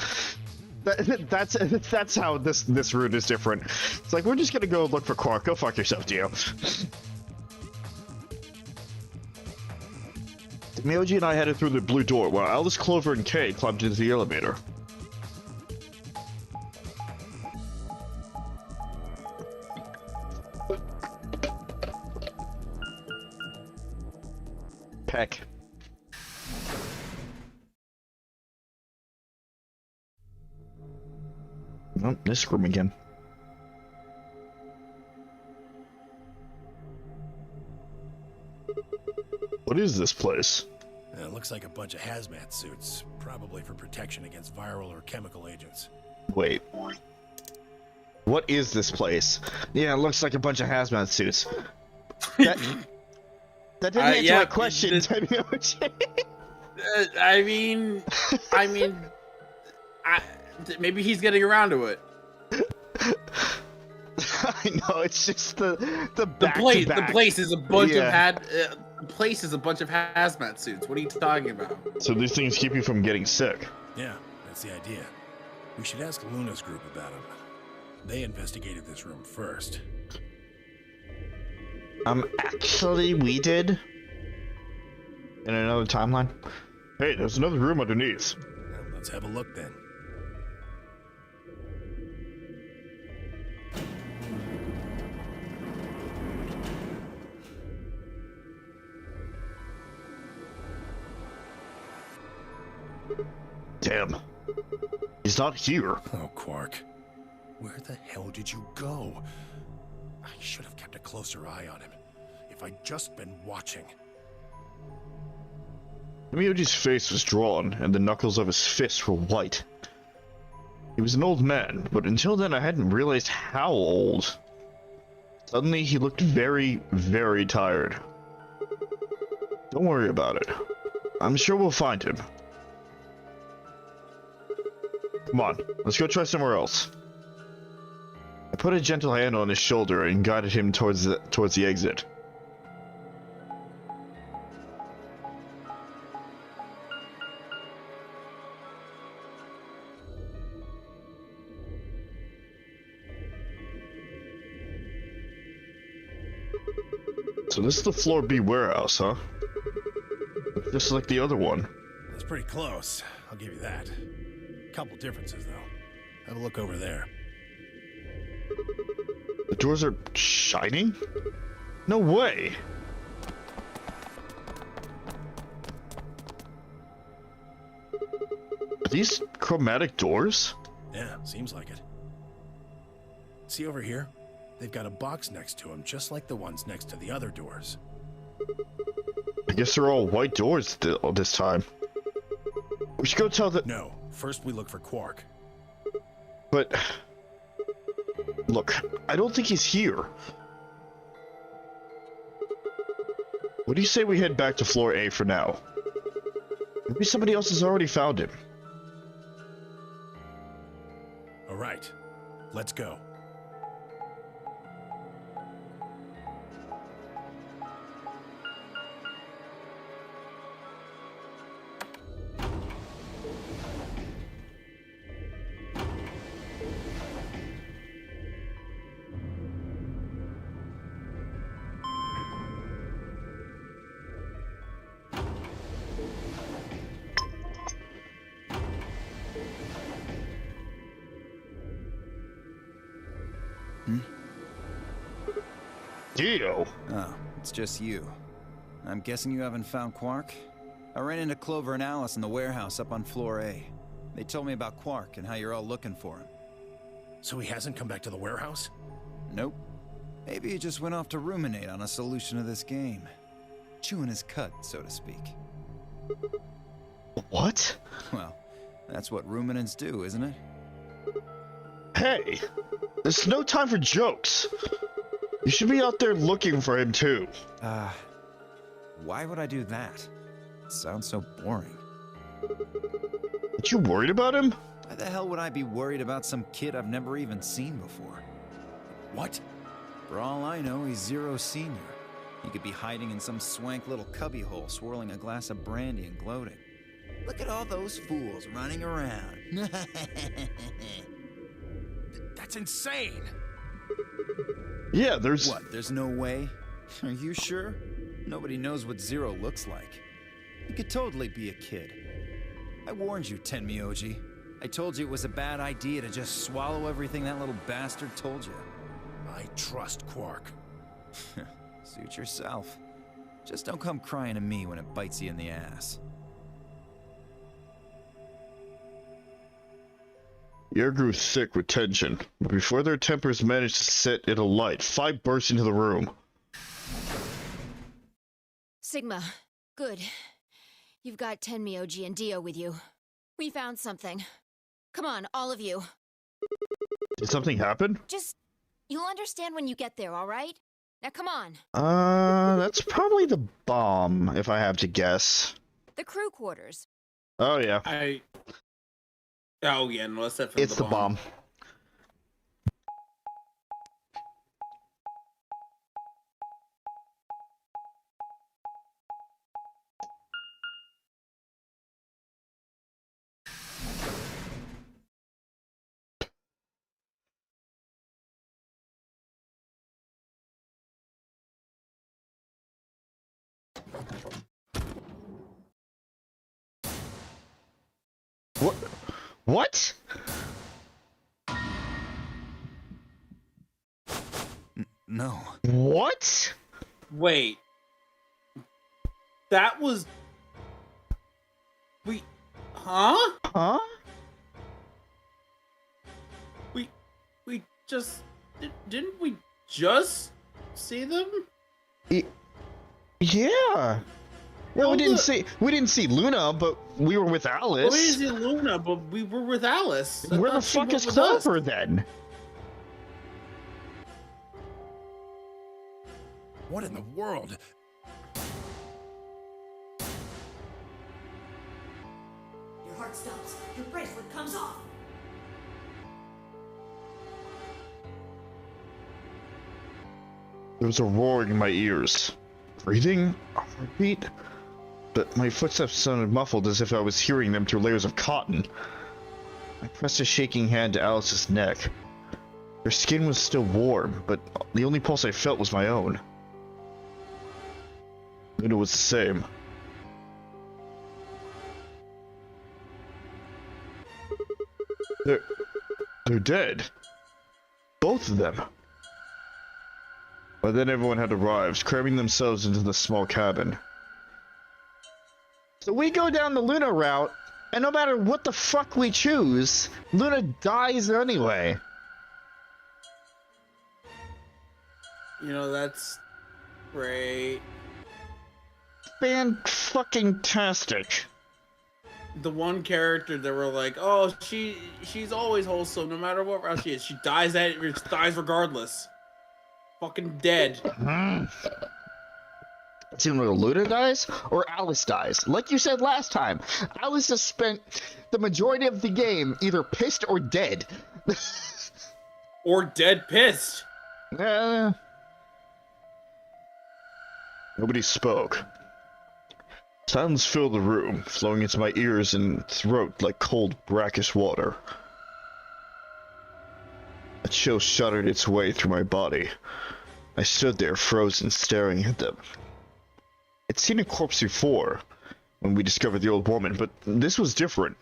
Speaker 1: That's how this route is different. It's like, we're just gonna go look for Quark. Go fuck yourself, Dio.
Speaker 3: Miyoji and I headed through the blue door, while Alice, Clover, and Kay climbed into the elevator. Peck. Oh, this room again. What is this place?
Speaker 6: It looks like a bunch of hazmat suits, probably for protection against viral or chemical agents.
Speaker 3: Wait. What is this place? Yeah, it looks like a bunch of hazmat suits. That didn't answer my question, Miyoji.
Speaker 2: Maybe he's getting around to it.
Speaker 3: I know, it's just the
Speaker 2: place is a bunch
Speaker 3: Yeah.
Speaker 2: the place is a bunch of hazmat suits. What are you talking about?
Speaker 3: So these things keep you from getting sick.
Speaker 6: Yeah, that's the idea. We should ask Luna's group about them. They investigated this room first.
Speaker 3: Actually, we did. In another timeline. Hey, there's another room underneath.
Speaker 6: Well, let's have a look then.
Speaker 3: Damn. He's not here.
Speaker 6: Oh, Quark. Where the hell did you go? I should have kept a closer eye on him. If I'd just been watching.
Speaker 3: Miyoji's face was drawn, and the knuckles of his fists were white. He was an old man, but until then I hadn't realized how old. Suddenly he looked very, very tired. Don't worry about it. I'm sure we'll find him. Come on, let's go try somewhere else. I put a gentle hand on his shoulder and guided him towards the exit. So this is the Floor B warehouse, huh? Just like the other one.
Speaker 6: That's pretty close. I'll give you that. Couple differences, though. Have a look over there.
Speaker 3: The doors are shining? No way! Are these chromatic doors?
Speaker 6: Yeah, seems like it. See over here? They've got a box next to them, just like the ones next to the other doors.
Speaker 3: I guess they're all white doors this time. We should go tell the...
Speaker 6: No, first we look for Quark.
Speaker 3: But... Look, I don't think he's here. What do you say we head back to Floor A for now? Maybe somebody else has already found him.
Speaker 6: All right, let's go.
Speaker 3: Dio!
Speaker 8: Oh, it's just you. I'm guessing you haven't found Quark? I ran into Clover and Alice in the warehouse up on Floor A. They told me about Quark and how you're all looking for him.
Speaker 6: So he hasn't come back to the warehouse?
Speaker 8: Nope. Maybe he just went off to ruminate on a solution to this game. Chewing his cud, so to speak.
Speaker 3: What?
Speaker 8: Well, that's what ruminants do, isn't it?
Speaker 3: Hey! There's no time for jokes! You should be out there looking for him too.
Speaker 8: Why would I do that? It sounds so boring.
Speaker 3: Aren't you worried about him?
Speaker 8: Why the hell would I be worried about some kid I've never even seen before?
Speaker 6: What?
Speaker 8: For all I know, he's Zero Senior. He could be hiding in some swank little cubbyhole, swirling a glass of brandy and gloating. Look at all those fools running around.
Speaker 6: That's insane!
Speaker 3: Yeah, there's...
Speaker 8: What, there's no way? Are you sure? Nobody knows what Zero looks like. You could totally be a kid. I warned you, Tenmyoji. I told you it was a bad idea to just swallow everything that little bastard told you.
Speaker 6: I trust Quark.
Speaker 8: Suit yourself. Just don't come crying to me when it bites you in the ass.
Speaker 3: The air grew thick with tension, but before their tempers managed to set it alight, Phi burst into the room.
Speaker 9: Sigma, good. You've got Tenmyoji and Dio with you. We found something. Come on, all of you.
Speaker 3: Did something happen?
Speaker 9: Just, you'll understand when you get there, all right? Now come on.
Speaker 3: That's probably the bomb, if I have to guess.
Speaker 9: The crew quarters.
Speaker 3: Oh, yeah.
Speaker 2: Oh, yeah, no, that's definitely
Speaker 3: It's the bomb. What? What?
Speaker 8: No.
Speaker 3: What?
Speaker 2: Wait. That was... Huh?
Speaker 3: Huh?
Speaker 2: We just... Didn't we just see them?
Speaker 3: Yeah. Well, we didn't see Luna, but we were with Alice.
Speaker 2: Well, we didn't see Luna, but we were with Alice. I
Speaker 3: Where the
Speaker 2: thought she
Speaker 3: fuck
Speaker 2: went
Speaker 3: is
Speaker 2: with us.
Speaker 3: Clover then?
Speaker 6: What in the world?
Speaker 4: Your heart stops. Your bracelet comes off.
Speaker 3: There was a roaring in my ears. Breathing? A heartbeat? But my footsteps sounded muffled as if I was hearing them through layers of cotton. I pressed a shaking hand to Alice's neck. Her skin was still warm, but the only pulse I felt was my own. Luna was the same. They're dead. Both of them. By then everyone had arrived, cramming themselves into the small cabin. So we go down the Luna route, and no matter what the fuck we choose, Luna dies anyway.
Speaker 2: You know, that's great.
Speaker 3: Fan-fucking-tastic.
Speaker 2: The one character that were like, oh, she's always wholesome, no matter what route she is. She dies regardless. Fucking dead.
Speaker 3: It's either Luna dies or Alice dies. Like you said last time, Alice has spent the majority of the game either pissed or dead.
Speaker 2: Or dead pissed.
Speaker 3: Nobody spoke. Silence filled the room, flowing into my ears and throat like cold, brackish water. A chill shuddered its way through my body. I stood there, frozen, staring at them. I'd seen a corpse before, when we discovered the old woman, but this was different.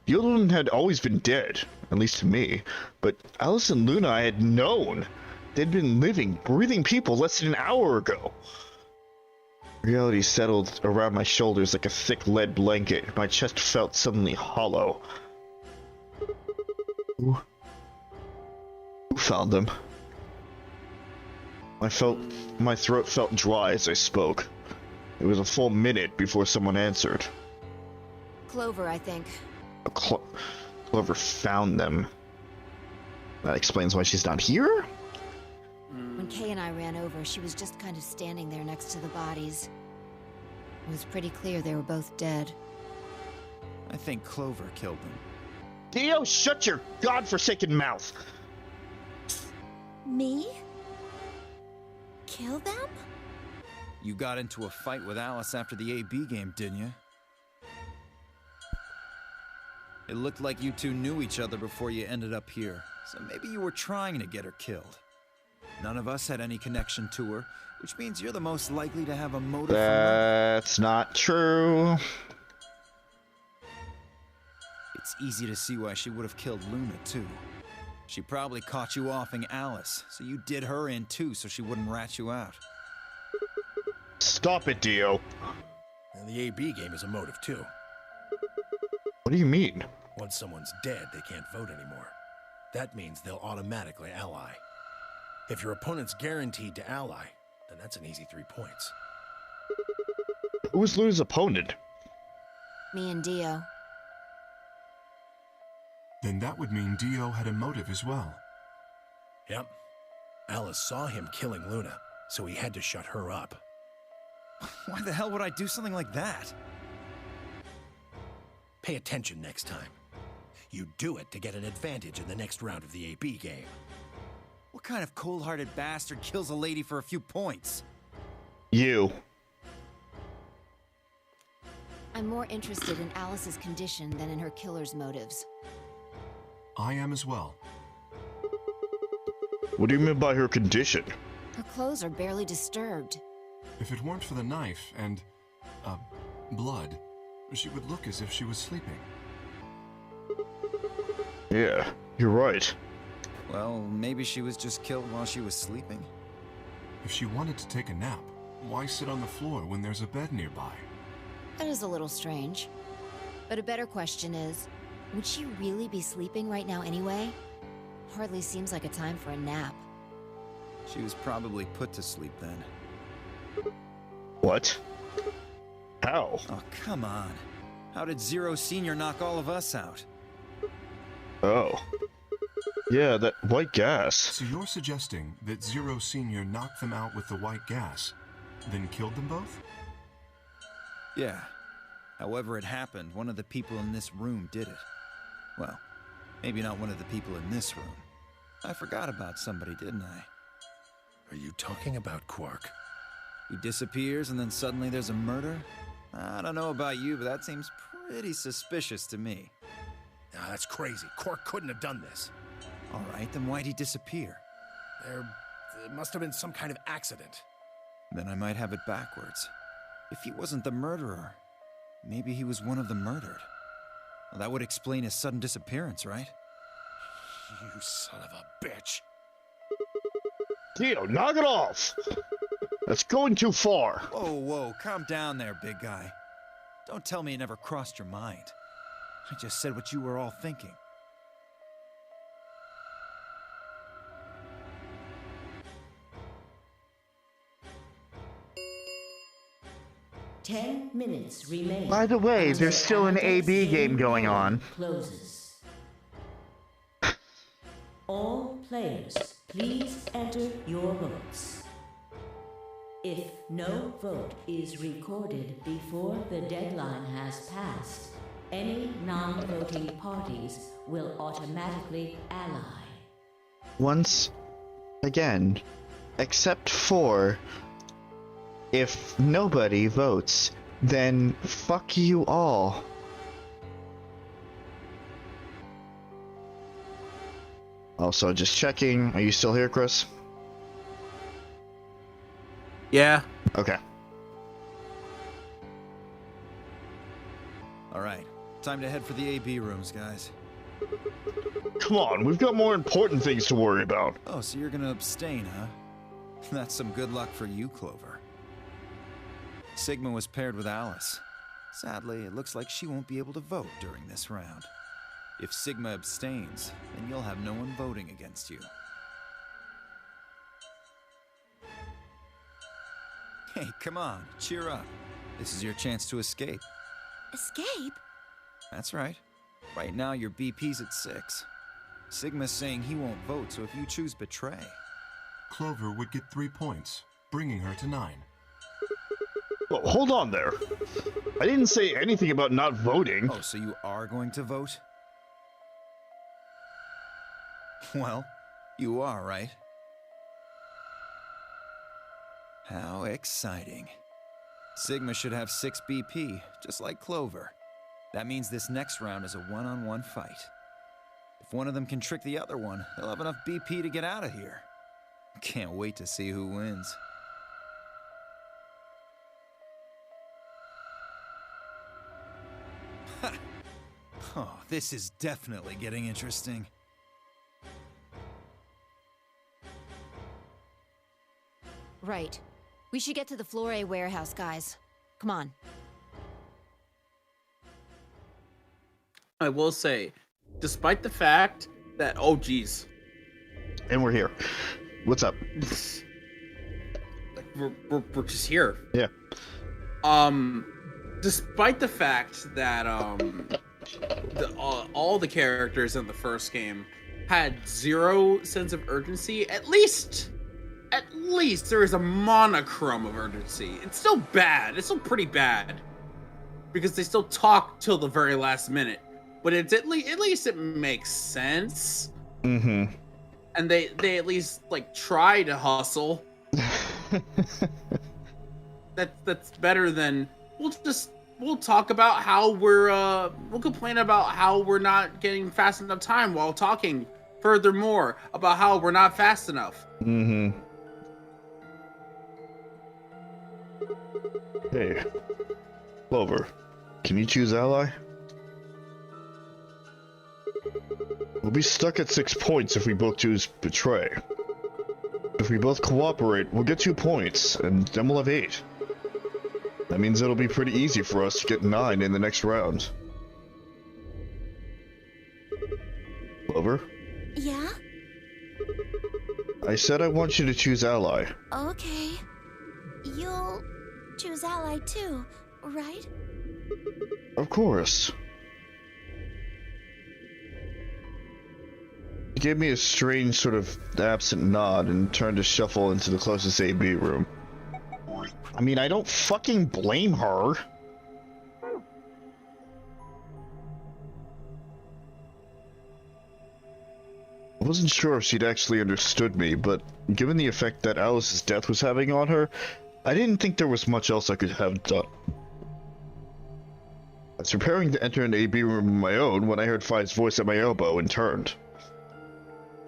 Speaker 3: The old woman had always been dead, at least to me, but Alice and Luna I had known. They'd been living, breathing people less than an hour ago. Reality settled around my shoulders like a thick lead blanket. My chest felt suddenly hollow. Who found them? My throat felt dry as I spoke. It was a full minute before someone answered.
Speaker 9: Clover, I think.
Speaker 3: Clover found them. That explains why she's not here?
Speaker 9: When Kay and I ran over, she was just kind of standing there next to the bodies. It was pretty clear they were both dead.
Speaker 8: I think Clover killed them.
Speaker 3: Dio, shut your godforsaken mouth!
Speaker 5: Me? Kill them?
Speaker 8: You got into a fight with Alice after the AB game, didn't you? It looked like you two knew each other before you ended up here, so maybe you were trying to get her killed. None of us had any connection to her, which means you're the most likely to have a motive for murder.
Speaker 1: That's not true.
Speaker 8: It's easy to see why she would have killed Luna, too. She probably caught you offing Alice, so you did her in too so she wouldn't rat you out.
Speaker 1: Stop it, Dio.
Speaker 6: And the AB game is a motive, too.
Speaker 1: What do you mean?
Speaker 6: Once someone's dead, they can't vote anymore. That means they'll automatically ally. If your opponent's guaranteed to ally, then that's an easy 3 points.
Speaker 1: Who was Luna's opponent?
Speaker 9: Me and Dio.
Speaker 7: Then that would mean Dio had a motive as well.
Speaker 6: Yep. Alice saw him killing Luna, so he had to shut her up.
Speaker 8: Why the hell would I do something like that?
Speaker 6: Pay attention next time. You do it to get an advantage in the next round of the AB game.
Speaker 8: What kind of cold-hearted bastard kills a lady for a few points?
Speaker 1: You.
Speaker 9: I'm more interested in Alice's condition than in her killer's motives.
Speaker 7: I am as well.
Speaker 1: What do you mean by her condition?
Speaker 9: Her clothes are barely disturbed.
Speaker 7: If it weren't for the knife and, blood, she would look as if she was sleeping.
Speaker 1: Yeah, you're right.
Speaker 8: Well, maybe she was just killed while she was sleeping.
Speaker 7: If she wanted to take a nap, why sit on the floor when there's a bed nearby?
Speaker 9: That is a little strange. But a better question is, would she really be sleeping right now anyway? Hardly seems like a time for a nap.
Speaker 8: She was probably put to sleep then.
Speaker 1: What? How?
Speaker 8: Oh, come on. How did Zero Senior knock all of us out?
Speaker 1: Oh. Yeah, that white gas.
Speaker 7: So you're suggesting that Zero Senior knocked them out with the white gas, then killed them both?
Speaker 8: Yeah. However it happened, one of the people in this room did it. Well, maybe not one of the people in this room. I forgot about somebody, didn't I?
Speaker 6: Are you talking about Quark?
Speaker 8: He disappears and then suddenly there's a murder? I don't know about you, but that seems pretty suspicious to me.
Speaker 6: Nah, that's crazy. Quark couldn't have done this.
Speaker 8: All right, then why'd he disappear?
Speaker 6: There must have been some kind of accident.
Speaker 8: Then I might have it backwards. If he wasn't the murderer, maybe he was one of the murdered. Well, that would explain his sudden disappearance, right?
Speaker 6: You son of a bitch.
Speaker 1: Dio, knock it off! That's going too far.
Speaker 8: Whoa, whoa, calm down there, big guy. Don't tell me it never crossed your mind. I just said what you were all thinking.
Speaker 4: Ten minutes remain.
Speaker 1: By the way,
Speaker 4: until
Speaker 1: there's still an
Speaker 4: Andy's
Speaker 1: AB game going on.
Speaker 4: Closes. All players, please enter your votes. If no vote is recorded before the deadline has passed, any non-voting parties will automatically ally.
Speaker 1: Once again, except for if nobody votes, then fuck you all. Also, just checking. Are you still here, Chris?
Speaker 2: Yeah.
Speaker 1: Okay.
Speaker 8: All right, time to head for the AB rooms, guys.
Speaker 1: Come on, we've got more important things to worry about.
Speaker 8: Oh, so you're gonna abstain, huh? That's some good luck for you, Clover. Sigma was paired with Alice. Sadly, it looks like she won't be able to vote during this round. If Sigma abstains, then you'll have no one voting against you. Hey, come on, cheer up. This is your chance to escape.
Speaker 5: Escape?
Speaker 8: That's right. Right now, your BP's at 6. Sigma's saying he won't vote, so if you choose betray...
Speaker 7: Clover would get 3 points, bringing her to 9.
Speaker 1: Well, hold on there. I didn't say anything about not voting.
Speaker 8: Oh, so you are going to vote? Well, you are, right? How exciting. Sigma should have 6 BP, just like Clover. That means this next round is a one-on-one fight. If one of them can trick the other one, they'll have enough BP to get out of here. Can't wait to see who wins. Ha! Oh, this is definitely getting interesting.
Speaker 9: Right. We should get to the Flore warehouse, guys. Come on.
Speaker 2: I will say, despite the fact that, oh geez,
Speaker 1: And we're here. What's up?
Speaker 2: we're just here.
Speaker 1: Yeah.
Speaker 2: Despite the fact that all the characters in the first game had zero sense of urgency, at least there is a monochrome of urgency. It's still bad. It's still pretty bad because they still talk till the very last minute. But it's at least it makes sense.
Speaker 1: Mm-hmm.
Speaker 2: And they at least like try to hustle. That's better than we'll talk about how we'll complain about how we're not getting fast enough time while talking furthermore about how we're not fast enough.
Speaker 1: Mm-hmm. Hey, Clover, can you choose ally? We'll be stuck at 6 points if we both choose betray. If we both cooperate, we'll get 2 points, and then we'll have 8. That means it'll be pretty easy for us to get 9 in the next round. Clover?
Speaker 5: Yeah?
Speaker 1: I said I want you to choose ally.
Speaker 5: Okay. You'll choose ally too, right?
Speaker 1: Of course. He gave me a strange sort of absent nod and turned to shuffle into the closest AB room. I mean, I don't fucking blame her. I wasn't sure if she'd actually understood me, but given the effect that Alice's death was having on her, I didn't think there was much else I could have done. I was preparing to enter an AB room of my own when I heard Phi's voice at my elbow and turned.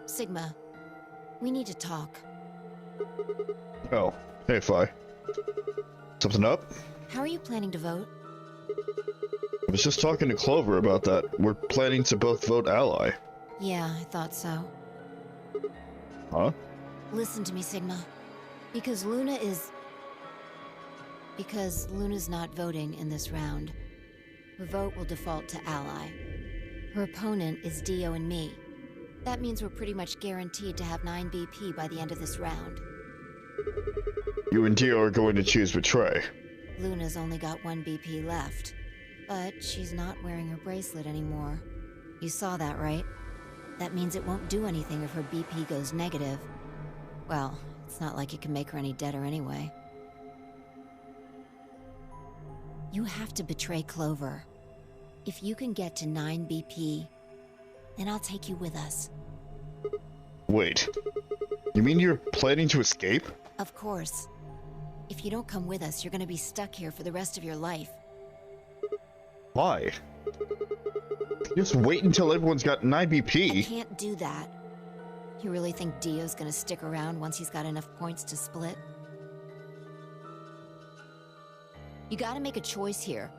Speaker 9: Sigma, we need to talk.
Speaker 1: Oh, hey Phi. Something up?
Speaker 9: How are you planning to vote?
Speaker 1: I was just talking to Clover about that. We're planning to both vote ally.
Speaker 9: Yeah, I thought so.
Speaker 1: Huh?
Speaker 9: Listen to me, Sigma. Because Luna's not voting in this round, her vote will default to ally. Her opponent is Dio and me. That means we're pretty much guaranteed to have 9 BP by the end of this round.
Speaker 1: You and Dio are going to choose betray.
Speaker 9: Luna's only got 1 BP left, but she's not wearing her bracelet anymore. You saw that, right? That means it won't do anything if her BP goes negative. Well, it's not like it can make her any deader anyway. You have to betray Clover. If you can get to 9 BP, then I'll take you with us.
Speaker 1: Wait. You mean you're planning to escape?
Speaker 9: Of course. If you don't come with us, you're gonna be stuck here for the rest of your life.
Speaker 1: Why? Just wait until everyone's got 9
Speaker 9: I
Speaker 1: BP.
Speaker 9: can't do that. You really think Dio's gonna stick around once he's got enough points to split? You gotta make a choice here.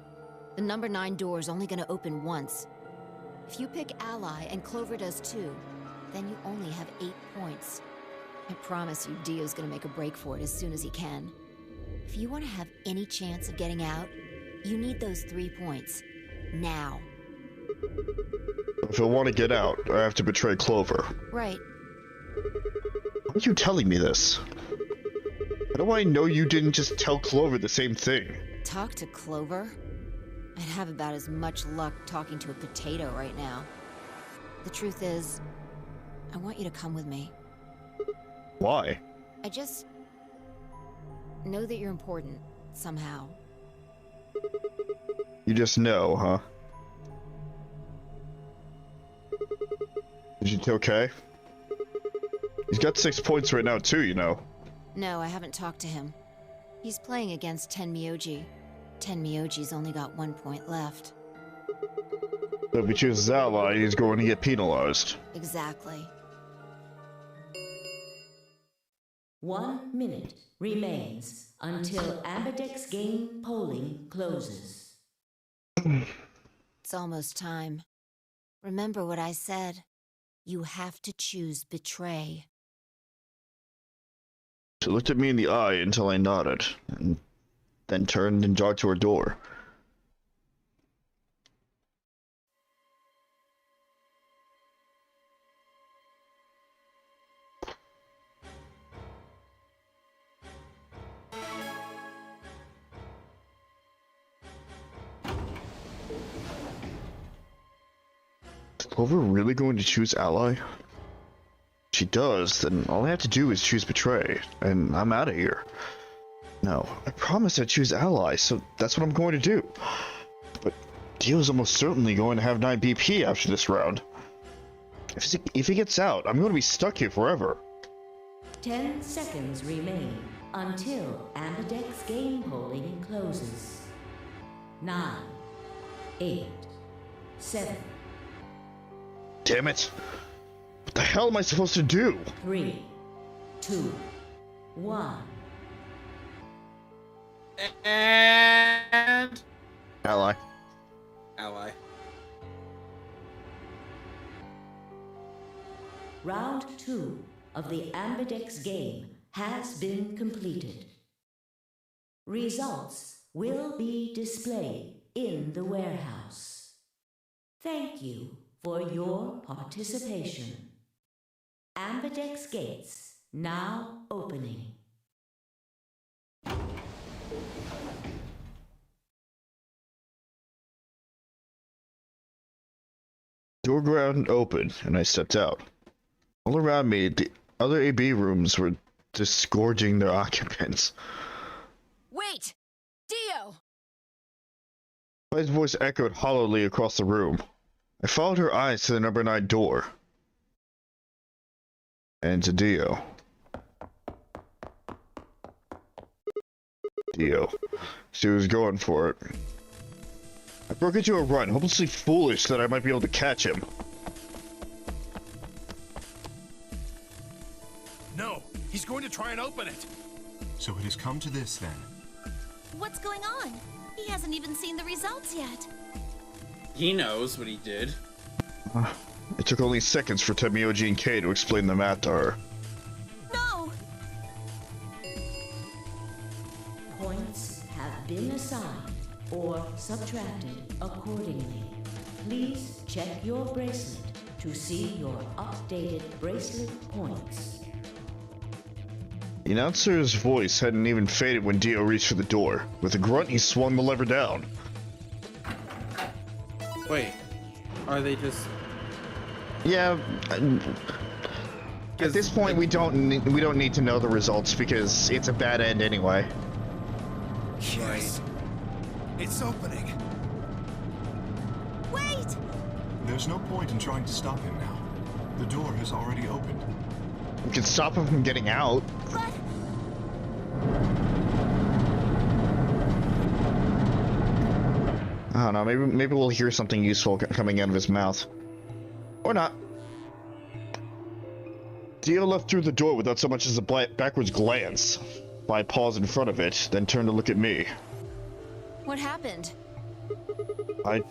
Speaker 9: The number 9 door's only gonna open once. If you pick ally and Clover does too, then you only have 8 points. I promise you Dio's gonna make a break for it as soon as he can. If you want to have any chance of getting out, you need those 3 points. Now.
Speaker 1: If I want to get out, I have to betray Clover.
Speaker 9: Right.
Speaker 1: Why are you telling me this? How do I know you didn't just tell Clover the same thing?
Speaker 9: Talk to Clover? I'd have about as much luck talking to a potato right now. The truth is, I want you to come with me.
Speaker 1: Why?
Speaker 9: I just know that you're important, somehow.
Speaker 1: You just know, huh? Is it okay? He's got 6 points right now too, you know.
Speaker 9: No, I haven't talked to him. He's playing against Tenmyoji. Tenmyoji's only got 1 point left.
Speaker 1: So if he chooses ally, he's going to get penalized.
Speaker 9: Exactly.
Speaker 4: 1 minute remains until Ambidex game polling closes.
Speaker 9: It's almost time. Remember what I said. You have to choose betray.
Speaker 3: She looked at me in the eye until I nodded, and then turned and jogged to her door. Is Clover really going to choose Ally? If she does, then all I have to do is choose Betray, and I'm out of here. No, I promised I'd choose Ally, so that's what I'm going to do. But Dio's almost certainly going to have 9 BP after this round. If he gets out, I'm going to be stuck here forever.
Speaker 4: 10 seconds remain until Ambidex game polling closes. 9, 8, 7.
Speaker 3: Damn it! What the hell am I supposed to do?
Speaker 4: 3, 2, 1.
Speaker 2: And
Speaker 3: Ally.
Speaker 2: Ally.
Speaker 4: Round 2 of the Ambidex game has been completed. Results will be displayed in the warehouse. Thank you for your participation. Ambidex gates now opening.
Speaker 3: Door ground opened, and I stepped out. All around me, the other AB rooms were disgorging their occupants.
Speaker 9: Wait! Dio!
Speaker 3: My voice echoed hollowly across the room. I followed her eyes to the number 9 door. And to Dio. Dio. She was going for it. I broke into a run, hopelessly foolish that I might be able to catch him.
Speaker 6: No, he's going to try and open it.
Speaker 7: So it has come to this then.
Speaker 5: What's going on? He hasn't even seen the results yet.
Speaker 2: He knows what he did.
Speaker 3: It took only seconds for Temioji and Kay to explain the math to her.
Speaker 5: No!
Speaker 4: Points have been assigned or subtracted accordingly. Please check your bracelet to see your updated bracelet points.
Speaker 3: The announcer's voice hadn't even faded when Dio reached for the door. With a grunt, he swung the lever down.
Speaker 2: Wait, are they just?
Speaker 3: Yeah. At this point, we don't need to know the results because it's a bad end anyway.
Speaker 6: Yes. It's opening.
Speaker 5: Wait!
Speaker 7: There's no point in trying to stop him now. The door has already opened.
Speaker 3: We can stop him from getting out.
Speaker 5: But...
Speaker 3: I don't know, maybe we'll hear something useful coming out of his mouth. Or not. Dio left through the door without so much as a backwards glance. I paused in front of it, then turned to look at me.
Speaker 9: What happened?
Speaker 3: I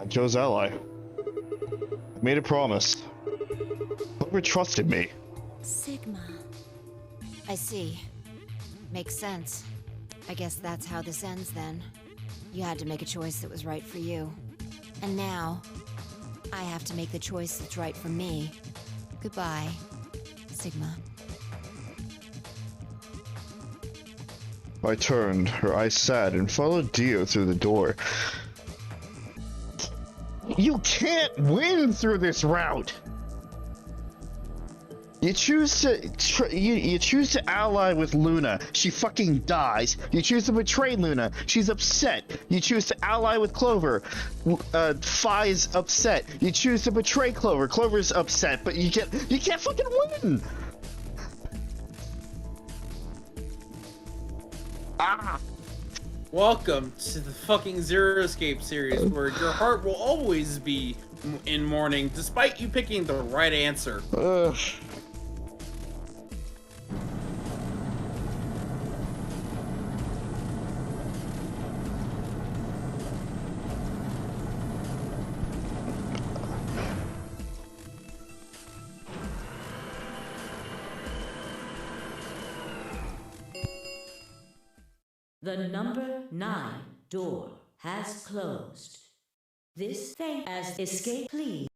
Speaker 3: chose Ally. I made a promise. Clover trusted me.
Speaker 5: Sigma...
Speaker 9: I see. Makes sense. I guess that's how this ends then. You had to make a choice that was right for you. And now, I have to make the choice that's right for me. Goodbye, Sigma.
Speaker 3: I turned, her eyes sad, and followed Dio through the door. You can't win through this route! You choose to ally with Luna. She fucking dies. You choose to betray Luna. She's upset. You choose to ally with Clover. Phi's upset. You choose to betray Clover. Clover's upset, but you can't fucking win. Ah.
Speaker 2: Welcome to the fucking Zero Escape series, where your heart will always be in mourning, despite you picking the right answer.
Speaker 4: The number 9 door has closed. This thing as escape, please.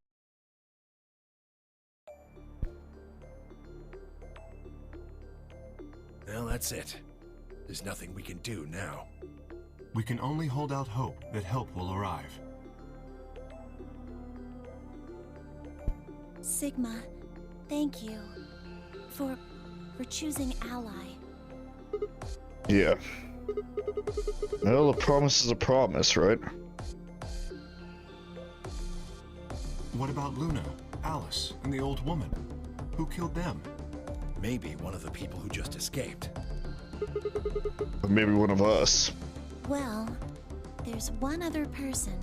Speaker 6: Well, that's it. There's nothing we can do now.
Speaker 7: We can only hold out hope that help will arrive.
Speaker 5: Sigma, thank you for choosing Ally.
Speaker 3: Yeah. Well, a promise is a promise, right?
Speaker 7: What about Luna, Alice, and the old woman? Who killed them?
Speaker 6: Maybe one of the people who just escaped.
Speaker 3: Or maybe one of us.
Speaker 5: Well, there's one other person.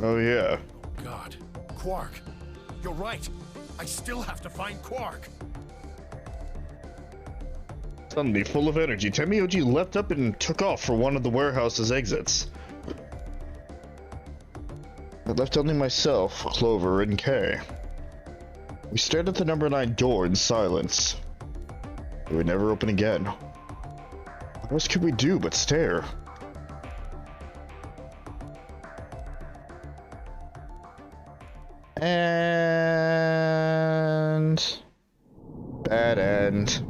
Speaker 3: Oh, yeah.
Speaker 6: God. Quark. You're right. I still have to find Quark.
Speaker 3: Suddenly, full of energy, Temioji leapt up and took off for one of the warehouse's exits. I left only myself, Clover, and Kay. We stared at the number 9 door in silence. It would never open again. What else could we do but stare? And... bad end.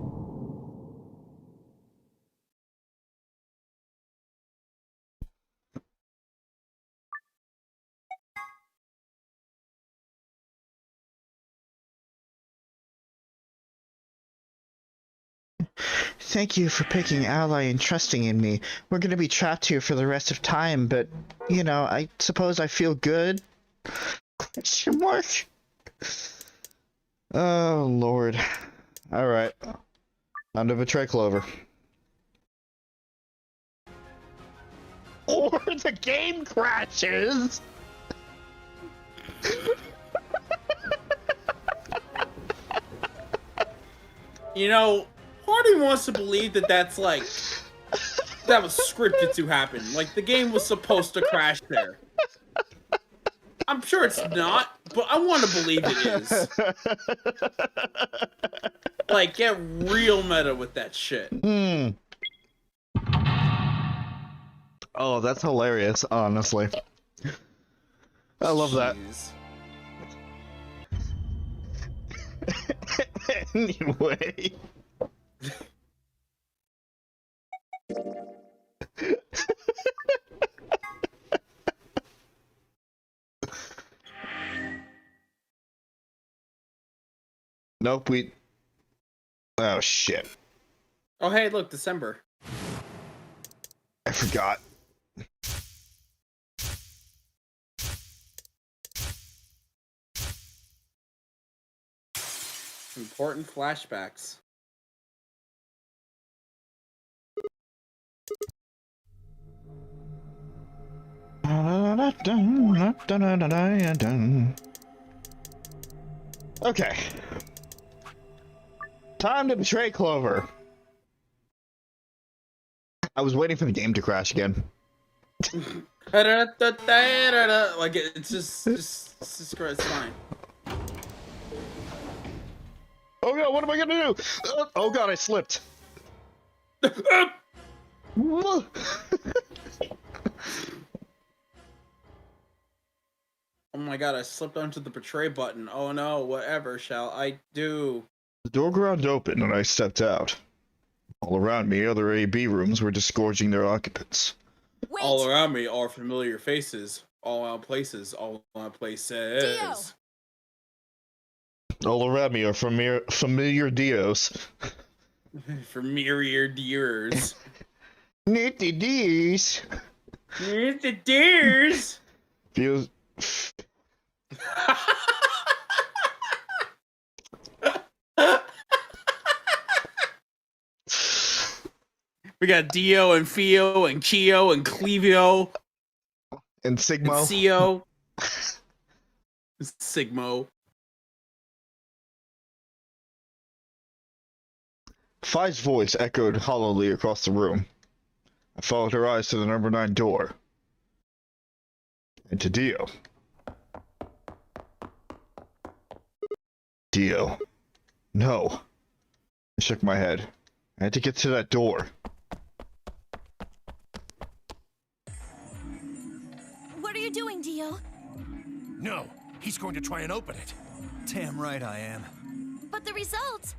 Speaker 1: Thank you for picking Ally and trusting in me. We're gonna be trapped here for the rest of time, but, you know, I suppose I feel good? Question mark? Oh, Lord. Alright. Time to betray Clover. Or the game crashes!
Speaker 2: You know, part of me wants to believe that that's like, that was scripted to happen. Like, the game was supposed to crash there. I'm sure it's not, but I want to believe it is. Like, get real meta with that shit.
Speaker 3: Oh, that's hilarious, honestly. I love that. Anyway. Nope, we... Oh, shit.
Speaker 2: Oh, hey, look, December.
Speaker 3: I forgot.
Speaker 2: Important flashbacks.
Speaker 3: Okay. Time to betray Clover. I was waiting for the game to crash again.
Speaker 2: Like, it's fine.
Speaker 3: Oh god, what am I gonna do? Oh god, I slipped.
Speaker 2: Oh my god, I slipped onto the betray button. Oh no, whatever shall I do?
Speaker 3: The door ground opened and I stepped out. All around me, other AB rooms were disgorging their occupants.
Speaker 5: Wait!
Speaker 2: All around me are familiar faces. All around places. All around places.
Speaker 5: Dio!
Speaker 3: All around me are familiar Dios.
Speaker 2: Familiar deers.
Speaker 3: Nitty D's.
Speaker 2: The deers!
Speaker 3: Feels...
Speaker 2: We got Dio and Fio and Keo and Clevio.
Speaker 3: And Sigmo.
Speaker 2: And Cio. Sigmo.
Speaker 3: Phi's voice echoed hollowly across the room. I followed her eyes to the number 9 door. And to Dio. Dio. No. I shook my head. I had to get to that door.
Speaker 5: Dio.
Speaker 6: No, he's going to try and open it.
Speaker 8: Damn right I am.
Speaker 5: But the results.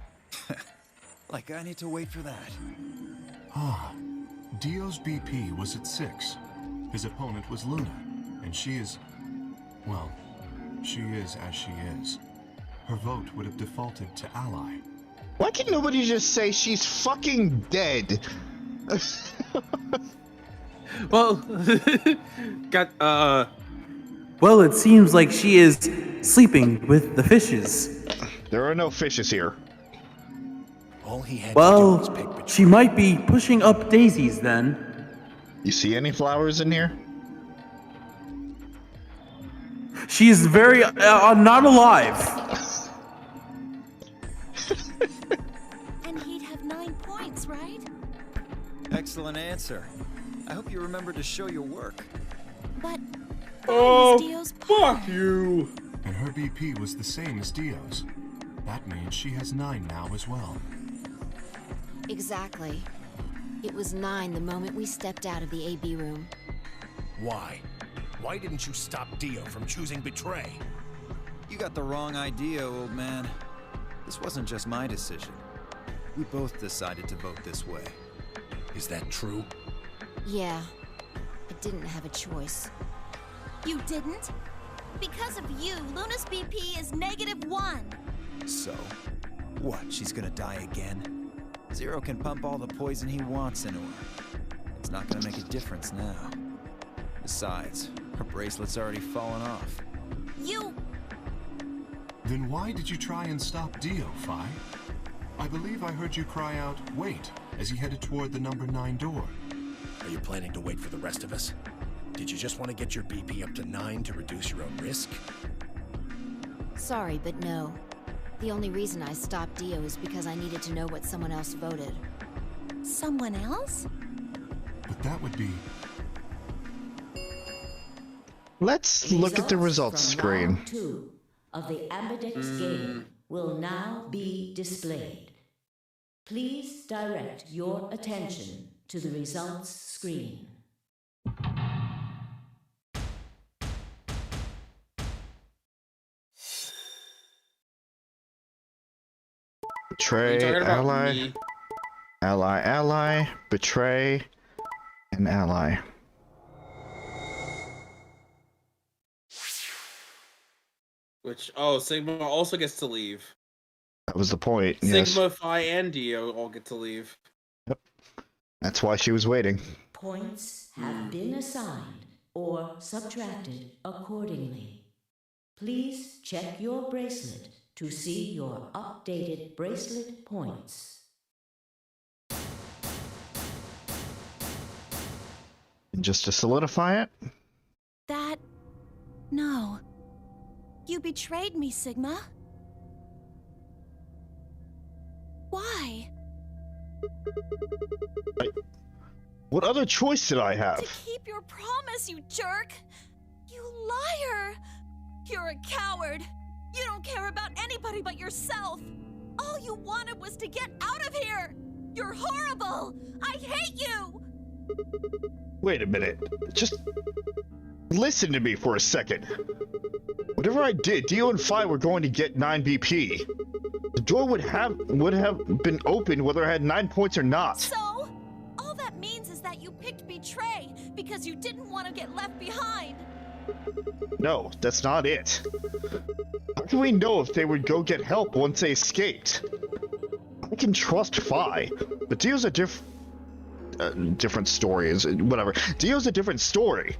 Speaker 8: Like I need to wait for that.
Speaker 7: Ah, Dio's BP was at 6. His opponent was Luna, and she is... well, she is as she is. Her vote would have defaulted to Ally.
Speaker 1: Why can nobody just say she's fucking dead?
Speaker 10: Well, well, it seems like she is sleeping with the fishes.
Speaker 1: There are no fishes here.
Speaker 6: All he had to do was pick
Speaker 10: Well,
Speaker 6: between...
Speaker 10: she might be pushing up daisies then.
Speaker 1: You see any flowers in here?
Speaker 10: She is very not alive.
Speaker 5: And he'd have 9 points, right?
Speaker 8: Excellent answer. I hope you remember to show your work.
Speaker 5: But
Speaker 10: Oh,
Speaker 5: Dio's
Speaker 10: fuck you.
Speaker 7: And her BP was the same as Dio's. That means she has 9 now as well.
Speaker 9: Exactly. It was 9 the moment we stepped out of the AB room.
Speaker 6: Why? Why didn't you stop Dio from choosing Betray?
Speaker 8: You got the wrong idea, old man. This wasn't just my decision. We both decided to vote this way.
Speaker 6: Is that true?
Speaker 9: Yeah, I didn't have a choice.
Speaker 5: You didn't? Because of you, Luna's BP is -1.
Speaker 8: So, what, she's gonna die again? Zero can pump all the poison he wants into her. It's not gonna make a difference now. Besides, her bracelet's already fallen off.
Speaker 5: You...
Speaker 7: Then why did you try and stop Dio, Phi? I believe I heard you cry out, "Wait," as he headed toward the number 9 door.
Speaker 6: Are you planning to wait for the rest of us? Did you just want to get your BP up to 9 to reduce your own risk?
Speaker 9: Sorry, but no. The only reason I stopped Dio is because I needed to know what someone else voted.
Speaker 5: Someone else?
Speaker 7: But that would be...
Speaker 1: Let's look at the results
Speaker 4: from
Speaker 1: screen.
Speaker 4: round 2 of the Ambidex game will now be displayed. Please direct your attention to the results screen.
Speaker 1: Betray,
Speaker 2: Talking about
Speaker 1: ally,
Speaker 2: me.
Speaker 1: ally, betray, and ally.
Speaker 2: Which, oh, Sigma also gets to leave.
Speaker 1: That was the point. Yes.
Speaker 2: Sigma, Phi, and Dio all get to leave.
Speaker 1: That's why she was waiting.
Speaker 4: Points have been assigned or subtracted accordingly. Please check your bracelet to see your updated bracelet points.
Speaker 1: And just to solidify it,
Speaker 5: That... No. You betrayed me, Sigma. Why?
Speaker 1: what other choice did I have?
Speaker 5: To keep your promise, you jerk! You liar! You're a coward! You don't care about anybody but yourself! All you wanted was to get out of here! You're horrible! I hate you!
Speaker 1: Wait a minute. Just listen to me for a second. Whatever I did, Dio and Phi were going to get 9 BP. The door would have been open whether I had 9 points or not.
Speaker 5: So? All that means is that you picked Betray because you didn't want to get left behind.
Speaker 1: No, that's not it. How can we know if they would go get help once they escaped? I can trust Phi, but Dio's a different story. Whatever. Dio's a different story.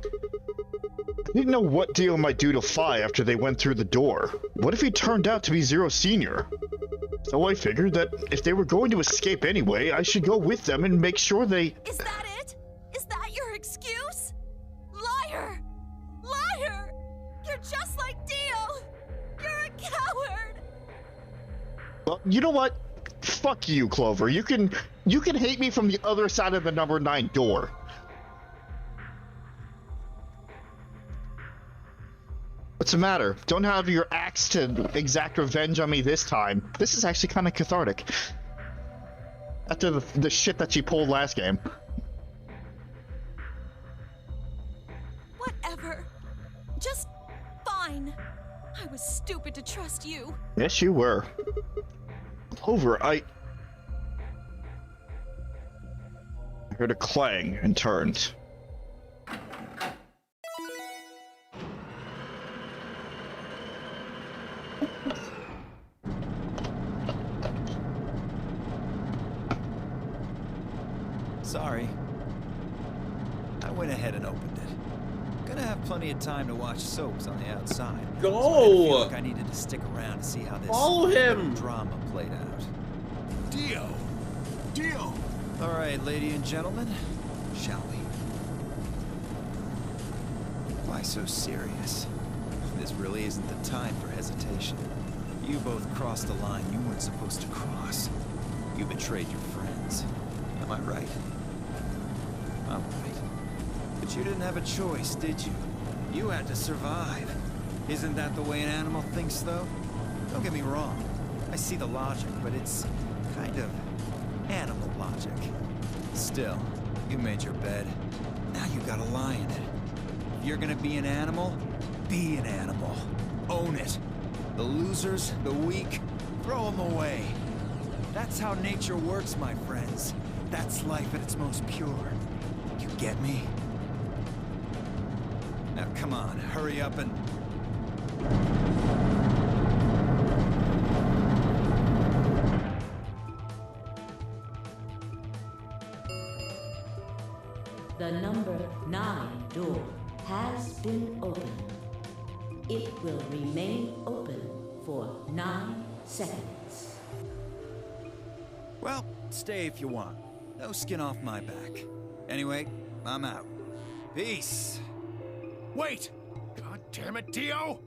Speaker 1: I didn't know what Dio might do to Phi after they went through the door. What if he turned out to be Zero Senior? So I figured that if they were going to escape anyway, I should go with them and make sure they...
Speaker 5: Is that it? Is that your excuse? Liar! Liar! You're just like Dio! You're a coward!
Speaker 1: Well, you know what? Fuck you, Clover. You can hate me from the other side of the number 9 door. What's the matter? Don't have your axe to exact revenge on me this time. This is actually kind of cathartic. After the shit that she pulled last game.
Speaker 5: Whatever. trust you.
Speaker 3: Yes, you were. Clover, I heard a clang and turned.
Speaker 8: Sorry. I went ahead and opened it. Gonna have plenty of time to watch soaps on the outside.
Speaker 2: Go!
Speaker 8: So I didn't feel like I needed to stick around to see how this
Speaker 2: Follow him!
Speaker 8: drama played out.
Speaker 6: Dio! Dio!
Speaker 8: All right, ladies and gentlemen, shall we? Why so serious? This really isn't the time for hesitation. You both crossed a line you weren't supposed to cross. You betrayed your friends. Am I right? I'm right. But you didn't have a choice, did you? You had to survive. Isn't that the way an animal thinks, though? Don't get me wrong. I see the logic, but it's kind of animal logic. Still, you made your bed. Now you gotta lie in it. If you're gonna be an animal, be an animal. Own it. The losers, the weak, throw them away. That's how nature works, my friends. That's life at its most pure. You get me? Now come on, hurry up and...
Speaker 4: The number 9 door has been opened. It will remain open for 9 seconds.
Speaker 8: Well, stay if you want. No skin off my back. Anyway, I'm out. Peace.
Speaker 6: Wait! God damn it, Dio!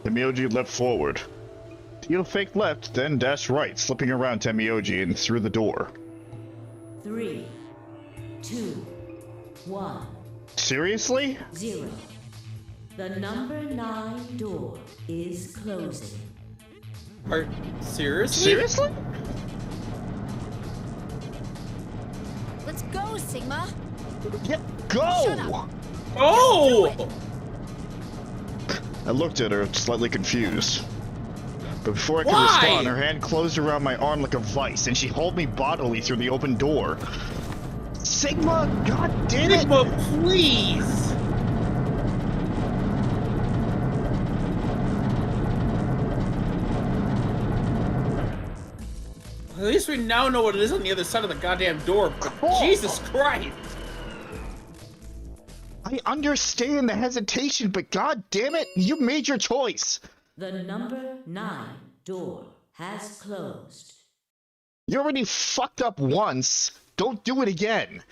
Speaker 3: Temioji leapt forward. Dio faked left, then dashed right, slipping around Temioji and through the door.
Speaker 4: 3, 2, 1,
Speaker 3: Seriously?
Speaker 4: 0. The number 9 door is closing.
Speaker 2: Seriously?
Speaker 3: Seriously?
Speaker 9: Let's go, Sigma.
Speaker 3: Yeah, go!
Speaker 9: Shut up.
Speaker 2: Oh!
Speaker 3: I looked at her, slightly confused. But before I could
Speaker 2: Why?
Speaker 3: respond, her hand closed around my arm like a vice, and she hauled me bodily through the open door. Sigma, god damn it!
Speaker 2: Sigma, please! At least we now know what it is on the other side of the goddamn door, but Jesus Christ!
Speaker 3: I understand the hesitation, but god damn it, you made your choice!
Speaker 4: The number 9 door has closed.
Speaker 3: You already fucked up once. Don't do it again.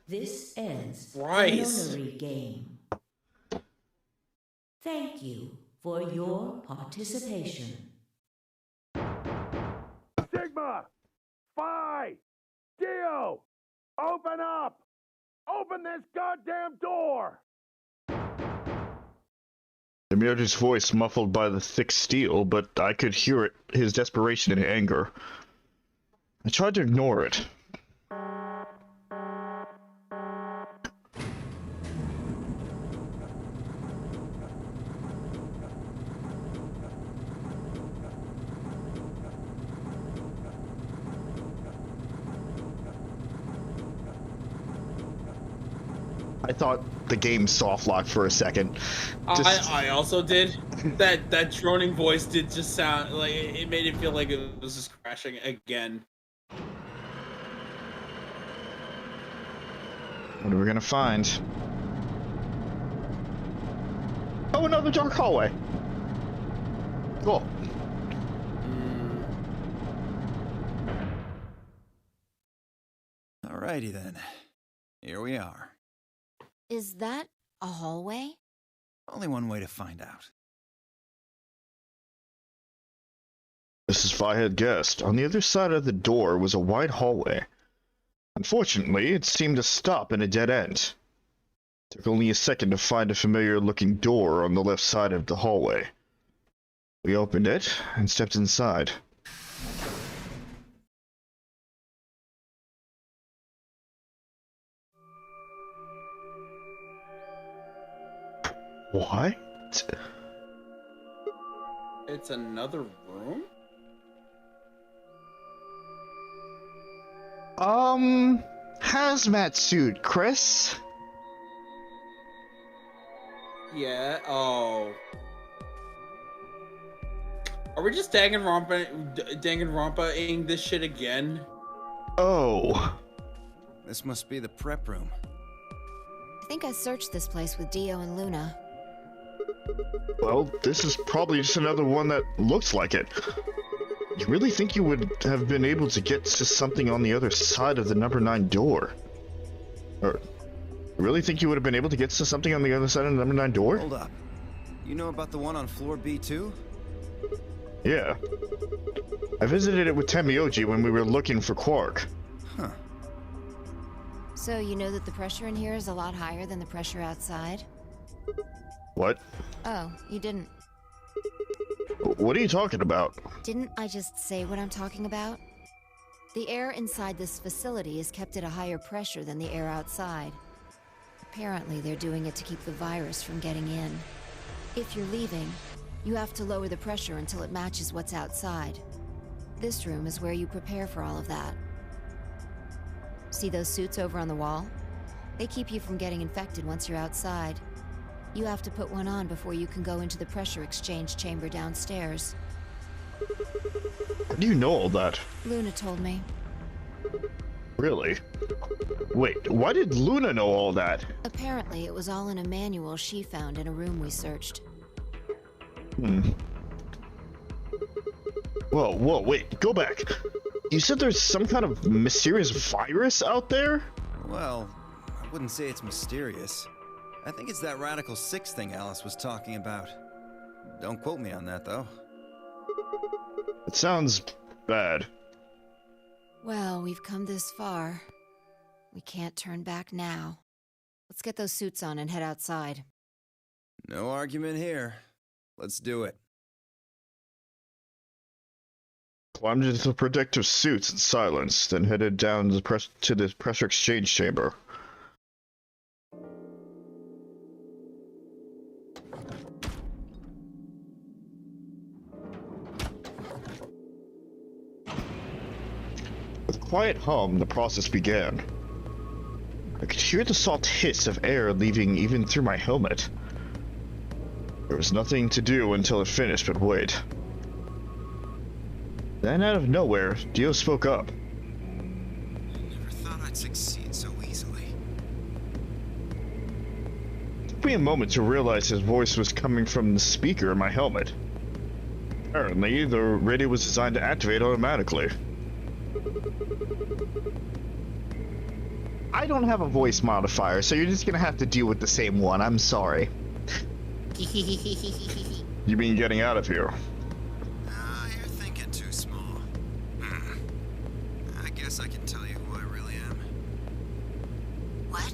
Speaker 4: This ends the
Speaker 2: Christ.
Speaker 4: nunnery game. Thank you for your participation.
Speaker 6: Sigma! Phi! Dio! Open up! Open this goddamn door!
Speaker 3: Temioji's voice muffled by the thick steel, but I could hear it, his desperation and anger. I tried to ignore it. I thought the game soft locked for a second.
Speaker 2: I also did. That droning voice did just sound like it made it feel like it was just crashing again.
Speaker 3: What are we gonna find? Oh, another dark hallway. Cool.
Speaker 8: Alrighty then. Here we are.
Speaker 9: Is that a hallway?
Speaker 8: Only one way to find out.
Speaker 3: Just as I had guessed, on the other side of the door was a wide hallway. Unfortunately, it seemed to stop in a dead end. It took only a second to find a familiar-looking door on the left side of the hallway. We opened it and stepped inside. What?
Speaker 2: It's another room?
Speaker 1: Hazmat suit, Chris.
Speaker 2: Yeah, oh. Are we just Danganronpa-ing this shit again?
Speaker 1: Oh.
Speaker 8: This must be the prep room.
Speaker 9: I think I searched this place with Dio and Luna.
Speaker 1: Well, this is probably just another one that looks like it. You really think you would have been able to get to something on the other side of the number 9 door? Or, you really think you would have been able to get to something on the other side of the number 9 door?
Speaker 8: Hold up. You know about the one on floor B2?
Speaker 1: Yeah. I visited it with Temioji when we were looking for Quark.
Speaker 8: Huh.
Speaker 9: So you know that the pressure in here is a lot higher than the pressure outside?
Speaker 1: What?
Speaker 9: Oh, you didn't.
Speaker 1: What are you talking about?
Speaker 9: Didn't I just say what I'm talking about? The air inside this facility is kept at a higher pressure than the air outside. Apparently, they're doing it to keep the virus from getting in. If you're leaving, you have to lower the pressure until it matches what's outside. This room is where you prepare for all of that. See those suits over on the wall? They keep you from getting infected once you're outside. You have to put one on before you can go into the pressure exchange chamber downstairs.
Speaker 1: How do you know all that?
Speaker 9: Luna told me.
Speaker 1: Really? Wait, why did Luna know all that?
Speaker 9: Apparently, it was all in a manual she found in a room we searched.
Speaker 1: Whoa, wait, go back. You said there's some kind of mysterious virus out there?
Speaker 8: Well, I wouldn't say it's mysterious. I think it's that Radical 6 thing Alice was talking about. Don't quote me on that, though.
Speaker 1: It sounds bad.
Speaker 9: Well, we've come this far. We can't turn back now. Let's get those suits on and head outside.
Speaker 8: No argument here. Let's do it.
Speaker 1: Climbed into the protective suits in silence, then headed down to the pressure exchange chamber. With a quiet hum, the process began. I could hear the soft hiss of air leaving even through my helmet. There was nothing to do until it finished but wait. Then out of nowhere, Dio spoke up.
Speaker 8: Never thought I'd succeed so easily.
Speaker 1: It took me a moment to realize his voice was coming from the speaker in my helmet. Apparently, the radio was designed to activate automatically. I don't have a voice modifier, so you're just gonna have to deal with the same one. I'm sorry. You mean getting out of here?
Speaker 8: You're thinking too small. I guess I can tell you who I really am.
Speaker 9: What?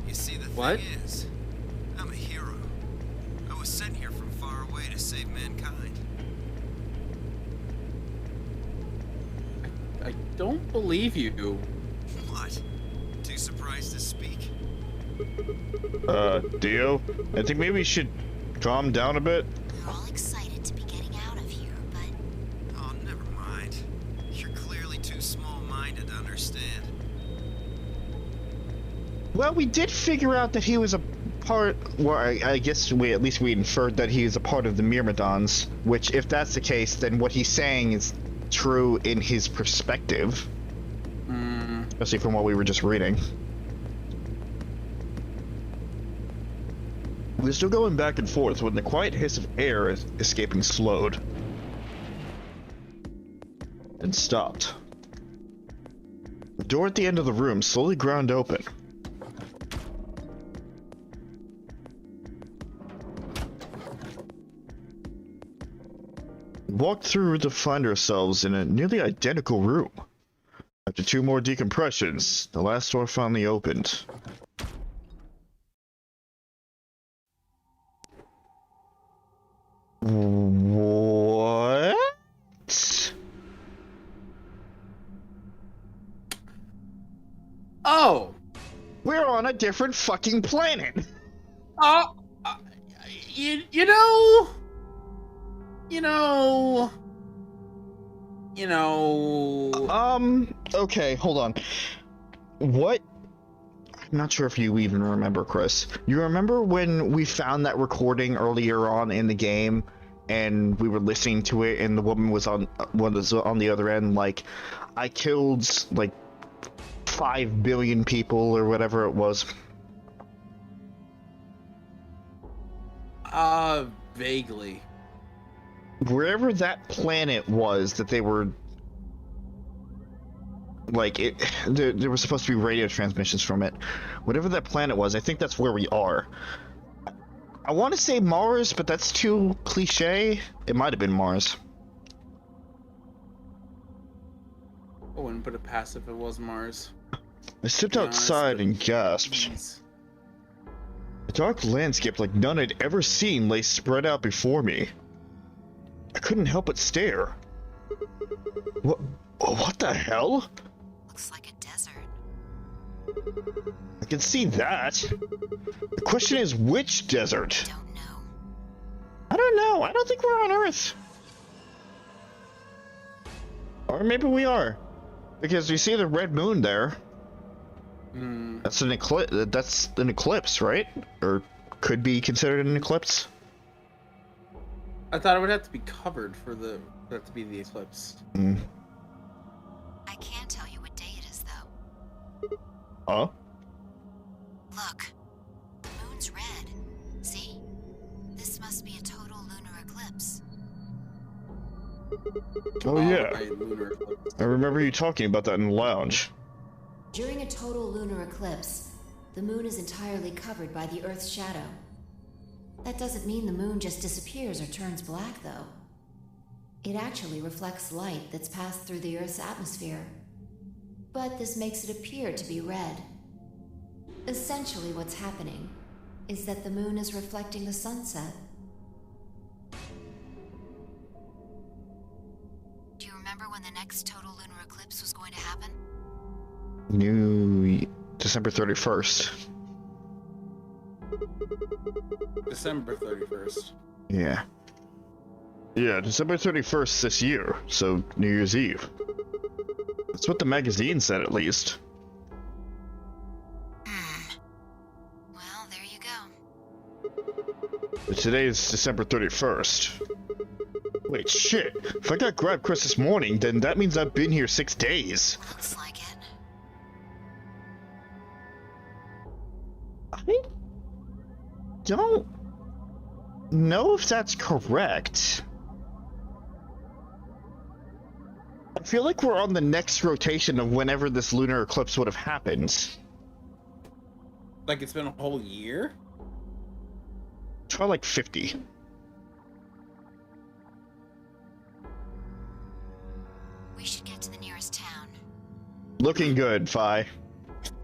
Speaker 8: You see, the
Speaker 2: What?
Speaker 8: thing is, I'm a hero. I was sent here from far away to save mankind.
Speaker 2: I don't believe you.
Speaker 8: What? Too surprised to speak?
Speaker 1: Dio? I think maybe you should calm down a bit.
Speaker 9: We're all excited to be getting out of here, but...
Speaker 8: Oh, never mind. You're clearly too small-minded to understand.
Speaker 1: Well, we did figure out that he was a part, well, I guess at least we inferred that he is a part of the Myrmidons, which, if that's the case, then what he's saying is true in his perspective. Especially from what we were just reading. We're still going back and forth when the quiet hiss of air escaping slowed. And stopped. The door at the end of the room slowly ground open. We walked through to find ourselves in a nearly identical room. After 2 more decompressions, the last door finally opened. What?
Speaker 2: Oh!
Speaker 1: We're on a different fucking planet!
Speaker 2: Oh! You know... You know...
Speaker 1: Okay, hold on. What? I'm not sure if you even remember, Chris. You remember when we found that recording earlier on in the game, and we were listening to it, and the woman was on the other end, like, I killed, like, 5 billion people, or whatever it was.
Speaker 2: Vaguely.
Speaker 1: Wherever that planet was that they were, like, there was supposed to be radio transmissions from it. Whatever that planet was, I think that's where we are. I want to say Mars, but that's too cliche. It might have been Mars.
Speaker 2: I wouldn't put it past if it was Mars.
Speaker 1: I stepped outside and gasped. A dark landscape like none I'd ever seen lay spread out before me. I couldn't help but stare. What the hell?
Speaker 9: Looks like a desert.
Speaker 1: I can see that. The question is, which desert?
Speaker 9: Don't know.
Speaker 1: I don't know. I don't think we're on Earth. Or maybe we are. Because you see the red moon there. That's an eclipse. That's an eclipse, right? Or could be considered an eclipse.
Speaker 2: I thought it would have to be covered for that to be the eclipse.
Speaker 9: I can't tell you what day it is, though.
Speaker 1: Huh?
Speaker 9: Look, the moon's red. See? This must be a total lunar eclipse.
Speaker 1: Oh yeah.
Speaker 2: Lunar eclipse.
Speaker 1: I remember you talking about that in the lounge.
Speaker 9: During a total lunar eclipse, the moon is entirely covered by the Earth's shadow. That doesn't mean the moon just disappears or turns black, though. It actually reflects light that's passed through the Earth's atmosphere. But this makes it appear to be red. Essentially, what's happening is that the moon is reflecting the sunset. Do you remember when the next total lunar eclipse was going to happen?
Speaker 1: December 31st.
Speaker 2: December 31st.
Speaker 1: Yeah. Yeah, December 31st this year, so New Year's Eve. That's what the magazine said, at least.
Speaker 9: Well, there you go.
Speaker 1: But today is December 31st. Wait, shit. If I got grabbed Chris this morning, then that means I've been here 6 days.
Speaker 9: Looks like it.
Speaker 1: I don't know if that's correct. I feel like we're on the next rotation of whenever this lunar eclipse would have happened.
Speaker 2: Like it's been a whole year?
Speaker 1: Try like 50.
Speaker 9: We should get to the nearest town.
Speaker 1: Looking good, Phi.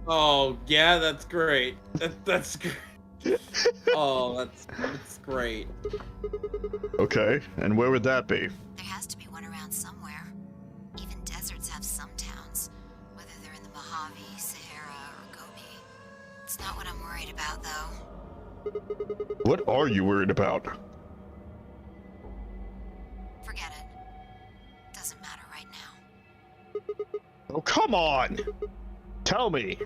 Speaker 2: Oh, yeah, that's great. That's great. Oh, that's great.
Speaker 1: Okay, and where would that be?
Speaker 9: There has to be one around somewhere. Even deserts have some towns, whether they're in the Mojave, Sahara, or Gobi. It's not what I'm worried about, though.
Speaker 1: What are you worried about?
Speaker 9: Forget it. Doesn't matter right now.
Speaker 1: Oh, come on! Tell me!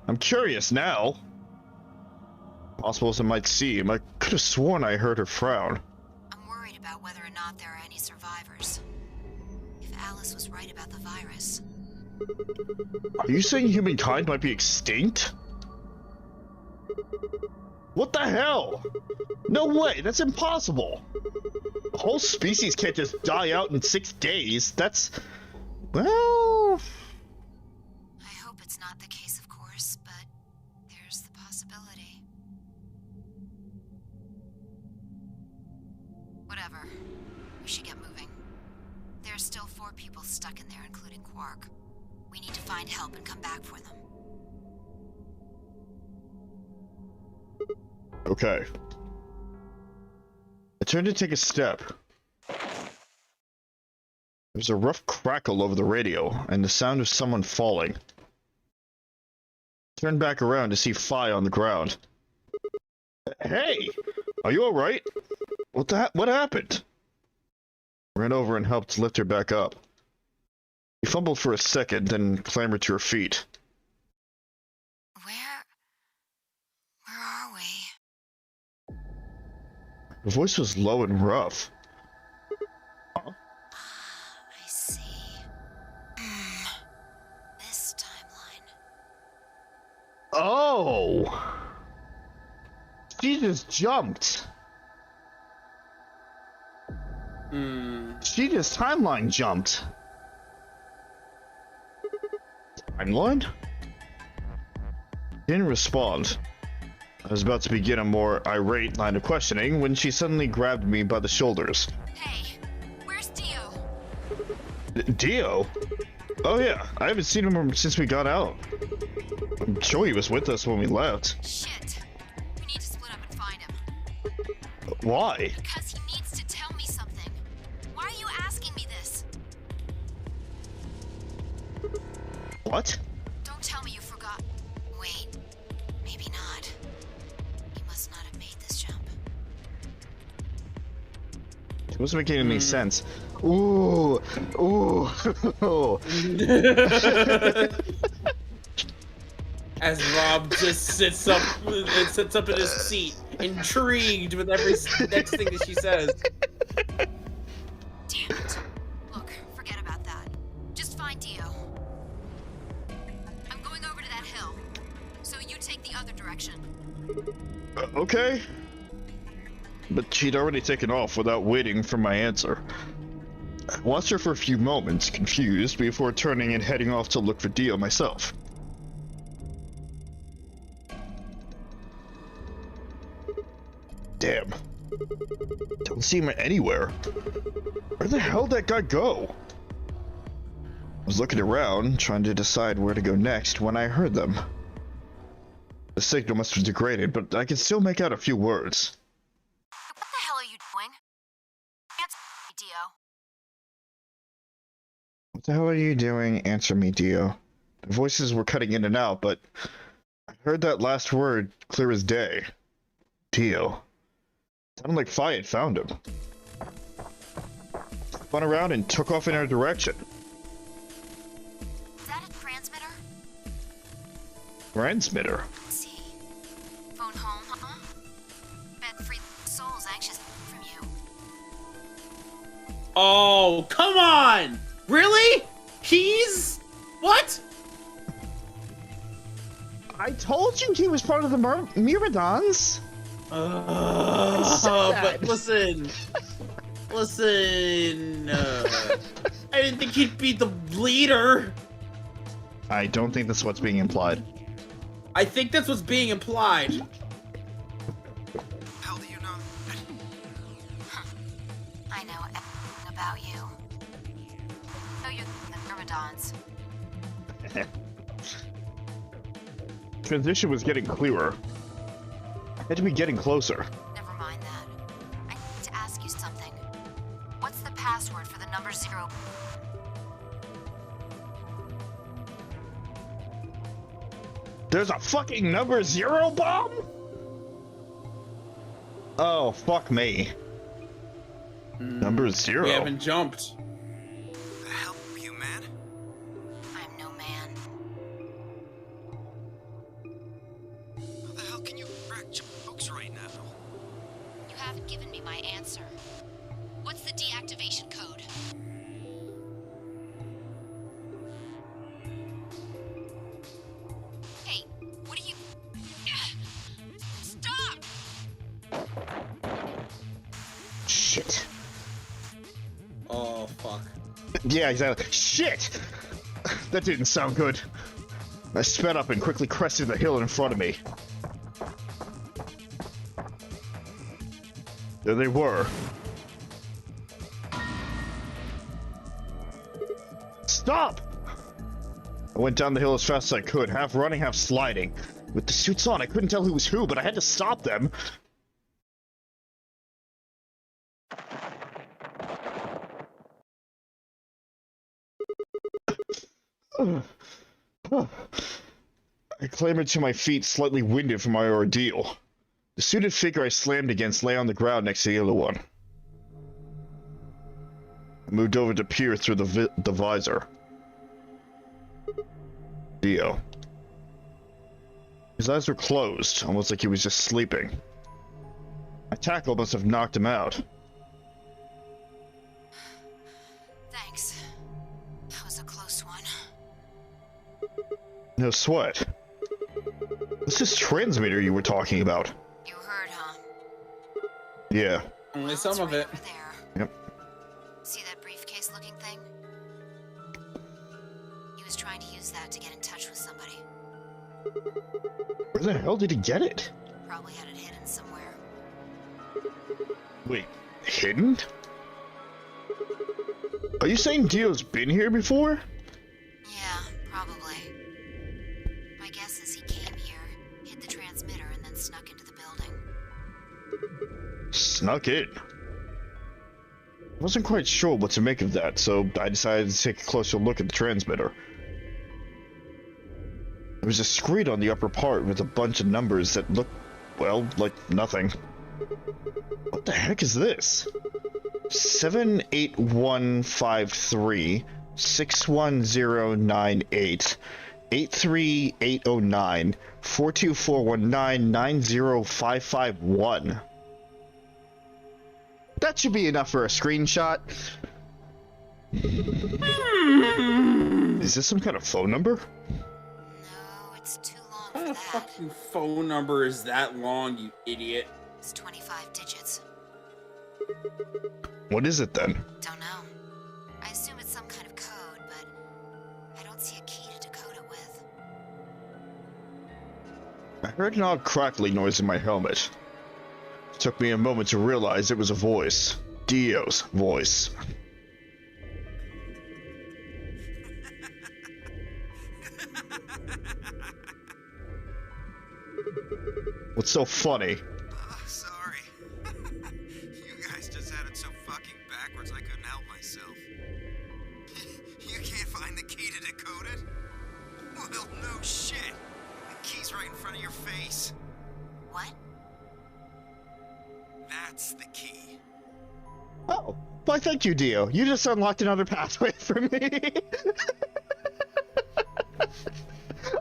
Speaker 1: I'm curious now. Possible as I might seem, I could have sworn I heard her frown.
Speaker 9: I'm worried about whether or not there are any survivors. If Alice was right about the virus.
Speaker 1: Are you saying humankind might be extinct? What the hell? No way, that's impossible! A whole species can't just die out in 6 days. That's... well...
Speaker 9: I hope it's not the case, of course, but there's the possibility. Whatever. We should get moving. There's still 4 people stuck in there, including Quark. We need to find help and come back for them.
Speaker 1: Okay. I turned to take a step. There's a rough crackle over the radio, and the sound of someone falling. Turned back around to see Phi on the ground. Hey! Are you alright? What happened?
Speaker 3: ran over and helped lift her back up. She fumbled for a second, then clambered to her feet.
Speaker 9: Where are we?
Speaker 3: Her voice was low and rough.
Speaker 9: I see. This timeline.
Speaker 3: Oh! She just jumped. She just timeline jumped. Timeline? Didn't respond. I was about to begin a more irate line of questioning when she suddenly grabbed me by the shoulders.
Speaker 9: Hey, where's Dio?
Speaker 3: Dio? Oh yeah, I haven't seen him since we got out. I'm sure he was with us when we left.
Speaker 9: Shit. We need to split up and find him.
Speaker 3: Why?
Speaker 9: Because he needs to tell me something. Why are you asking me this?
Speaker 3: What?
Speaker 9: Don't tell me you forgot. Wait, maybe not. He must not have made this jump.
Speaker 3: It wasn't making any sense. Ooh, ooh.
Speaker 2: As Rob just sits up in his seat, intrigued with every next thing that she says.
Speaker 9: Damn it. Look, forget about that. Just find Dio. I'm going over to that hill, so you take the other direction.
Speaker 3: Okay. But she'd already taken off without waiting for my answer. I watched her for a few moments, confused, before turning and heading off to look for Dio myself. Damn. Don't see him anywhere. Where the hell did that guy go? I was looking around, trying to decide where to go next, when I heard them. The signal must have degraded, but I could still make out a few words.
Speaker 9: What the hell are you doing? Answer me, Dio.
Speaker 3: What the hell are you doing? Answer me, Dio. The voices were cutting in and out, but I heard that last word clear as day. Dio. Sounded like Phi had found him. Spun around and took off in our direction.
Speaker 9: Is that a transmitter?
Speaker 3: Transmitter?
Speaker 9: Let's see. Phone home, huh? Bet free soul's anxious from you.
Speaker 2: Oh, come on! Really? He's... What?
Speaker 3: I told you he was part of the Myrmidons!
Speaker 2: But listen. Listen. I didn't think he'd be the leader.
Speaker 3: I don't think that's what's being implied.
Speaker 2: I think that's what's being implied.
Speaker 6: How do you know?
Speaker 9: I know everything about you. Oh, you're the Myrmidons.
Speaker 3: Transition was getting clearer. I had to be getting closer.
Speaker 9: Never mind that. I need to ask you something. What's the password for the number 0?
Speaker 3: There's a fucking number 0 bomb? Oh, fuck me. Number 0.
Speaker 2: We haven't jumped.
Speaker 6: The hell, you mad?
Speaker 9: I'm no man.
Speaker 6: How the hell can you crack jokes right now?
Speaker 9: You haven't given me my answer. What's the deactivation code? Hey, what are you... Stop!
Speaker 3: Shit.
Speaker 2: Oh, fuck.
Speaker 3: Yeah, exactly. Shit! That didn't sound good. I sped up and quickly crested the hill in front of me. There they were. Stop! I went down the hill as fast as I could, half running, half sliding. With the suits on, I couldn't tell who was who, but I had to stop them. I clambered to my feet, slightly winded from my ordeal. The suited figure I slammed against lay on the ground next to the other one. moved over to peer through the visor. Dio. His eyes were closed, almost like he was just sleeping. My tackle must have knocked him out.
Speaker 9: Thanks. That was a close one.
Speaker 3: No sweat. What's this transmitter you were talking about?
Speaker 9: You heard, huh?
Speaker 3: Yeah.
Speaker 2: Only some of it.
Speaker 9: Over there.
Speaker 3: Yep.
Speaker 9: See that briefcase-looking thing? He was trying to use that to get in touch with somebody.
Speaker 3: Where the hell did he get it?
Speaker 9: Probably had it hidden somewhere.
Speaker 3: Wait, hidden? Are you saying Dio's been here before?
Speaker 9: Yeah, probably. My guess is he came here, hit the transmitter, and then snuck into the building.
Speaker 3: Snuck in. I wasn't quite sure what to make of that, so I decided to take a closer look at the transmitter. There was a screen on the upper part with a bunch of numbers that looked, well, like nothing. What the heck is this? 78153 61098 83809 42419 90551.
Speaker 1: That should be enough for a screenshot.
Speaker 3: Is this some kind of phone number?
Speaker 9: No, it's too long
Speaker 2: What
Speaker 9: for
Speaker 2: kind of
Speaker 9: that.
Speaker 2: fucking phone number is that long, you idiot?
Speaker 9: It's 25 digits.
Speaker 3: What is it then?
Speaker 9: Don't know. I assume it's some kind of code, but I don't see a key to decode it with.
Speaker 3: I heard an odd crackling noise in my helmet. It took me a moment to realize it was a voice. Dio's voice. What's so funny?
Speaker 8: Oh, sorry. You guys just had it so fucking backwards I couldn't help myself. You can't find the key to decode it? Well, no shit. The key's right in front of your face.
Speaker 9: What?
Speaker 8: That's the key.
Speaker 1: Oh, why thank you, Dio. You just unlocked another pathway for me.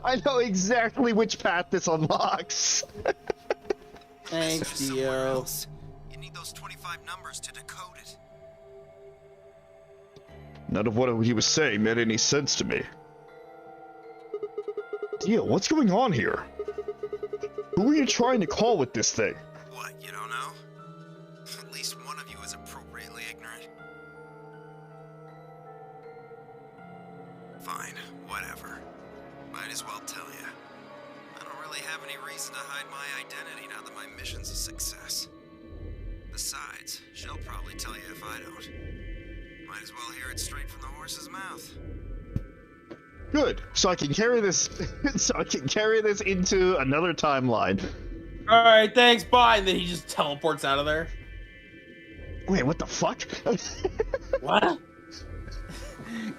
Speaker 1: I know exactly which path this unlocks.
Speaker 2: Thanks,
Speaker 8: Somewhere
Speaker 2: Dio.
Speaker 8: else. You need those 25 numbers to decode it.
Speaker 3: None of what he was saying made any sense to me. Dio, what's going on here? Who are you trying to call with this thing?
Speaker 8: What, you don't know? At least one of you is appropriately ignorant. Fine, whatever. Might as well tell you. I don't really have any reason to hide my identity now that my mission's a success. Besides, she'll probably tell you if I don't. Might as well hear it straight from the horse's mouth.
Speaker 1: Good. So I can carry this. So I can carry this into another timeline.
Speaker 2: All right, thanks, bye. And then he just teleports out of there.
Speaker 1: Wait, what the fuck?
Speaker 2: What?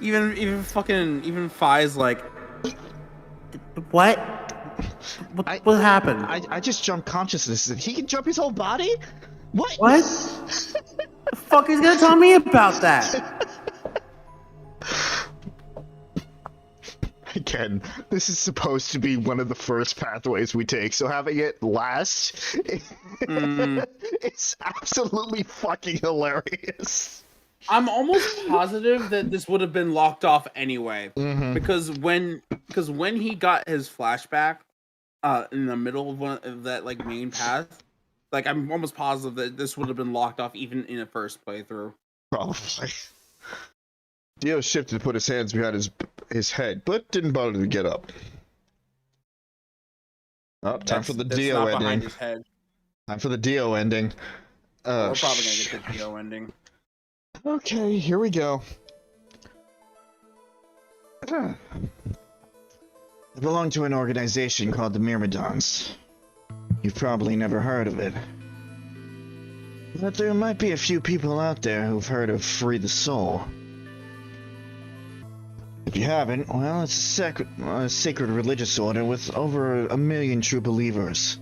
Speaker 2: even Phi's like,
Speaker 10: What? What happened?
Speaker 1: I just jumped consciousness. He can jump his whole body? What?
Speaker 10: What? The fuck is gonna tell me about that?
Speaker 1: Again, this is supposed to be one of the first pathways we take, so having it last, it's absolutely fucking hilarious.
Speaker 2: I'm almost positive that this would have been locked off anyway, because when he got his flashback, in the middle of one of that like main path, like I'm almost positive that this would have been locked off even in the first playthrough.
Speaker 1: Probably.
Speaker 3: Dio shifted to put his hands behind his head, but didn't bother to get up. Oh, time for the
Speaker 2: That's
Speaker 3: Dio
Speaker 2: not behind
Speaker 3: ending.
Speaker 2: his head.
Speaker 3: Time for the Dio ending.
Speaker 2: We're probably gonna get the Dio ending.
Speaker 3: Okay, here we go.
Speaker 1: I belong to an organization called the Myrmidons. You've probably never heard of it. But there might be a few people out there who've heard of Free the Soul. If you haven't, well, it's a sacred religious order with over 1 million true believers.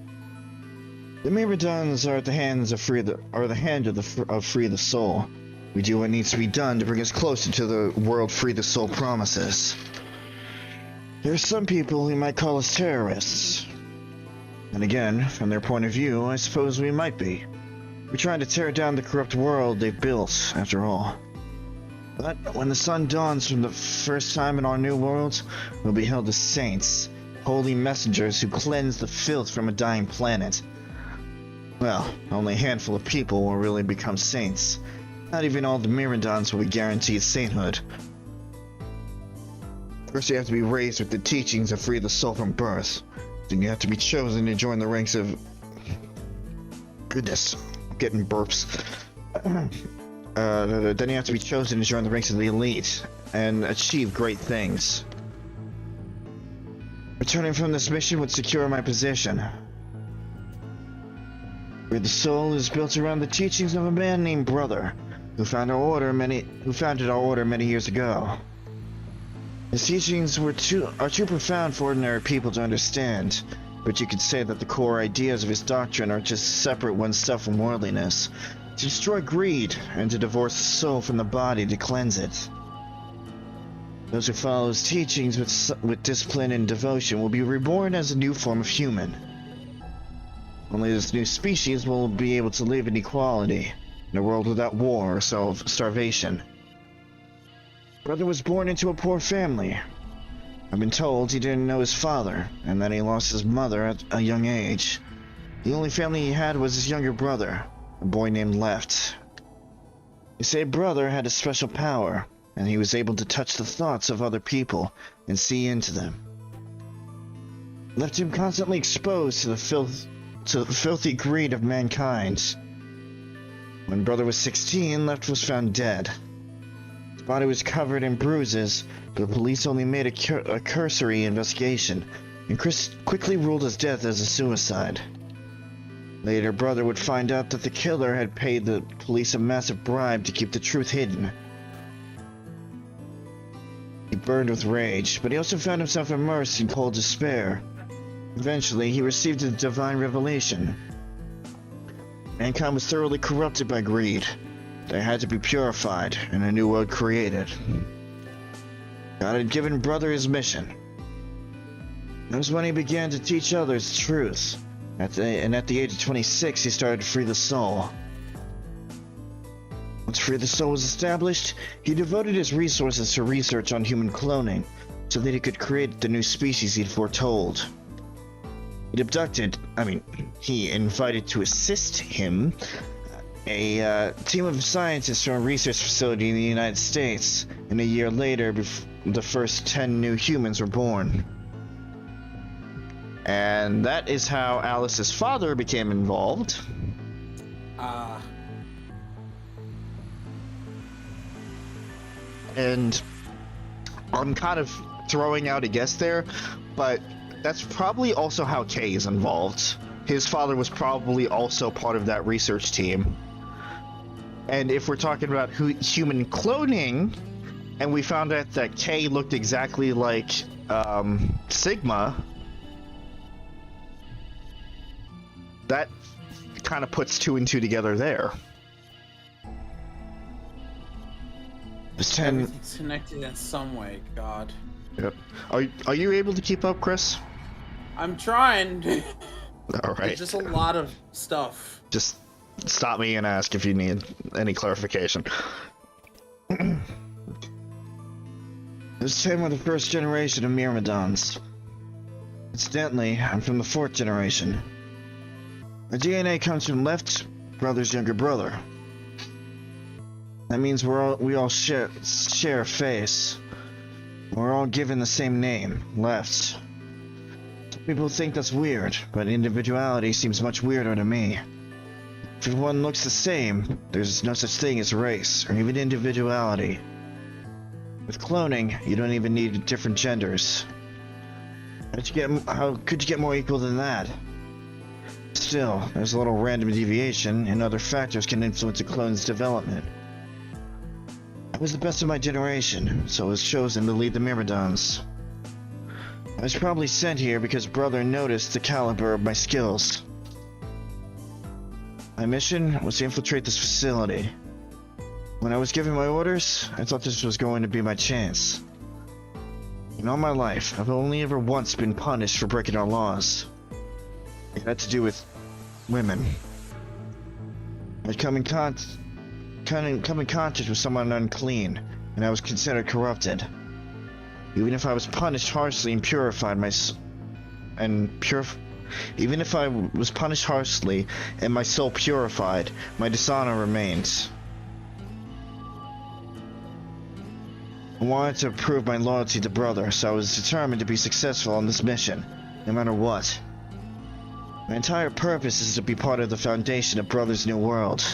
Speaker 1: The Myrmidons are at the hands of Free the Soul, We do what needs to be done to bring us closer to the world free the soul promises. There are some people who might call us terrorists. And again, from their point of view, I suppose we might be. We're trying to tear down the corrupt world they've built, after all. But when the sun dawns from the first time in our new world, we'll be held as saints, holy messengers who cleanse the filth from a dying planet. Well, only a handful of people will really become saints. Not even all the Myrmidons will be guaranteed sainthood. First you have to be raised with the teachings of free the soul from birth. Then you have to be chosen to join the ranks of... Goodness, I'm getting burps. Then you have to be chosen to join the ranks of the elite and achieve great things. Returning from this mission would secure my position. Free the soul is built around the teachings of a man named Brother, who founded our order many years ago. His teachings are too profound for ordinary people to understand, but you could say that the core ideas of his doctrine are to separate oneself from worldliness, to destroy greed, and to divorce the soul from the body to cleanse it. Those who follow his teachings with discipline and devotion will be reborn as a new form of human. Only this new species will be able to live in equality, in a world without war or starvation. Brother was born into a poor family. I've been told he didn't know his father, and that he lost his mother at a young age. The only family he had was his younger brother, a boy named Left. They say Brother had a special power, and he was able to touch the thoughts of other people and see into them. Left him constantly exposed to the filthy greed of mankind. When Brother was 16, Left was found dead. His body was covered in bruises, but the police only made a cursory investigation, and quickly ruled his death as a suicide. Later, Brother would find out that the killer had paid the police a massive bribe to keep the truth hidden. He burned with rage, but he also found himself immersed in cold despair. Eventually, he received a divine revelation. Mankind was thoroughly corrupted by greed. They had to be purified, and a new world created. God had given Brother his mission. That was when he began to teach others truth. At the age of 26, he started to free the soul. Once Free the Soul was established, he devoted his resources to research on human cloning, so that he could create the new species he'd foretold. He invited to assist him a team of scientists from a research facility in the United States, and a year later, the first 10 new humans were born. And that is how Alice's father became involved. And I'm kind of throwing out a guess there, but that's probably also how Kay is involved. His father was probably also part of that research team. And if we're talking about human cloning, and we found out that Kay looked exactly like Sigma, that kind of puts 2 and 2 together there.
Speaker 2: Everything's connected in some way, God.
Speaker 1: Yep. Are you able to keep up, Chris?
Speaker 2: I'm trying.
Speaker 1: All right.
Speaker 2: It's just a lot of stuff.
Speaker 1: Just stop me and ask if you need any clarification. This time we're the first generation of Myrmidons. Incidentally, I'm from the 4th generation. My DNA comes from Left Brother's younger brother. That means we all share a face. We're all given the same name, Left. Some people think that's weird, but individuality seems much weirder to me. If everyone looks the same, there's no such thing as race, or even individuality. With cloning, you don't even need different genders. How could you get more equal than that? Still, there's a little random deviation, and other factors can influence a clone's development. I was the best of my generation, so I was chosen to lead the Myrmidons. I was probably sent here because Brother noticed the caliber of my skills. My mission was to infiltrate this facility. When I was giving my orders, I thought this was going to be my chance. In all my life, I've only ever once been punished for breaking our laws. It had to do with women. I'd come in contact with someone unclean, and I was considered corrupted. Even if I was punished harshly and purified even if I was punished harshly and my soul purified, my dishonor remains. I wanted to prove my loyalty to Brother, so I was determined to be successful on this mission, no matter what. My entire purpose is to be part of the foundation of Brother's new world.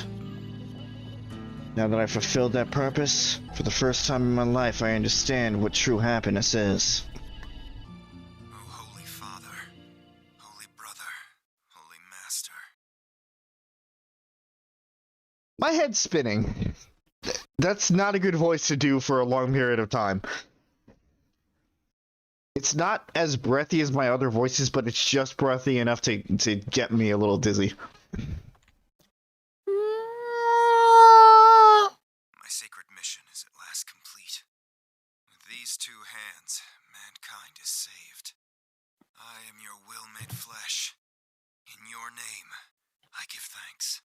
Speaker 1: Now that I've fulfilled that purpose, for the first time in my life I understand what true happiness is.
Speaker 8: Oh, Holy Father, Holy Brother, Holy Master.
Speaker 1: My head's spinning. That's not a good voice to do for a long period of time. It's not as breathy as my other voices, but it's just breathy enough to get me a little dizzy.
Speaker 8: My sacred mission is at last complete. With these two hands, mankind is saved. I am your will made flesh. In your name, I give thanks.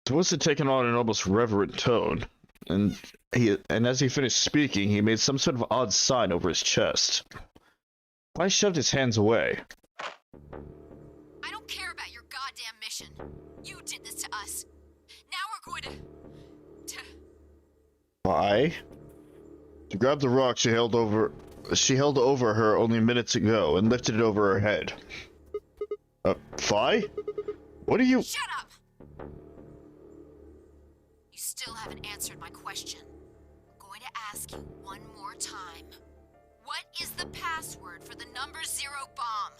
Speaker 3: It must have taken on an almost reverent tone, and as he finished speaking, he made some sort of odd sign over his chest. I shoved his hands away.
Speaker 9: I don't care about your goddamn mission. You did this to us. Now we're going to...
Speaker 3: Why? To grab the rock she held over her only minutes ago and lifted it over her head. Phi? What are you—
Speaker 9: Shut up! You still haven't answered my question. I'm going to ask you one more time. What is the password for the number 0 bomb?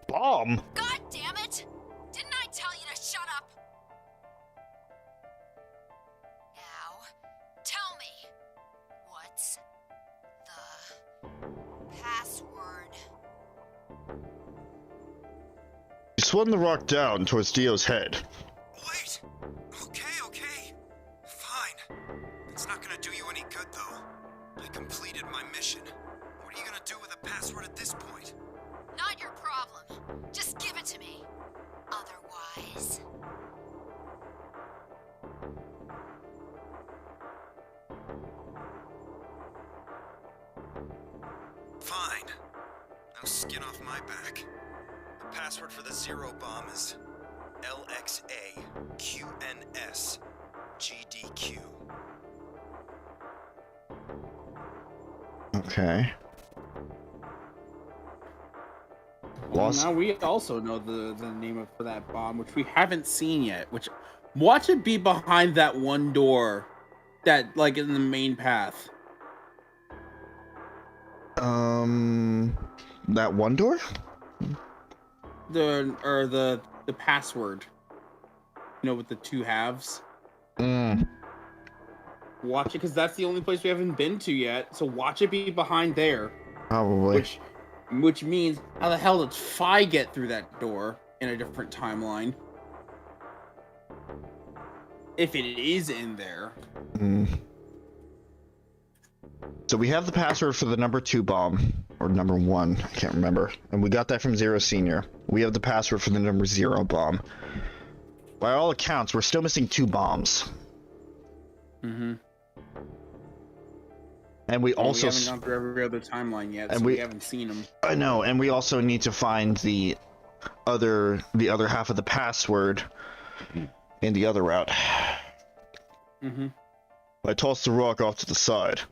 Speaker 3: Bomb?
Speaker 9: God damn it! Didn't I tell you to shut up? Now, tell me, what's the password?
Speaker 3: He swung the rock down towards Dio's head.
Speaker 8: Wait! Okay. Fine. It's not gonna do you any good, though. I completed my mission. What are you gonna do with a password at this point?
Speaker 9: Not your problem. Just give it to me. Otherwise...
Speaker 8: Fine. No skin off my back. The password for the 0 bomb is LXAQNSGDQ.
Speaker 1: Okay.
Speaker 2: Well, now we also know the name for that bomb, which we haven't seen yet. Which, watch it be behind that one door, that like in the main path.
Speaker 1: That one door?
Speaker 2: The password. You know, with the two halves. Watch it, because that's the only place we haven't been to yet. So watch it be behind there.
Speaker 1: Probably.
Speaker 2: Which means, how the hell did Phi get through that door in a different timeline? If it is in there.
Speaker 1: So we have the password for the number 2 bomb, or number 1, I can't remember. And we got that from Zero Senior. We have the password for the number 0 bomb. By all accounts, we're still missing 2 bombs. And we also...
Speaker 2: We haven't gone through every other timeline yet,
Speaker 1: and
Speaker 2: so we haven't seen them.
Speaker 1: I know, and we also need to find the other half of the password in the other route. I tossed the rock off to the side.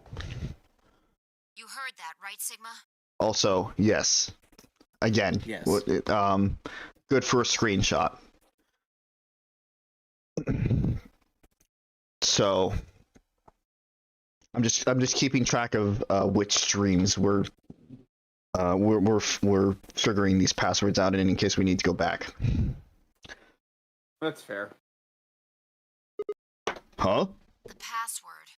Speaker 9: You heard that, right, Sigma?
Speaker 1: Also, yes. Again.
Speaker 2: Yes.
Speaker 1: Good for a screenshot. So I'm just keeping track of which streams we're figuring these passwords out in case we need to go back.
Speaker 2: That's fair.
Speaker 1: Huh?
Speaker 9: The password.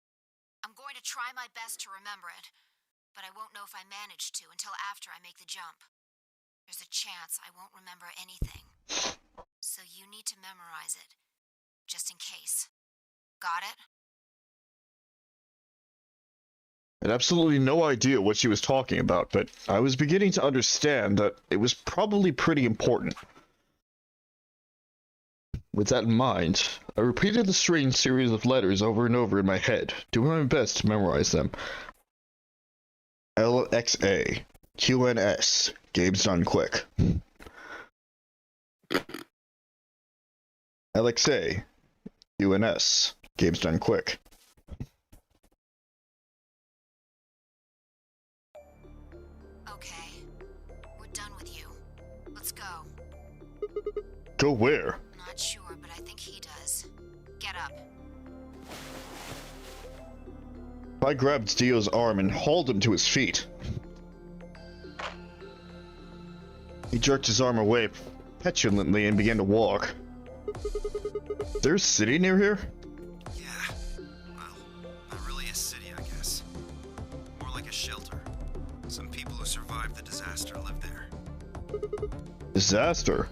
Speaker 9: I'm going to try my best to remember it, but I won't know if I manage to until after I make the jump. There's a chance I won't remember anything. so you need to memorize it. Just in case. Got it?
Speaker 3: I had absolutely no idea what she was talking about, but I was beginning to understand that it was probably pretty important. With that in mind, I repeated the strange series of letters over and over in my head, doing my best to memorize them. LXA, QNS, game's done quick. LXA, QNS, game's done quick.
Speaker 9: Okay. We're done with you. Let's go.
Speaker 3: Go where?
Speaker 9: Not sure, but I think he does. Get up.
Speaker 3: I grabbed Dio's arm and hauled him to his feet. He jerked his arm away petulantly and began to walk. There's a city near here?
Speaker 8: Yeah. Well, not really a city, I guess. More like a shelter. Some people who survived the disaster live there.
Speaker 3: Disaster?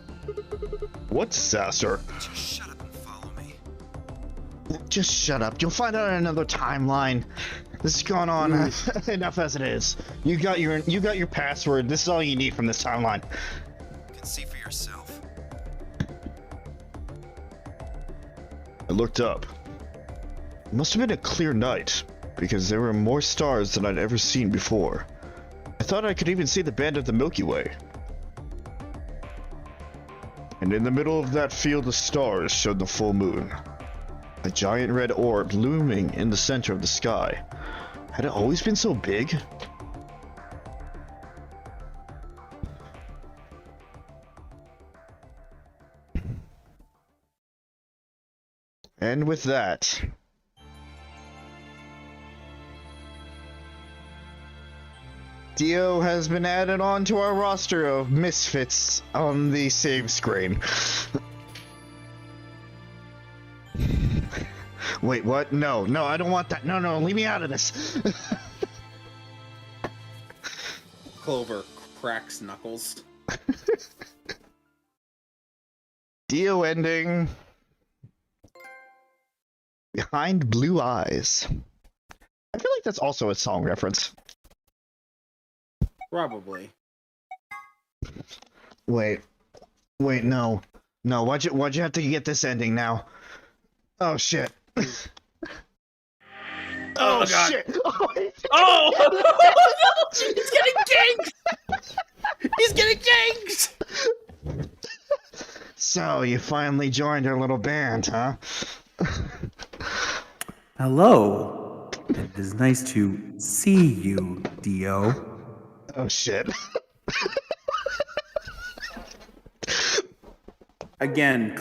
Speaker 3: What disaster?
Speaker 8: Just shut up and follow me.
Speaker 1: Just shut up. You'll find out in another timeline. This is going on enough as it is. You got your password. This is all you need from this timeline.
Speaker 8: You can see for yourself.
Speaker 3: I looked up. It must have been a clear night, because there were more stars than I'd ever seen before. I thought I could even see the band of the Milky Way. And in the middle of that field of stars showed the full moon. A giant red orb looming in the center of the sky. Had it always been so big? And with that,
Speaker 1: Dio has been added on to our roster of misfits on the save screen. Wait, what? No, I don't want that. No, leave me out of this.
Speaker 2: Clover cracks knuckles.
Speaker 1: Dio ending. Behind Blue Eyes. I feel like that's also a song reference.
Speaker 2: Probably.
Speaker 1: Wait, no. Why'd you have to get this ending now? Oh shit. Oh
Speaker 2: God.
Speaker 1: shit.
Speaker 2: Oh! No! He's getting ganked! He's getting ganked!
Speaker 1: So you finally joined our little band, huh?
Speaker 10: Hello. It is nice to see you, Dio.
Speaker 1: Oh shit.
Speaker 2: Again,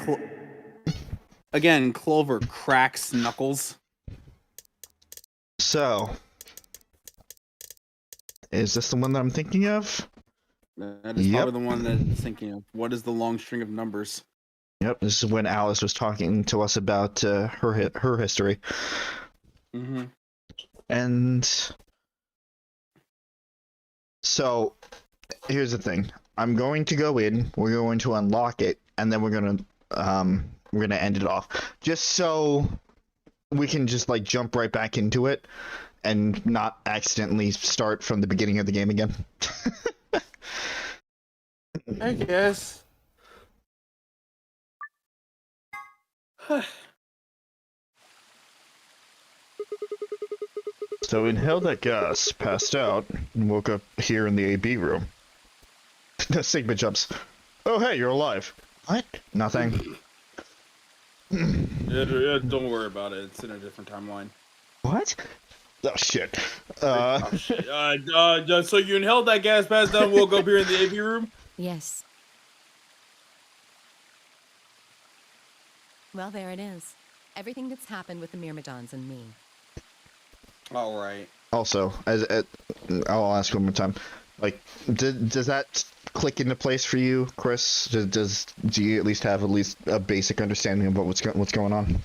Speaker 2: Clover cracks knuckles.
Speaker 1: So, is this the one that I'm thinking of?
Speaker 2: That is probably the one that I'm thinking of. What is the long string of numbers?
Speaker 1: Yep, this is when Alice was talking to us about her history.
Speaker 2: Mm-hmm.
Speaker 1: And so, here's the thing. I'm going to go in, we're going to unlock it, and then we're gonna end it off. Just so we can just like jump right back into it and not accidentally start from the beginning of the game again.
Speaker 2: I guess.
Speaker 3: So we inhaled that gas, passed out, and woke up here in the AB room.
Speaker 1: Sigma jumps.
Speaker 3: Oh hey, you're alive.
Speaker 1: What? Nothing.
Speaker 2: Yeah, don't worry about it. It's in a different timeline.
Speaker 1: What?
Speaker 3: Oh shit.
Speaker 2: Oh, shit. So you inhaled that gas, passed out, woke up here in the AV room?
Speaker 11: Yes. Well, there it is. Everything that's happened with the Myrmidons and me.
Speaker 2: All right.
Speaker 1: Also, I'll ask one more time. Like, does that click into place for you, Chris? Do you at least have a basic understanding of what's going on?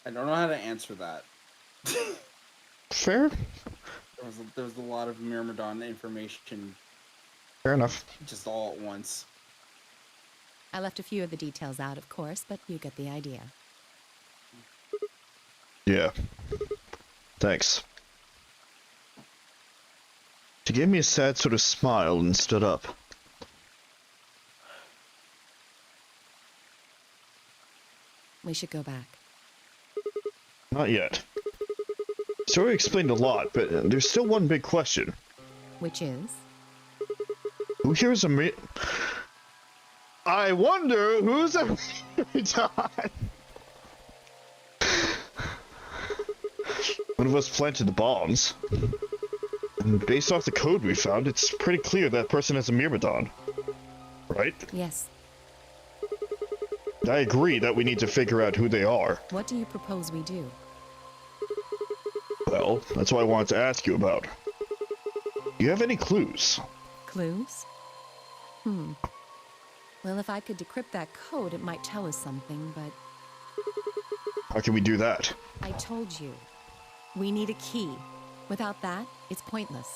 Speaker 2: I don't know how to answer that.
Speaker 1: Fair.
Speaker 2: There was a lot of Myrmidon information
Speaker 1: Fair enough.
Speaker 2: Just all at once.
Speaker 11: I left a few of the details out, of course, but you get the idea.
Speaker 1: Yeah. Thanks. She gave me a sad sort of smile and stood up.
Speaker 11: We should go back.
Speaker 1: Not yet. Story explained a lot, but there's still one big question.
Speaker 11: Which is?
Speaker 1: Who here is a I wonder who's a Myrmidon? One of us planted the bombs. And based off the code we found, it's pretty clear that person is a Myrmidon. Right?
Speaker 11: Yes.
Speaker 1: I agree that we need to figure out who they are.
Speaker 11: What do you propose we do?
Speaker 1: Well, that's what I wanted to ask you about. Do you have any clues?
Speaker 11: Clues? Well, if I could decrypt that code, it might tell us something, but...
Speaker 1: How can we do that?
Speaker 11: I told you. We need a key. Without that, it's pointless.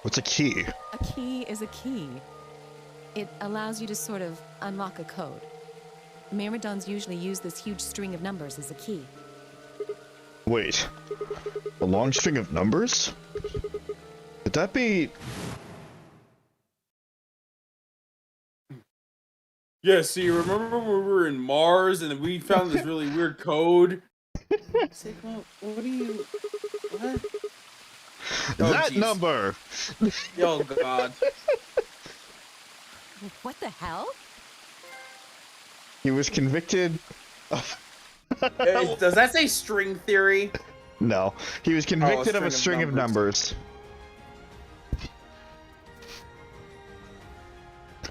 Speaker 1: What's a key?
Speaker 11: A key is a key. It allows you to sort of unlock a code. Myrmidons usually use this huge string of numbers as a key.
Speaker 1: Wait. A long string of numbers? Could that be...
Speaker 2: Yeah, see, remember when we were in Mars and we found this really weird code? Sigma, what do you... What?
Speaker 1: That number!
Speaker 2: Oh, God.
Speaker 11: What the hell?
Speaker 1: He was convicted of...
Speaker 2: Does that say string theory?
Speaker 1: No. He was convicted of a string of numbers.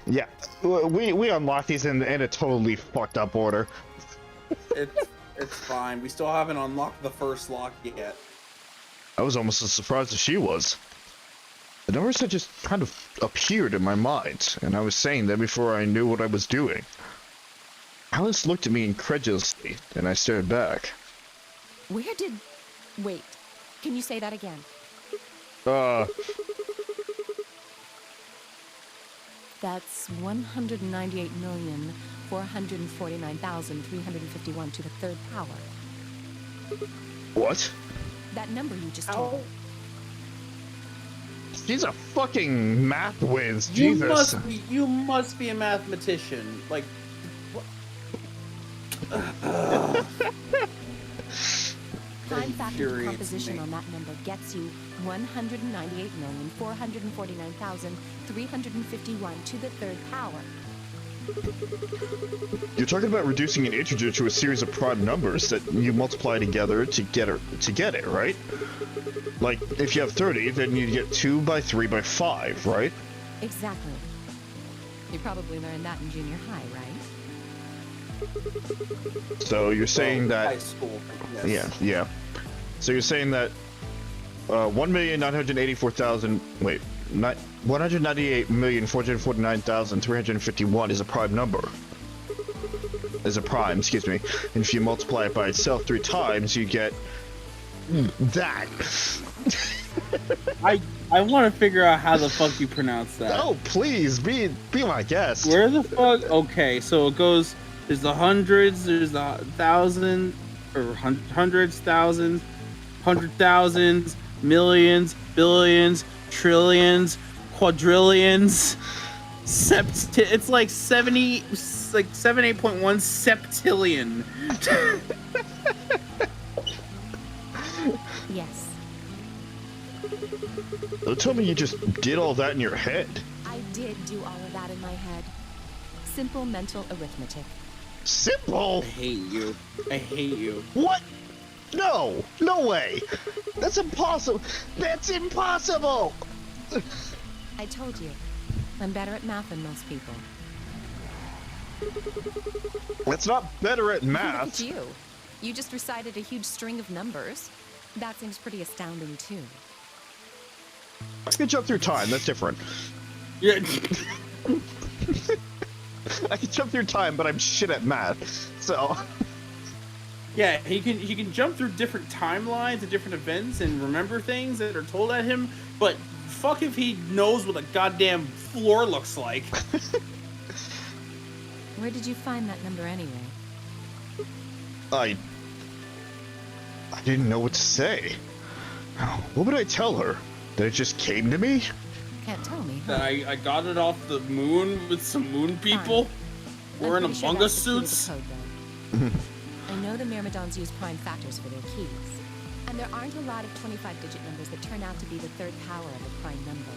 Speaker 1: Yeah. We unlocked these in a totally fucked up order.
Speaker 2: It's fine. We still haven't unlocked the first lock yet.
Speaker 1: I was almost as surprised as she was. The numbers had just kind of appeared in my mind, and I was saying them before I knew what I was doing. Alice looked at me incredulously, and I stared back.
Speaker 11: Where did... Wait. Can you say that again? That's 198,449,351 to the third power.
Speaker 1: What?
Speaker 11: That number you just told me.
Speaker 1: She's a fucking math whiz, Jesus.
Speaker 2: You must be a mathematician. Like, what?
Speaker 11: Prime factor decomposition on that number gets you 198,449,351 to the third power.
Speaker 1: You're talking about reducing an integer to a series of prime numbers that you multiply together to get it, right? Like, if you have 30, then you get 2 by 3 by 5, right?
Speaker 11: Exactly. You probably learned that in junior high, right?
Speaker 1: So you're saying that...
Speaker 2: High school, yes.
Speaker 1: Yeah. So you're saying that 1,984,000... Wait, 198,449,351 is a prime number. Is a prime, excuse me. And if you multiply it by itself 3 times, you get... that.
Speaker 2: I want to figure out how the fuck you pronounce that.
Speaker 1: Oh, please, be my guest.
Speaker 2: Where the fuck? Okay, so it goes... There's the hundreds, there's the thousand, or hundreds, thousands, 100,000s, millions, billions, trillions, quadrillions, it's like 78.1 septillion.
Speaker 11: Yes.
Speaker 1: Don't tell me you just did all that in your head.
Speaker 11: I did do all of that in my head. Simple mental arithmetic.
Speaker 1: Simple?
Speaker 2: I hate you.
Speaker 1: What? No way. That's impossible.
Speaker 11: I told you. I'm better at math than most people.
Speaker 1: That's not better at math.
Speaker 11: Look at you. You just recited a huge string of numbers. That seems pretty astounding, too.
Speaker 1: I can jump through time. That's different.
Speaker 2: Yeah.
Speaker 1: I can jump through time, but I'm shit at math. So...
Speaker 2: Yeah, he can jump through different timelines and different events and remember things that are told at him, but fuck if he knows what a goddamn floor looks like?
Speaker 11: Where did you find that number anyway?
Speaker 3: I didn't know what to say. What would I tell her? That it just came to me?
Speaker 11: Can't tell me.
Speaker 2: That I got it off the moon with some moon people wearing Among Us suits.
Speaker 11: I know the Myrmidons use prime factors for their keys, and there aren't a lot of 25-digit numbers that turn out to be the third power of a prime number.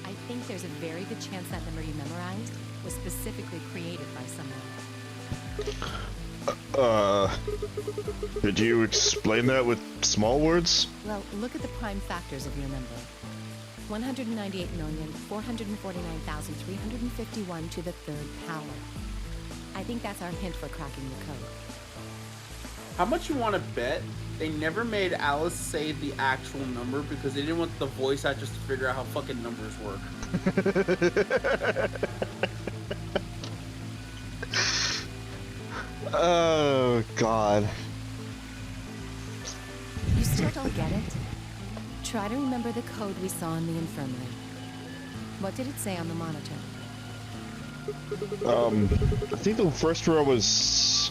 Speaker 11: I think there's a very good chance that number you memorized was specifically created by someone.
Speaker 3: Could you explain that with small words?
Speaker 11: Well, look at the prime factors of your number. 198,449,351 to the third power. I think that's our hint for cracking the code.
Speaker 2: How much you want to bet they never made Alice say the actual number because they didn't want the voice actors to figure out how fucking numbers work?
Speaker 3: Oh, God.
Speaker 11: You still don't get it? Try to remember the code we saw in the infirmary. What did it say on the monitor?
Speaker 3: I think the first row was...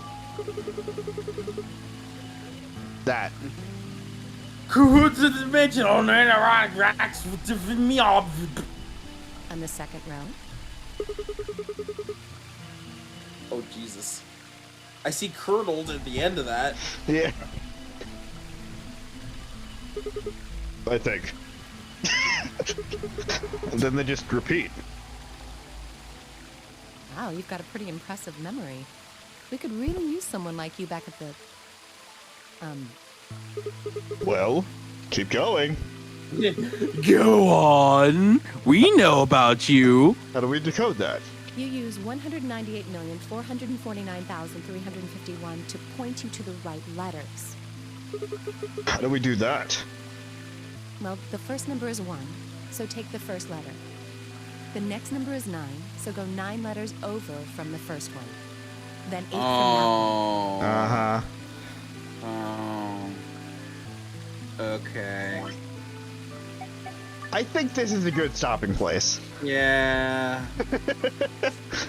Speaker 3: that.
Speaker 11: And the second row?
Speaker 2: Oh, Jesus. I see curdled at the end of that.
Speaker 3: Yeah. I think. And then they just repeat.
Speaker 11: Wow, you've got a pretty impressive memory. We could really use someone like you back at the...
Speaker 3: Well, keep going.
Speaker 12: Go on. We know about you.
Speaker 3: How do we decode that?
Speaker 11: You use 198,449,351 to point you to the right letters.
Speaker 3: How do we do that?
Speaker 11: Well, the first number is 1, so take the first letter. The next number is 9, so go 9 letters over from the first one. Then 8 from that one.
Speaker 3: Uh-huh.
Speaker 2: Okay.
Speaker 3: I think this is a good stopping place.
Speaker 2: Yeah.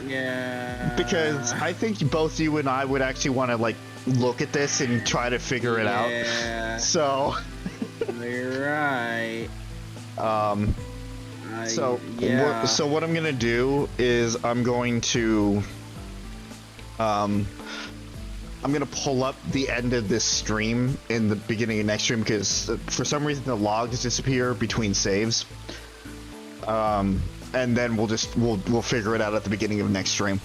Speaker 2: Yeah.
Speaker 3: Because I think both you and I would actually want to, like, look at this and try to figure it out. So...
Speaker 2: You're right.
Speaker 3: So what I'm gonna do is I'm gonna pull up the end of this stream in the beginning of next stream because for some reason the logs disappear between saves. And then we'll figure it out at the beginning of next stream.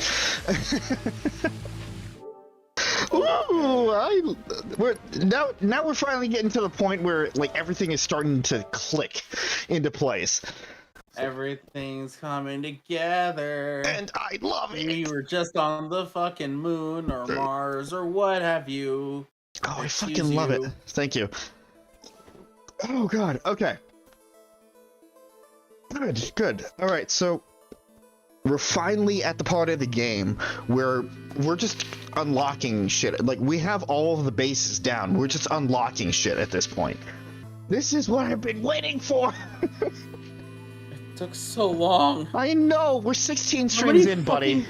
Speaker 3: Ooh, now we're finally getting to the point where like everything is starting to click into place.
Speaker 2: Everything's coming together.
Speaker 3: And I love it.
Speaker 2: We were just on the fucking moon or Mars or what have you.
Speaker 3: Oh, I fucking love it. Thank you. Oh, God. Okay. Good. All right, so we're finally at the part of the game where we're just unlocking shit. Like, we have all of the bases down. We're just unlocking shit at this point. This is what I've been waiting for.
Speaker 2: Took so long.
Speaker 3: I know. We're 16 streams in, buddy.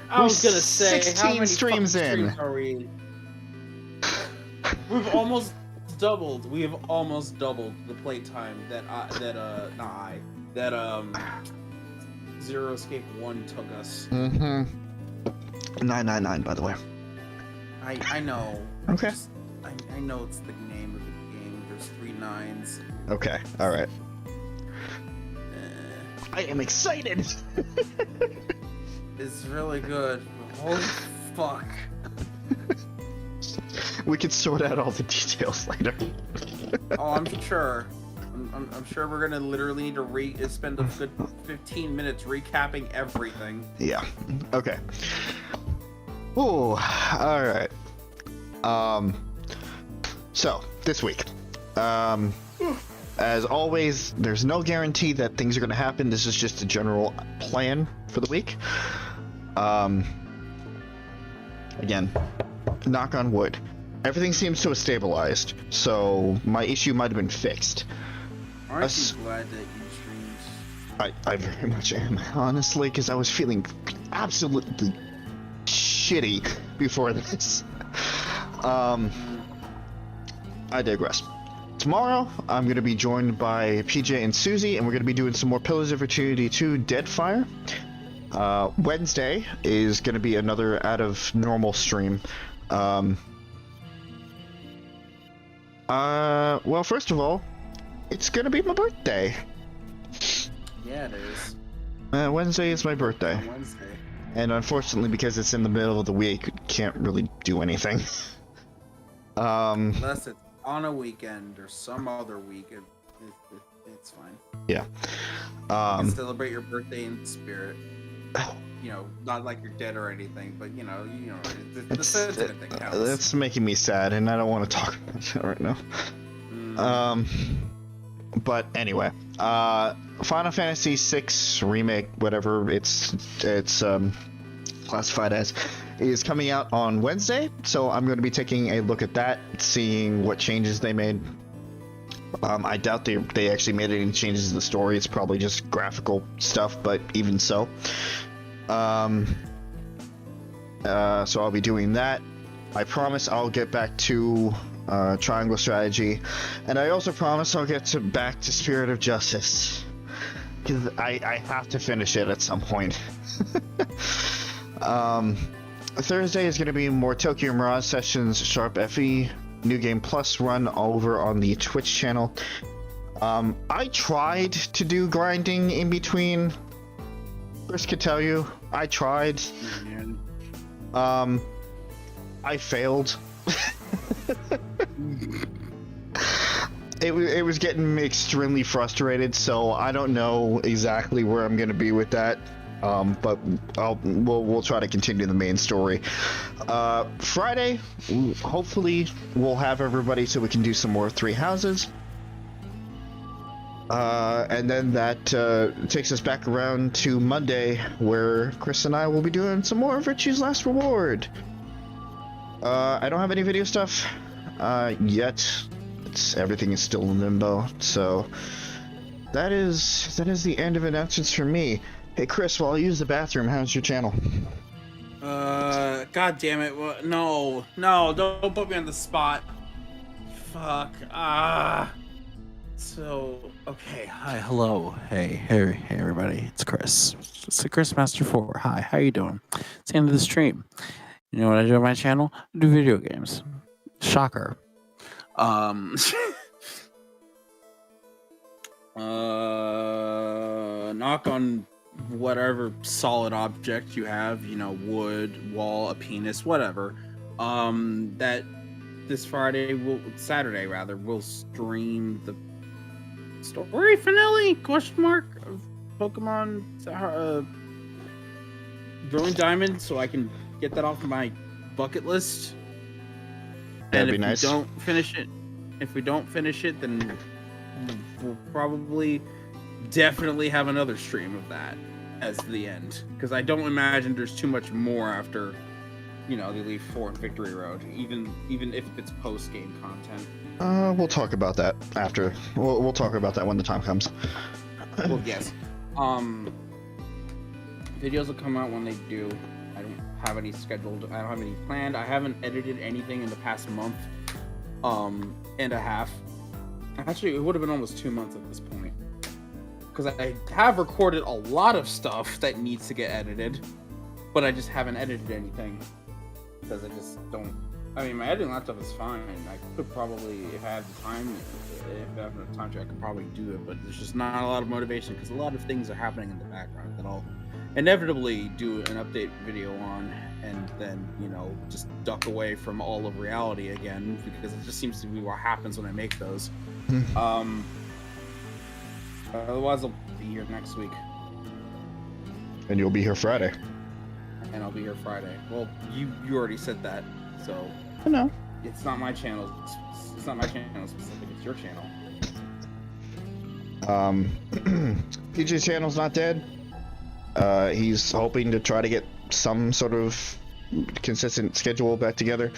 Speaker 2: I was gonna say
Speaker 3: 16 streams in.
Speaker 2: Are we? We've almost doubled. We have almost doubled the playtime that Zero Escape 1 took us.
Speaker 3: 999, by the way.
Speaker 2: I know.
Speaker 3: Okay.
Speaker 2: I know it's the name of the game. There's 3 9s.
Speaker 3: Okay. All right. I am excited.
Speaker 2: It's really good. Holy fuck.
Speaker 3: We could sort out all the details later.
Speaker 2: Oh, I'm sure. I'm sure we're gonna literally need to spend a good 15 minutes recapping everything.
Speaker 3: Yeah. Okay. Ooh. All right. So this week, as always, there's no guarantee that things are going to happen. This is just a general plan for the week. Again, knock on wood. Everything seems to have stabilized, so my issue might have been fixed.
Speaker 2: Aren't you glad that you streamed
Speaker 1: I very much am, honestly, because I was feeling absolutely shitty before this. I digress. Tomorrow, I'm going to be joined by PJ and Suzie, and we're going to be doing some more Pillars of Eternity 2 Deadfire. Wednesday is going to be another out of normal stream. Well, first of all, it's going to be my birthday.
Speaker 2: Yeah, it is.
Speaker 1: Wednesday is my birthday.
Speaker 2: On Wednesday.
Speaker 1: And unfortunately, because it's in the middle of the week, can't really do anything.
Speaker 2: Unless it's on a weekend or some other week, it's fine.
Speaker 1: Yeah.
Speaker 2: You can celebrate your birthday in spirit. You know, not like you're dead or anything, but you know, the sentiment that counts.
Speaker 1: That's making me sad, and I don't want to talk about it right now. But anyway, Final Fantasy VI Remake, whatever it's classified as, is coming out on Wednesday, so I'm going to be taking a look at that, seeing what changes they made. I doubt they actually made any changes to the story. It's probably just graphical stuff, but even so. So I'll be doing that. I promise I'll get back to Triangle Strategy, and I also promise I'll get back to Spirit of Justice, because I have to finish it at some point. Thursday is going to be more Tokyo Mirage Sessions Sharp FE New Game Plus run over on the Twitch channel. I tried to do grinding in between. Chris could tell you, I tried. I failed. It was getting me extremely frustrated, so I don't know exactly where I'm going to be with that. But we'll try to continue the main story. Friday, hopefully we'll have everybody so we can do some more Three Houses. And then that takes us back around to Monday, where Chris and I will be doing some more Virtue's Last Reward. I don't have any video stuff yet. Everything is still in limbo, so that is the end of announcements for me. Hey Chris, while I use the bathroom, how's your channel?
Speaker 2: God damn it! No, don't put me on the spot. Fuck. So, okay.
Speaker 12: Hi, hello. Hey, everybody. It's Chris. It's the Chris Master 4. Hi, how you doing? It's the end of the stream. You know what I do on my channel? I do video games. Shocker.
Speaker 2: Knock on whatever solid object you have, you know, wood, wall, a penis, whatever. That this Saturday we'll stream the story finale? Question mark of Pokemon Growing Diamond, so I can get that off my bucket list.
Speaker 1: That'd be nice.
Speaker 2: If we don't finish it, then we'll probably definitely have another stream of that as the end, because I don't imagine there's too much more after, you know, they leave 4 and Victory Road, even if it's post-game content.
Speaker 1: We'll talk about that after. We'll talk about that when the time comes.
Speaker 2: Well, yes. Videos will come out when they do. I don't have any scheduled. I don't have any planned. I haven't edited anything in the past month and a half. Actually, it would have been almost 2 months at this point, because I have recorded a lot of stuff that needs to get edited, but I just haven't edited anything because I just don't. I mean, my editing laptop is fine. I could probably, if I have the time, if I have enough time to, I could probably do it, but there's just not a lot of motivation because a lot of things are happening in the background that I'll inevitably do an update video on, and then, you know, just duck away from all of reality again, because it just seems to be what happens when I make those. Otherwise, I'll be here next week.
Speaker 1: And you'll be here Friday.
Speaker 2: And I'll be here Friday. Well, you already said that, so.
Speaker 1: I know.
Speaker 2: It's not my channel. It's not my channel specific. It's your channel.
Speaker 1: PJ's channel's not dead. He's hoping to try to get some sort of consistent schedule back together.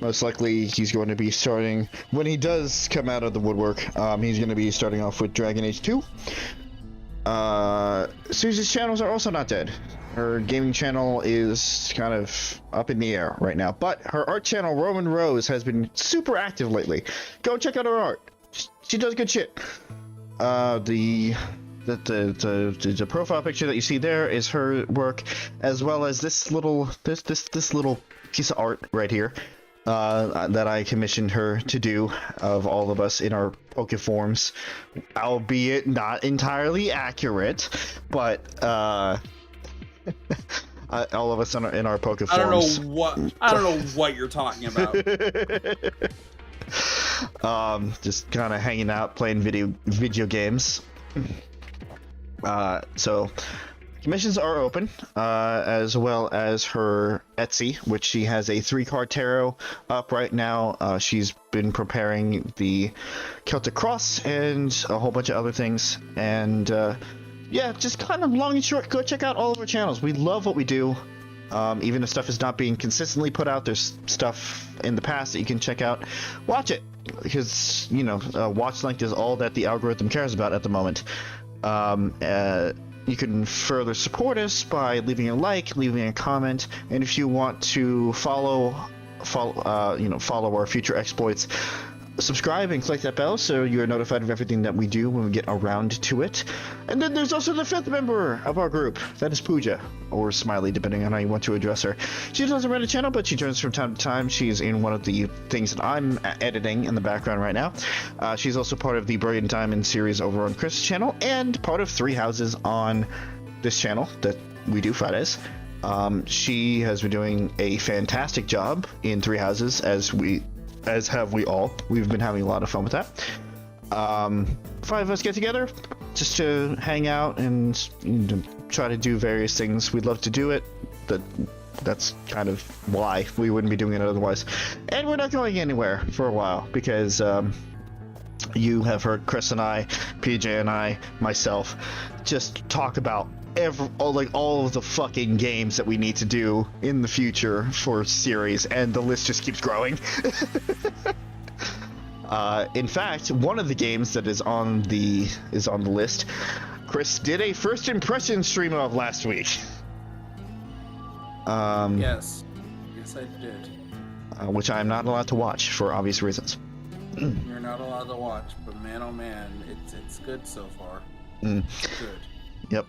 Speaker 1: Most likely he's going to be starting, when he does come out of the woodwork, he's going to be starting off with Dragon Age 2. Susie's channels are also not dead. Her gaming channel is kind of up in the air right now, but her art channel, Roman Rose, has been super active lately. Go check out her art. She does good shit. The profile picture that you see there is her work, as well as this little piece of art right here that I commissioned her to do of all of us in our poke forms, albeit not entirely accurate, but all of us in our poke forms.
Speaker 2: I don't know what you're talking about.
Speaker 1: Just kind of hanging out, playing video games. So commissions are open, as well as her Etsy, which she has a 3-card tarot up right now. She's been preparing the Celtic Cross and a whole bunch of other things. And yeah, just kind of long and short, go check out all of our channels. We love what we do. Even if stuff is not being consistently put out, there's stuff in the past that you can check out. Watch it, because, you know, watch length is all that the algorithm cares about at the moment. You can further support us by leaving a like, leaving a comment, and if you want to follow our future exploits, subscribe and click that bell so you're notified of everything that we do when we get around to it. And then there's also the 5th member of our group. That is Pooja, or Smiley, depending on how you want to address her. She doesn't run a channel, but she joins from time to time. She's in one of the things that I'm editing in the background right now. She's also part of the Brilliant Diamond series over on Chris' channel, and part of 3 Houses on this channel that we do Fridays. She has been doing a fantastic job in 3 Houses, as have we all. We've been having a lot of fun with that. 5 of us get together just to hang out and try to do various things. We'd love to do it. That's kind of why we wouldn't be doing it otherwise. And we're not going anywhere for a while, because you have heard Chris and I, PJ and I, myself, just talk about all of the fucking games that we need to do in the future for series, and the list just keeps growing. In fact, one of the games that is on the list, Chris did a first impression stream of last week.
Speaker 2: Yes, I did.
Speaker 1: Which I'm not allowed to watch for obvious reasons.
Speaker 2: You're not allowed to watch, but man, oh man, it's good so far. Good.
Speaker 1: Yep.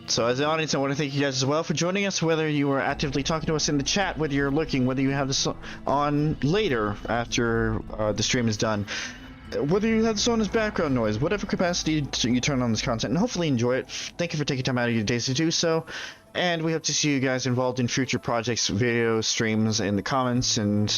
Speaker 1: So as the audience, I want to thank you guys as well for joining us, whether you are actively talking to us in the chat, whether you're looking, whether you have this on later after the stream is done, whether you have this on as background noise, whatever capacity you turn on this content, and hopefully enjoy it. Thank you for taking time out of your days to do so, and we hope to see you guys involved in future projects, video streams, in the comments, and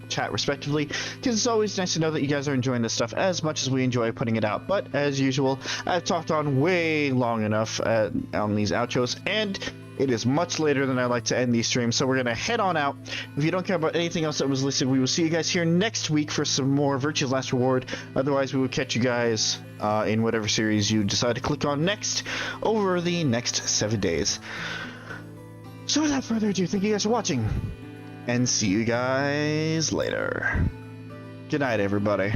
Speaker 1: chat respectively, because it's always nice to know that you guys are enjoying this stuff as much as we enjoy putting it out. But as usual, I've talked on way long enough on these outros, and it is much later than I like to end these streams, so we're gonna head on out. If you don't care about anything else that was listed, we will see you guys here next week for some more Virtue's Last Reward. Otherwise, we will catch you guys in whatever series you decide to click on next over the next 7 days. So without further ado, thank you guys for watching, and see you guys later. Good night, everybody.